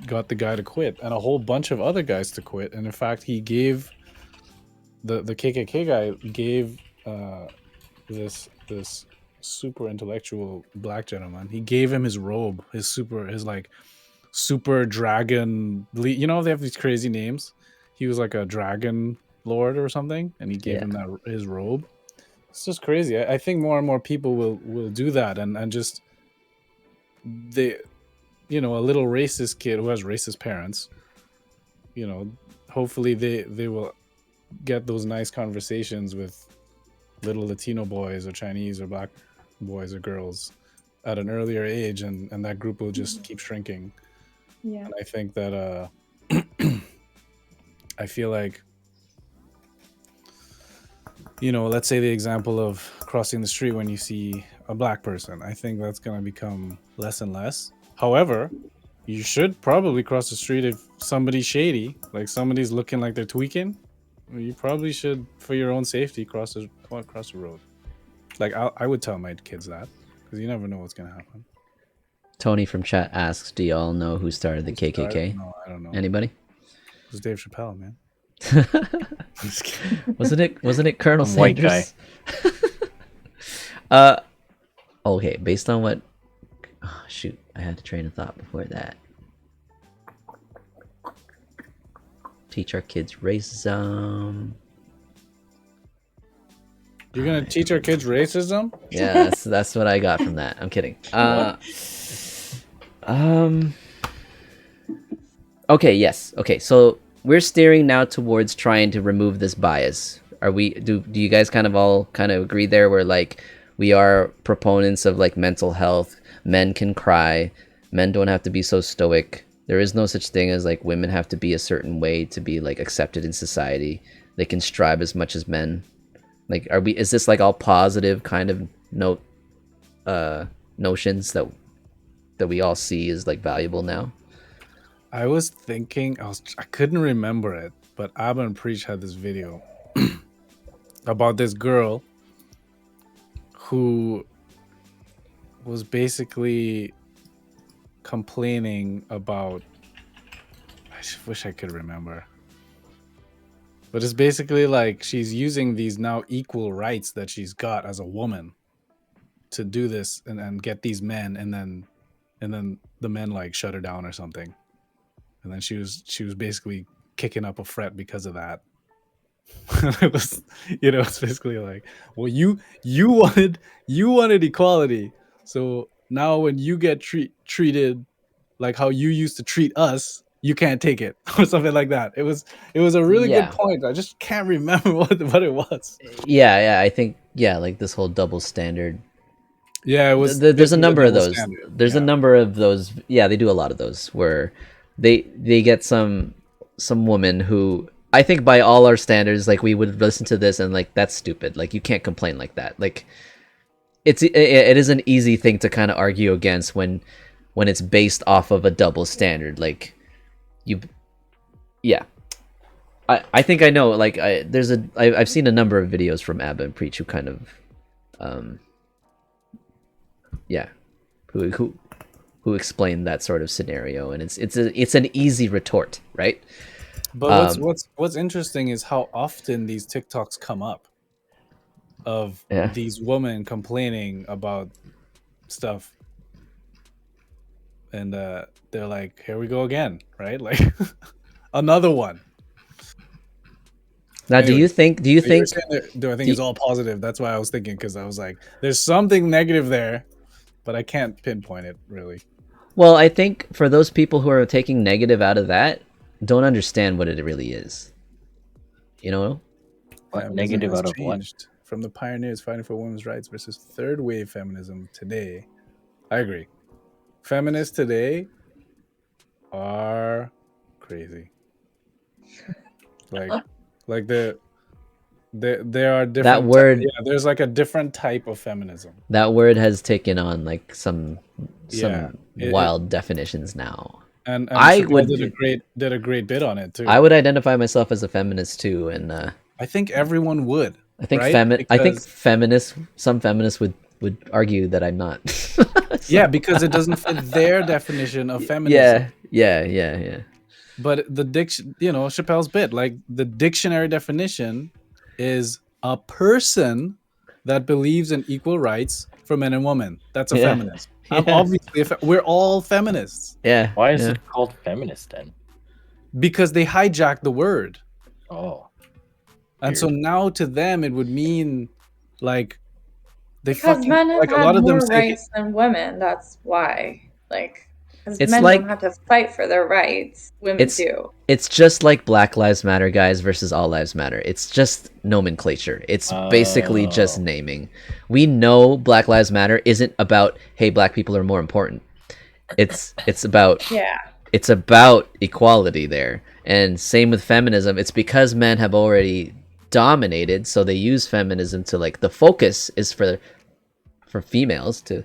got the guy to quit, and a whole bunch of other guys to quit. And in fact, he gave the KKK guy gave this super intellectual black gentleman. He gave him his robe, his like super dragon. They have these crazy names. He was like a dragon lord or something, and he gave him his robe. It's just crazy. I think more and more people will do that, and just a little racist kid who has racist parents. Hopefully they will get those nice conversations with little Latino boys or Chinese or black boys or girls at an earlier age, and that group will just keep shrinking. Yeah. And I think that I feel like, let's say the example of crossing the street when you see a black person. I think that's going to become less and less. However, you should probably cross the street if somebody's shady, like somebody's looking like they're tweaking. You probably should, for your own safety, cross the road. Like, I would tell my kids that, because you never know what's going to happen. Tony from chat asks, do y'all know who started the KKK? No, I don't know. Anybody? It was Dave Chappelle, man. Wasn't it Colonel Some white Sanders? Okay, based on what... Oh, shoot, I had a train of thought before that. Teach our kids racism. You're gonna teach our kids racism? Yeah, that's what I got from that. I'm kidding. Okay, yes. Okay, so we're steering now towards trying to remove this bias. Are we? Do you guys kind of agree there? Where, like, we are proponents of, like, mental health. Men can cry. Men don't have to be so stoic. There is no such thing as, like, women have to be a certain way to be, like, accepted in society. They can strive as much as men. Like, is this, like, all positive kind of notions that we all see as, like, valuable now? I was thinking, I couldn't remember it, but Abba and Preach had this video about this girl who was basically complaining about, I wish I could remember, but it's basically like she's using these now equal rights that she's got as a woman to do this and get these men, and then the men, like, shut her down or something. And then she was basically kicking up a fret because of that. It was, it's basically like, well, you wanted equality, so now when you get treated like how you used to treat us, you can't take it, or something like that. It was a really good point. I just can't remember what it was. Yeah, I think, like, this whole double standard. Yeah, it was. There's a number of those. Standard. There's a number of those. Yeah, they do a lot of those where they get some woman who, I think by all our standards, like, we would listen to this and, like, that's stupid. Like, you can't complain like that. Like, it is an easy thing to kind of argue against when it's based off of a double standard. Like, I think I know. Like, I've seen a number of videos from Abba and Preach who kind of who explain that sort of scenario, and it's an easy retort, right? But what's interesting is how often these TikToks come up of these women complaining about stuff, and they're like, here we go again, right? Like, another one. Now, do you think? Do you So you were think? saying do I think it's all positive? That's why I was thinking, because I was like, there's something negative there, but I can't pinpoint it really. Well, I think for those people who are taking negative out of that, don't understand what it really is. You know? What Feminism negative has out of what? changed from the pioneers fighting for women's rights versus third wave feminism today. I agree. Feminists today are crazy. Like there are different. That word. Yeah, there's like a different type of feminism. That word has taken on like some Yeah, wild definitions now. And I Chappelle would did a great bit on it too. I would identify myself as a feminist too, and I think everyone would. I think right? I think some feminists would argue that I'm not. Yeah, because it doesn't fit their definition of feminism. Yeah. But the Chappelle's bit, like the dictionary definition is a person that believes in equal rights for men and women. That's a feminist. I'm obviously we're all feminists. Yeah. Why is it called feminist then? Because they hijacked the word. Oh. And so now to them it would mean like because men have like a lot of more them say rights than women. That's why. Like, because It's men like- don't have to fight for their rights. Women do. It's just like Black Lives Matter guys versus All Lives Matter. It's just nomenclature. It's basically just naming. We know Black Lives Matter isn't about, hey, black people are more important. It's about it's about equality there. And same with feminism. It's because men have already dominated, so they use feminism to like the focus is for females to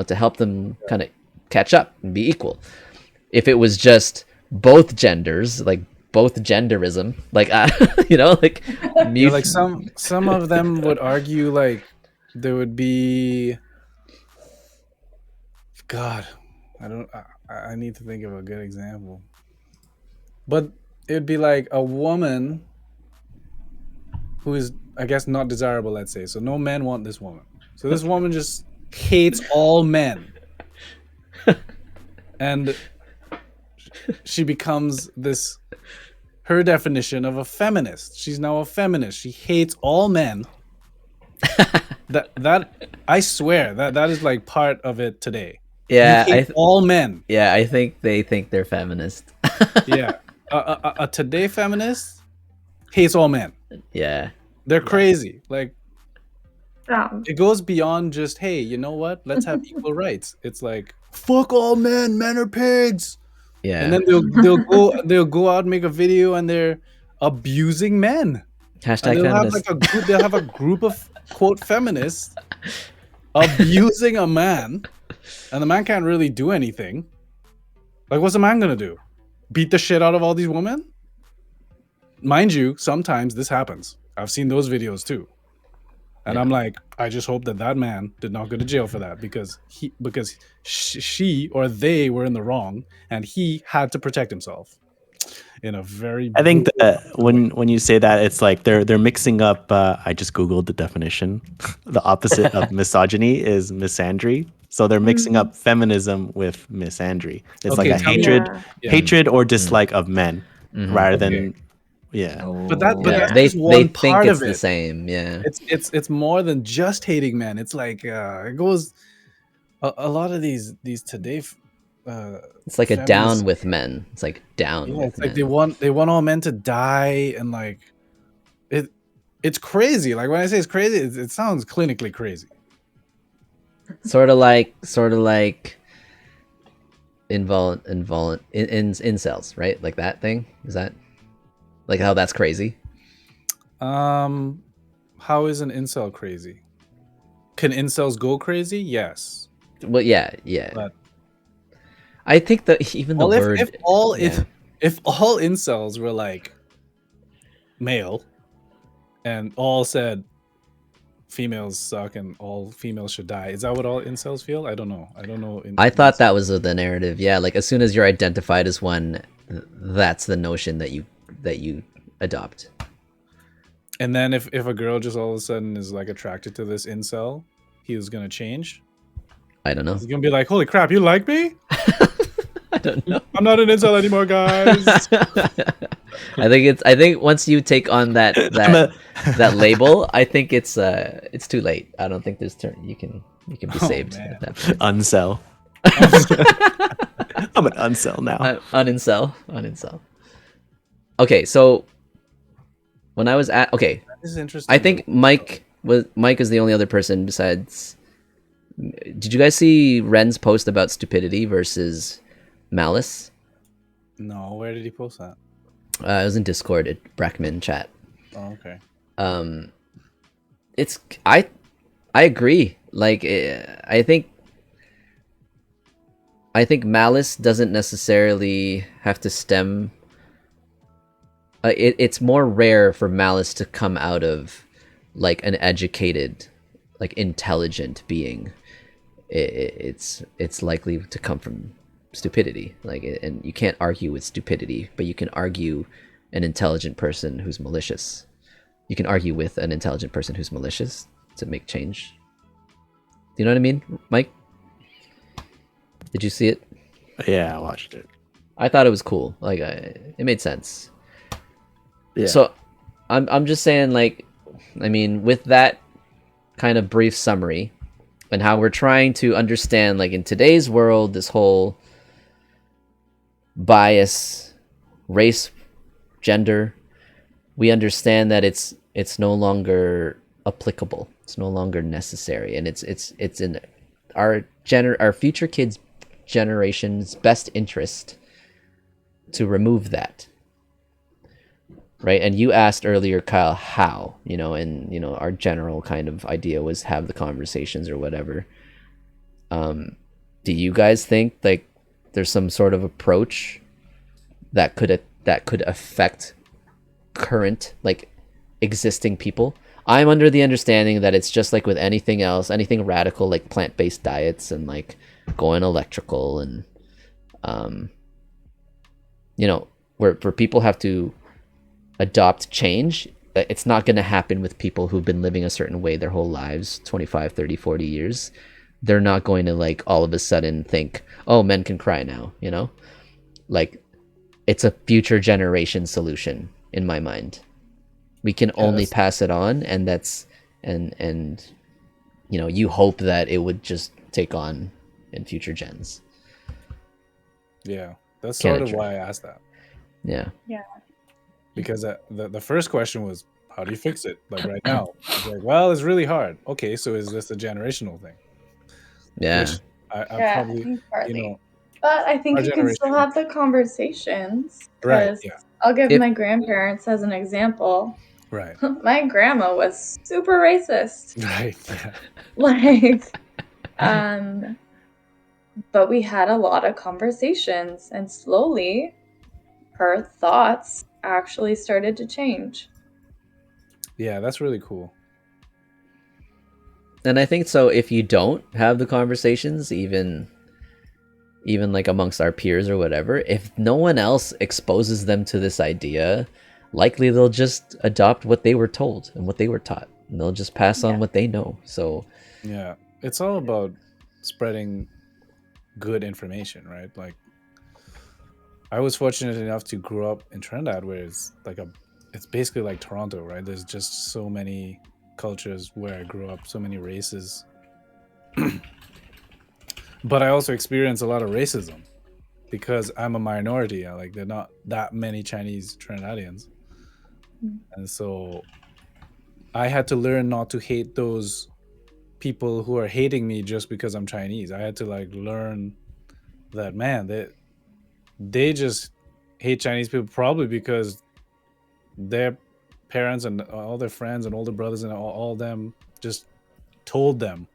help them kind of catch up and be equal. If it was just both genders, like both genderism, like like some of them would argue like there would be I need to think of a good example. But it'd be like a woman who is, I guess, not desirable, let's say. So no men want this woman. So this woman just hates all men. And she becomes her definition of a feminist. She's now a feminist. She hates all men. that I swear that is like part of it today. Yeah, all men. Yeah, I think they think they're feminist. Yeah, a today feminist hates all men. Yeah, they're crazy. Like, it goes beyond just, hey, you know what? Let's have equal rights. It's like, fuck all men. Men are pigs. Yeah, and then they'll go out and make a video and they're abusing men. Hashtag feminist. They'll have a group of quote feminists abusing a man, and the man can't really do anything. Like, what's a man gonna do? Beat the shit out of all these women? Mind you, sometimes this happens. I've seen those videos too. And I'm like, I just hope that man did not go to jail for that, because she or they were in the wrong and he had to protect himself in a very. I think that when you say that, it's like they're mixing up. I just googled the definition. The opposite of misogyny is misandry. So they're mixing up feminism with misandry. It's like a hatred or dislike of men, rather than. Yeah, but that's they just one part think it's of it. The same. Yeah, it's more than just hating men. It's like it goes a lot of these today. It's like a down with men. It's like down. Yeah, with it's like men. they want all men to die, and like it's crazy. Like when I say it's crazy, it sounds clinically crazy. Sort of like incels, right? Like that thing. Is that? Like how that's crazy? How is an incel crazy? Can incels go crazy? Yes. Well, yeah. But I think that even the word. If all incels were like male, and all said females suck and all females should die, is that what all incels feel? I don't know. I thought that was the narrative. Yeah, like as soon as you're identified as one, that's the notion that you adopt. And then if a girl just all of a sudden is like attracted to this incel, he is gonna change. I don't know. He's gonna be like, holy crap, you like me? I don't know. I'm not an incel anymore, guys. I think once you take on that label, I think it's too late. I don't think there's you can be saved man. at that point. Unsell. I'm an unsell now. Unincel. Okay, so when I was This is interesting. I think Mike is the only other person besides. Did you guys see Ren's post about stupidity versus malice? No, where did he post that? It was in Discord at Brackman chat. Oh, okay. It's I agree. Like I think malice doesn't necessarily have to stem. It's more rare for malice to come out of like an educated, like intelligent being. It's likely to come from stupidity. Like, and you can't argue with stupidity, but you can argue an intelligent person who's malicious. You can argue with an intelligent person who's malicious to make change. Do you know what I mean, Mike? Did you see it? Yeah, I watched it. I thought it was cool. Like, it made sense. Yeah. So, I'm just saying, like, I mean, with that kind of brief summary, and how we're trying to understand, like, in today's world, this whole bias, race, gender, we understand that it's no longer applicable. It's no longer necessary, and it's in our future kids' generation's best interest to remove that. Right? And you asked earlier, Kyle, how, and our general kind of idea was have the conversations or whatever. Do you guys think like there's some sort of approach that could affect current, like, existing people? I'm under the understanding that it's just like with anything else, anything radical, like plant-based diets and like going electrical, and where people have to adopt change, it's not going to happen with people who've been living a certain way their whole lives, 25, 30, 40 years. They're not going to like all of a sudden think, oh, men can cry now, like it's a future generation solution in my mind. We can only pass it on, and that's and you hope that it would just take on in future gens. Yeah, that's sort of why I asked that. Yeah. Because the first question was, how do you fix it? Like right now, it's like, well, it's really hard. Okay, so is this a generational thing? Yeah. Which I probably, I think partly. But I think you can still have the conversations. Right. Yeah. I'll give my grandparents as an example. Right. My grandma was super racist. Right. Yeah. Like, but we had a lot of conversations, and slowly her thoughts actually started to change. Yeah, that's really cool. And I think so if you don't have the conversations, even like amongst our peers or whatever, if no one else exposes them to this idea, likely they'll just adopt what they were told and what they were taught, and they'll just pass on what they know. So yeah, it's all about spreading good information, right? Like, I was fortunate enough to grow up in Trinidad, where it's like it's basically like Toronto, right? There's just so many cultures where I grew up, so many races. But I also experienced a lot of racism because I'm a minority. Like, there are not that many Chinese Trinidadians. And so I had to learn not to hate those people who are hating me just because I'm Chinese. I had to like learn that, man, they just hate Chinese people probably because their parents and all their friends and older brothers and all them just told them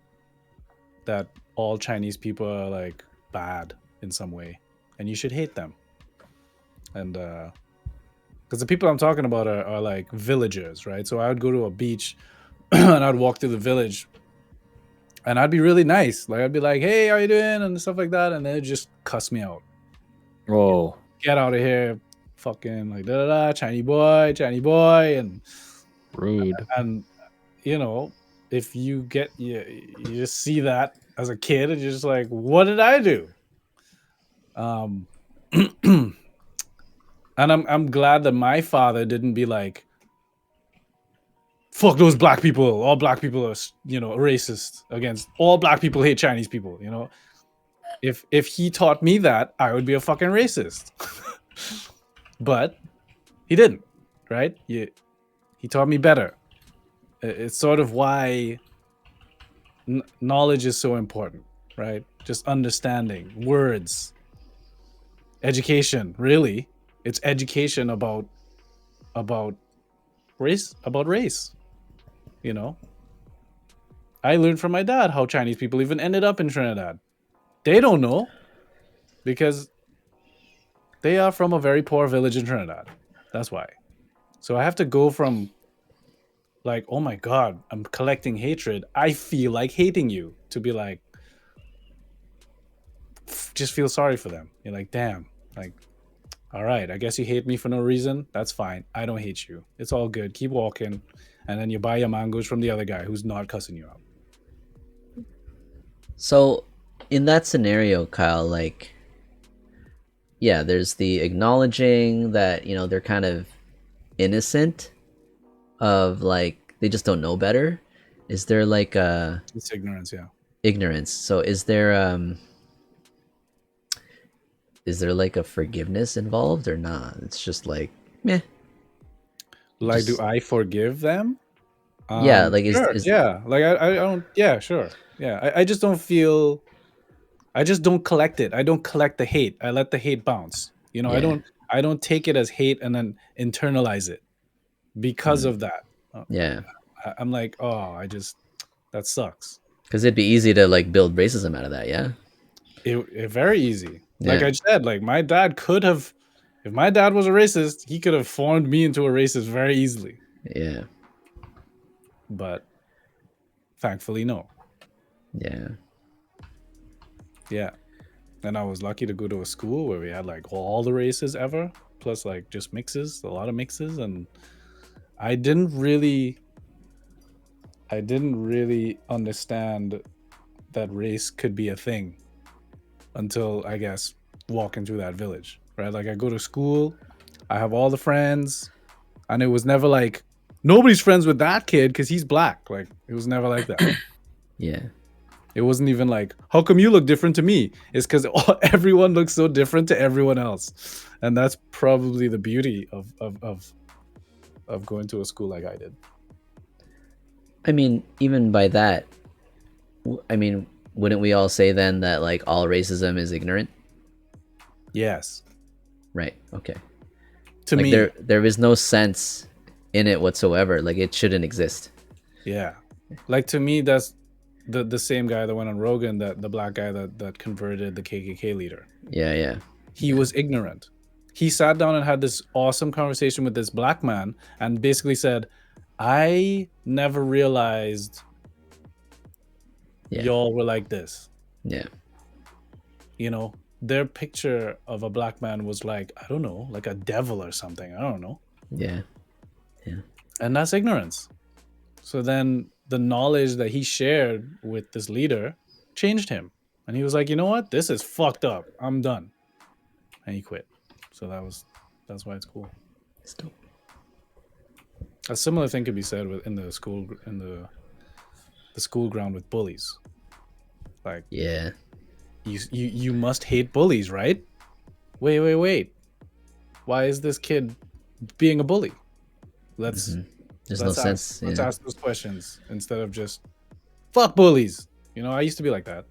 that all Chinese people are like bad in some way and you should hate them. And because the people I'm talking about are like villagers, right? So I would go to a beach and I'd walk through the village and I'd be really nice. Like, I'd be like, hey, how you doing? And stuff like that. And they'd just cuss me out. Oh, get out of here, fucking like da da da, Chinese boy, and rude. And if you just see that as a kid, and you're just like, what did I do? And I'm glad that my father didn't be like, fuck those black people. All black people are, racist against all black people hate Chinese people. If he taught me that, I would be a fucking racist. But he didn't, right? He taught me better. It's sort of why knowledge is so important, right? Just understanding words, education. Really, it's education about race. I learned from my dad how Chinese people even ended up in Trinidad. They don't know because they are from a very poor village in Trinidad. That's why. So I have to go from like, oh my God, I'm collecting hatred. I feel like hating you, to be like, just feel sorry for them. You're like, damn, like, all right, I guess you hate me for no reason. That's fine. I don't hate you. It's all good. Keep walking. And then you buy your mangoes from the other guy who's not cussing you out. So in that scenario, Kyle, like, yeah, there's the acknowledging that, they're kind of innocent of like, they just don't know better. Is there like a It's ignorance, yeah. ignorance? So is there like a forgiveness involved or not? It's just like, meh. Like, Just- do I forgive them? Yeah, like sure, is yeah. Like I don't. Yeah, sure. Yeah, I just don't feel. I just don't collect it. I don't collect the hate. I let the hate bounce. Yeah. I don't take it as hate and then internalize it because of that. Yeah, I'm like, oh, that sucks. because it'd be easy to like build racism out of that. Yeah. It very easy. Like Yeah. I said, like my dad could have, if my dad was a racist, he could have formed me into a racist very easily. Yeah. But thankfully, no. Yeah. Yeah. And I was lucky to go to a school where we had like all the races ever, plus like just mixes, a lot of mixes. And I didn't really understand that race could be a thing until, I guess, walking through that village, right? Like I go to school, I have all the friends, and it was never like nobody's friends with that kid because he's black. Like it was never like that. Yeah. It wasn't even like, how come you look different to me? It's because everyone looks so different to everyone else, and that's probably the beauty of going to a school like I did. I mean, even by that, I mean, wouldn't we all say then that like all racism is ignorant? Yes, Right. Okay. to Like me, there is no sense in it whatsoever. Like it shouldn't exist. yeah. Like to me, that's the same guy that went on Rogan, that the black guy that converted the KKK leader. Yeah. Yeah. He was ignorant. He sat down and had this awesome conversation with this black man and basically said, I never realized Yeah. y'all were like this. Yeah. Their picture of a black man was like, I don't know, like a devil or something. I don't know. Yeah. And that's ignorance. So then the knowledge that he shared with this leader changed him. And he was like, you know what? This is fucked up. I'm done. And he quit. So that's why it's cool. It's dope. A similar thing could be said in the school, in the school ground with bullies. Like, Yeah. you must hate bullies, right? Wait. Why is this kid being a bully? Let's There's no sense. Let's Yeah. ask those questions instead of just fuck bullies. I used to be like that.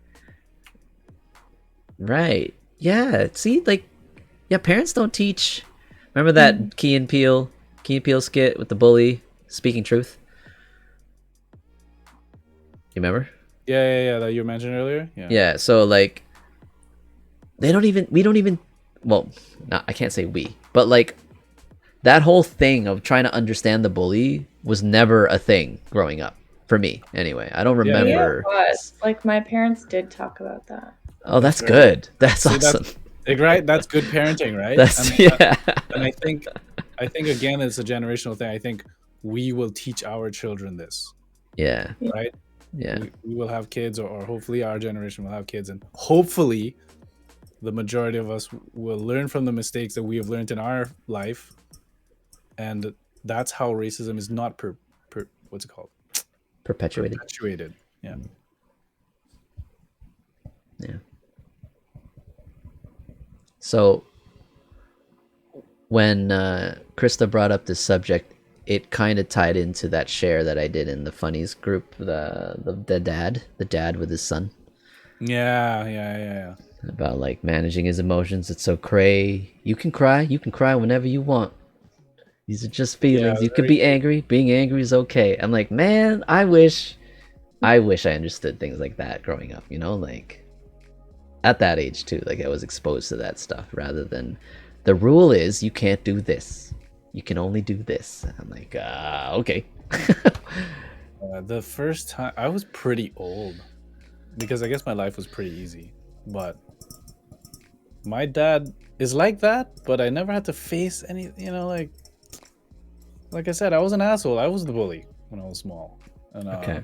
Right. Yeah. See, like, yeah, parents don't teach. Remember that Key and Peele skit with the bully speaking truth? You remember? Yeah, that you mentioned earlier. Yeah. Yeah. So like, we don't even. Well, no, I can't say we, but like, that whole thing of trying to understand the bully was never a thing growing up for me. Anyway, I don't Yeah, remember. Yeah, it was. Like my parents did talk about that. Oh, that's Sure. good. That's See, awesome. Right? That's good parenting, right? That's and, yeah. and I think again, it's a generational thing. I think we will teach our children this, Yeah. right? Yeah. We will have kids, or hopefully our generation will have kids, and hopefully the majority of us will learn from the mistakes that we have learned in our life, and that's how racism is not what's it called? Perpetuated. Yeah. Yeah. So when Krista brought up this subject, it kind of tied into that share that I did in the funnies group, the dad with his son. Yeah. About like managing his emotions. It's so cray. You can cry whenever you want. These are just feelings. You could be angry. Being angry is okay. I'm like, man, I wish I understood things like that growing up, you know, like at that age too. Like I was exposed to that stuff rather than the rule is you can't do this. You can only do this. And I'm like, okay. The first time I was pretty old because I guess my life was pretty easy, but my dad is like that, but I never had to face any, you know, like I said, I was an asshole. I was the bully when I was small. And Okay.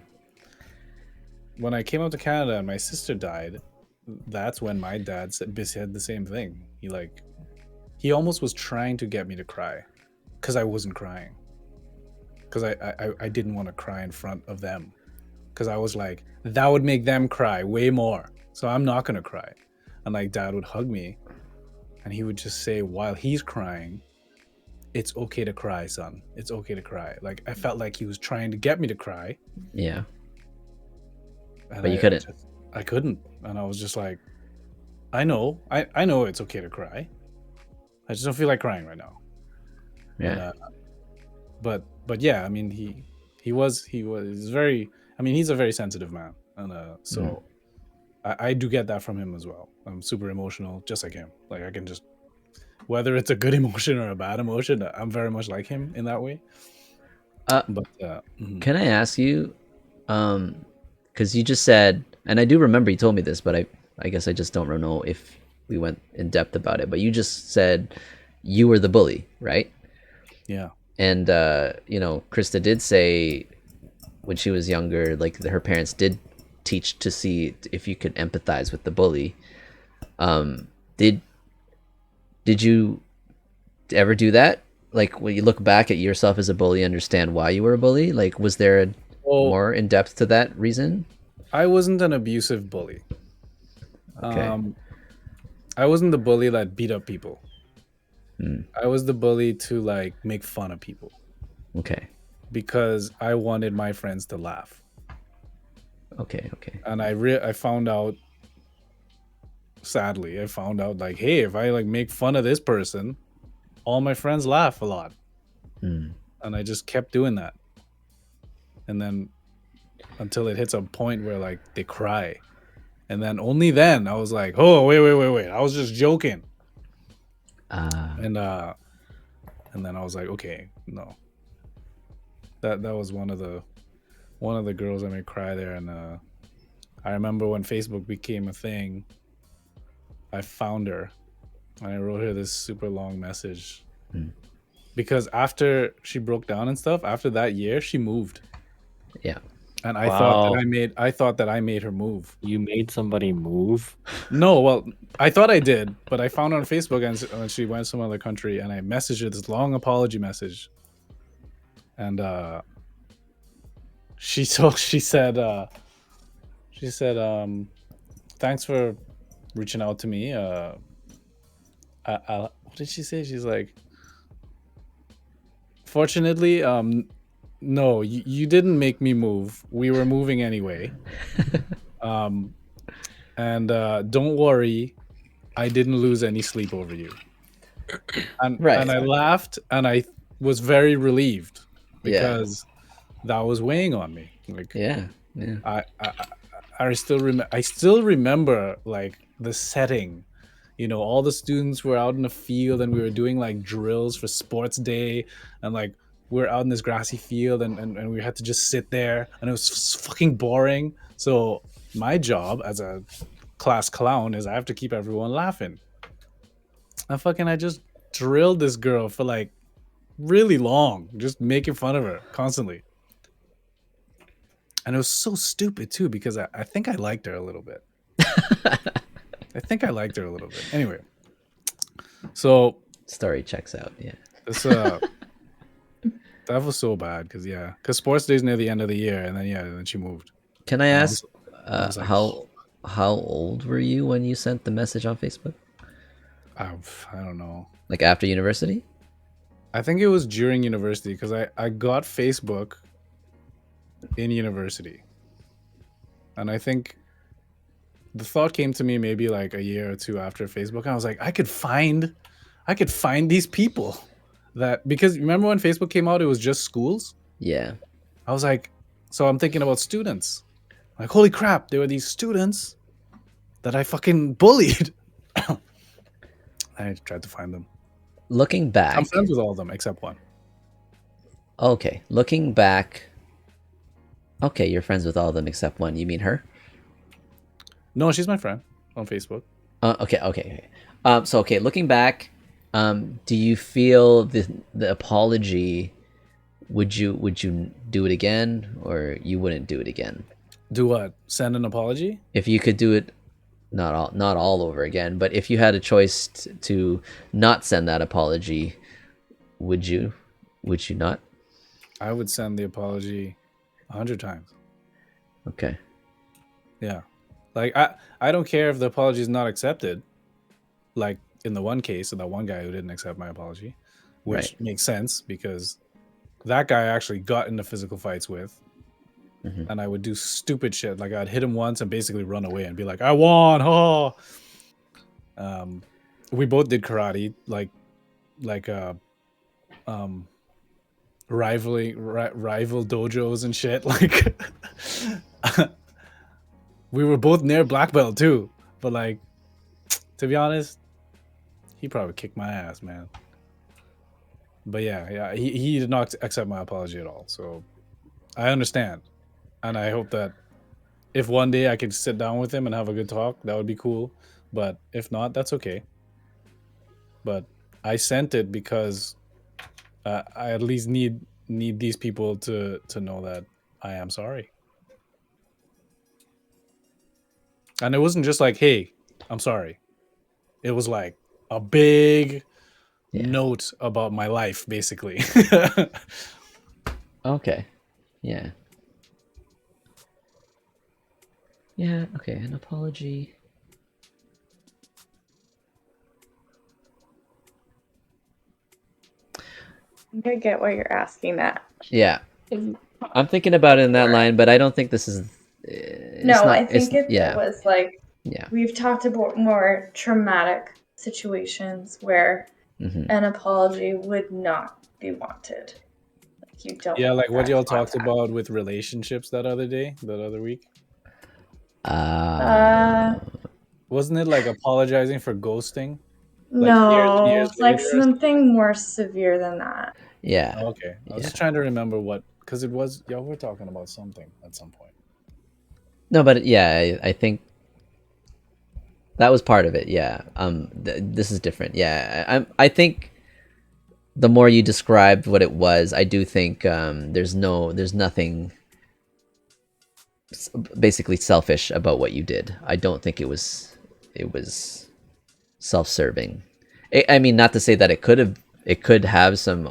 when I came out to Canada and my sister died, that's when my dad said the same thing. He almost was trying to get me to cry because I wasn't crying. Because I didn't want to cry in front of them. Because I was like, that would make them cry way more. So I'm not going to cry. And like dad would hug me and he would just say while he's crying, it's okay to cry, son. It's okay to cry. Like I felt like he was trying to get me to cry. Yeah. And But you couldn't. I couldn't. And I was just like, I know it's okay to cry. I just don't feel like crying right now. Yeah. And, but yeah, I mean he was very, I mean he's a very sensitive man. And so I do get that from him as well. I'm super emotional, just like him. Like I can just, whether it's a good emotion or a bad emotion, I'm very much like him in that way. Can I ask you, because you just said, and I do remember you told me this, but I guess I just don't know if we went in depth about it, but you just said you were the bully, right? Yeah. And, you know, Krista did say when she was younger, like her parents did teach to see if you could empathize with the bully. Did you ever do that? Like when you look back at yourself as a bully, understand why you were a bully? Like, was there more in depth to that reason? I wasn't an abusive bully. Okay. I wasn't the bully that beat up people. I was the bully to like make fun of people. Okay. Because I wanted my friends to laugh. Okay. And I found out, sadly, like, hey, if I like make fun of this person, all my friends laugh a lot. And I just kept doing that. And then until it hits a point where like they cry. And then only then I was like, oh, wait. I was just joking. And then I was like, okay, no. That was one of the girls I made cry there. And I remember when Facebook became a thing, I found her and I wrote her this super long message. Because after she broke down and stuff, after that year, she moved. Yeah. And I thought that I made her move. You made somebody move? No, well, I thought I did, but I found her on Facebook and she went to some other country, and I messaged her this long apology message. And she said, thanks for reaching out to me. What did she say? She's like, fortunately, no, you didn't make me move. We were moving anyway. And don't worry, I didn't lose any sleep over you. And I laughed and I was very relieved because that was weighing on me. Like I still remember like the setting. You know, all the students were out in the field and we were doing like drills for sports day, and like we're out in this grassy field and we had to just sit there, and it was fucking boring. So my job as a class clown is I have to keep everyone laughing. I just drilled this girl for like really long, just making fun of her constantly. And it was so stupid too, because I think I liked her a little bit. I think I liked her a little bit. Anyway, so Story checks out. Yeah. this that was so bad because sports day's near the end of the year, and then she moved. Can I And ask I was like, how old were you when you sent the message on Facebook? I don't know. Like after university? I think it was during university because I got Facebook in university, and I think the thought came to me maybe like a year or two after Facebook. I was like, I could find these people that, because remember when Facebook came out, it was just schools. Yeah. I was like, so I'm thinking about students. Like, holy crap, there were these students that I fucking bullied. I tried to find them. Looking back, I'm friends with all of them except one. okay. Looking back, okay, you're friends with all of them except one. You mean her? No, she's my friend on Facebook. Okay. So okay, looking back, do you feel the apology? Would you do it again, or you wouldn't do it again? Do what? Send an apology? If you could do it, not all over again, but if you had a choice to not send that apology, would you? Would you not? I would send the apology 100 times. Okay. Yeah. Like I don't care if the apology is not accepted. Like in the one case of that one guy who didn't accept my apology, which makes sense because that guy I actually got into physical fights with. Mm-hmm. And I would do stupid shit. Like I'd hit him once and basically run away and be like, I won. Oh. We both did karate, like rival dojos and shit. Like we were both near black belt too. But like, to be honest, he probably kicked my ass, man. But yeah, he did not accept my apology at all. So I understand. And I hope that if one day I could sit down with him and have a good talk, that would be cool. But if not, that's okay. But I sent it because I at least need these people to know that I am sorry. And it wasn't just like, hey, I'm sorry. It was like a big note about my life, basically. Okay. Yeah. Yeah, okay, an apology. I think I get why you're asking that. Yeah. I'm thinking about it in that line, but I don't think this is... I think it was like... Yeah. We've talked about more traumatic situations where an apology would not be wanted. Like you don't. Yeah, like what y'all talked about with relationships that other week. Wasn't it like apologizing for ghosting? Like no, years it's like later something more severe than that. Yeah. Oh, okay. I was just trying to remember what, because it was, y'all were talking about something at some point. No, but yeah, I think that was part of it. Yeah. This is different. Yeah. I think the more you described what it was, I do think there's nothing basically selfish about what you did. I don't think it was self-serving. I mean, not to say that it could have some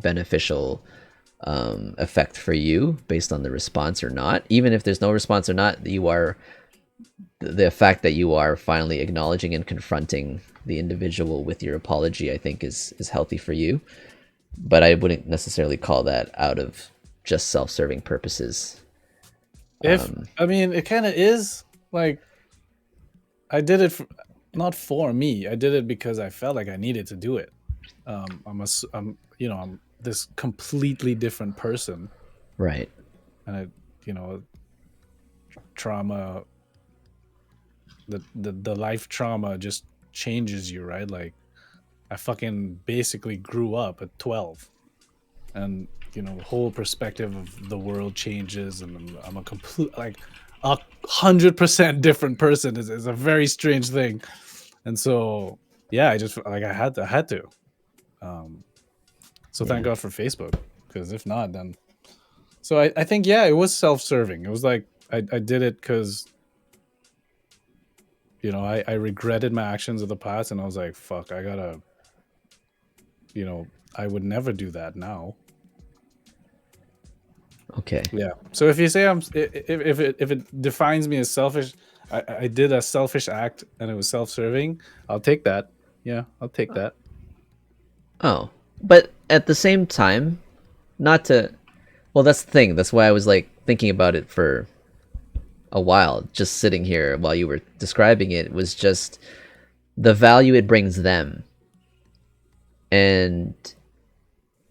beneficial effect for you based on the response or not. Even if there's no response or not, the fact that you are finally acknowledging and confronting the individual with your apology, I think is healthy for you. But I wouldn't necessarily call that out of just self-serving purposes. I mean, it kind of is. Like, I did it not for me. I did it because I felt like I needed to do it. I'm this completely different person, right? And trauma. The life trauma just changes you, right? Like, I fucking basically grew up at 12, and the whole perspective of the world changes, and I'm a complete, like, 100% different person. Is a very strange thing. And so yeah, I just like I had to so thank God for Facebook, because if not, then so I think it was self-serving. It was like I did it because you know, I regretted my actions of the past, and I was like, fuck, I gotta, you know, I would never do that now. Okay. Yeah. So if you say if it defines me as selfish, I did a selfish act and it was self-serving, I'll take that. Yeah, I'll take that. Oh, but at the same time, not to. Well, that's the thing. That's why I was like thinking about it for a while. Just sitting here while you were describing it was just the value it brings them. And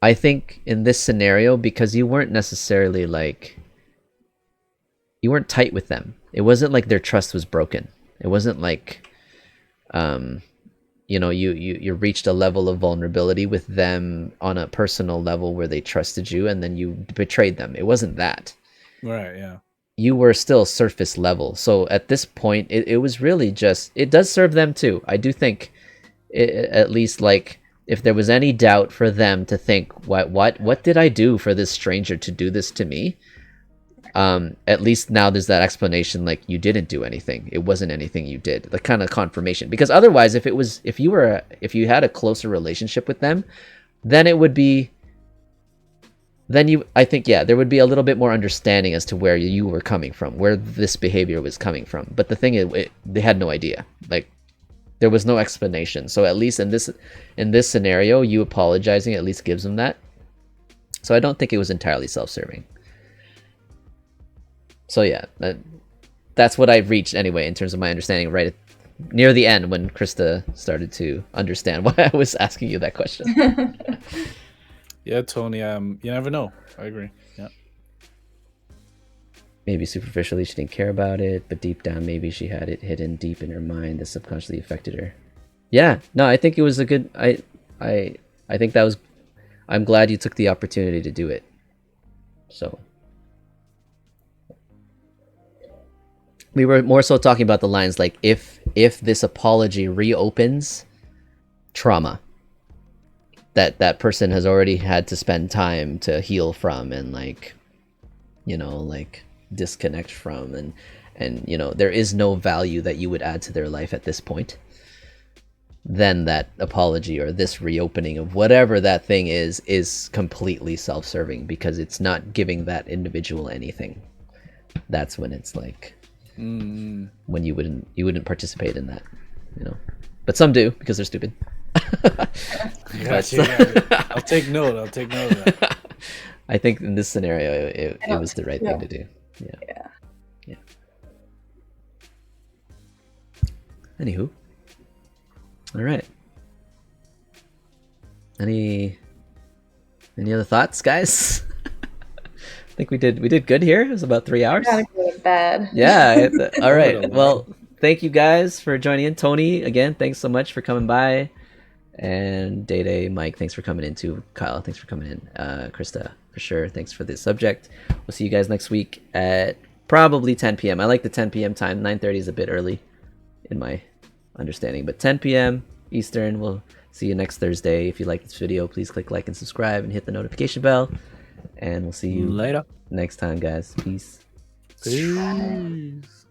I think in this scenario, because you weren't necessarily like, you weren't tight with them. It wasn't like their trust was broken. It wasn't like, you know, you reached a level of vulnerability with them on a personal level where they trusted you and then you betrayed them. It wasn't that. Right, yeah. You were still surface level. So at this point, it was really just, it does serve them too. I do think at least like, if there was any doubt for them to think, what did I do for this stranger to do this to me? At least now there's that explanation, like you didn't do anything. It wasn't anything you did. The kind of confirmation. Because otherwise, if you had a closer relationship with them, then it would be, I think, yeah, there would be a little bit more understanding as to where you were coming from, where this behavior was coming from. But the thing is, they had no idea. Like, there was no explanation. So at least in this scenario, you apologizing at least gives them that. So I don't think it was entirely self-serving. So yeah, that's what I've reached anyway in terms of my understanding right near the end when Krista started to understand why I was asking you that question. Yeah, Tony, you never know. I agree. Yeah. Maybe superficially she didn't care about it, but deep down maybe she had it hidden deep in her mind that subconsciously affected her. Yeah, no, I think it was a good. I think that was. I'm glad you took the opportunity to do it. So we were more so talking about the lines like if this apology reopens trauma that person has already had to spend time to heal from and like, you know, like disconnect from, and you know, there is no value that you would add to their life at this point, then that apology or this reopening of whatever that thing is completely self-serving because it's not giving that individual anything. That's when it's like when you wouldn't participate in that, you know, but some do because they're stupid. Gotcha. I'll take note of that. I think in this scenario it was the right thing to do. Yeah. Anywho, all right. Any other thoughts, guys? I think we did good here. It was about 3 hours. I gotta go to bed. Yeah. All right. Well, thank you guys for joining in. Tony, again, thanks so much for coming by. And DayDay, Mike, thanks for coming in too. Kyle, thanks for coming in. Krista, for sure, thanks for the subject. We'll see you guys next week at probably 10 p.m. I like the 10 p.m. time. 9:30 is a bit early in my understanding, but 10 p.m. Eastern. We'll see you next Thursday. If you like this video, please click like and subscribe and hit the notification bell. And we'll see you later next time, guys. Peace. Peace.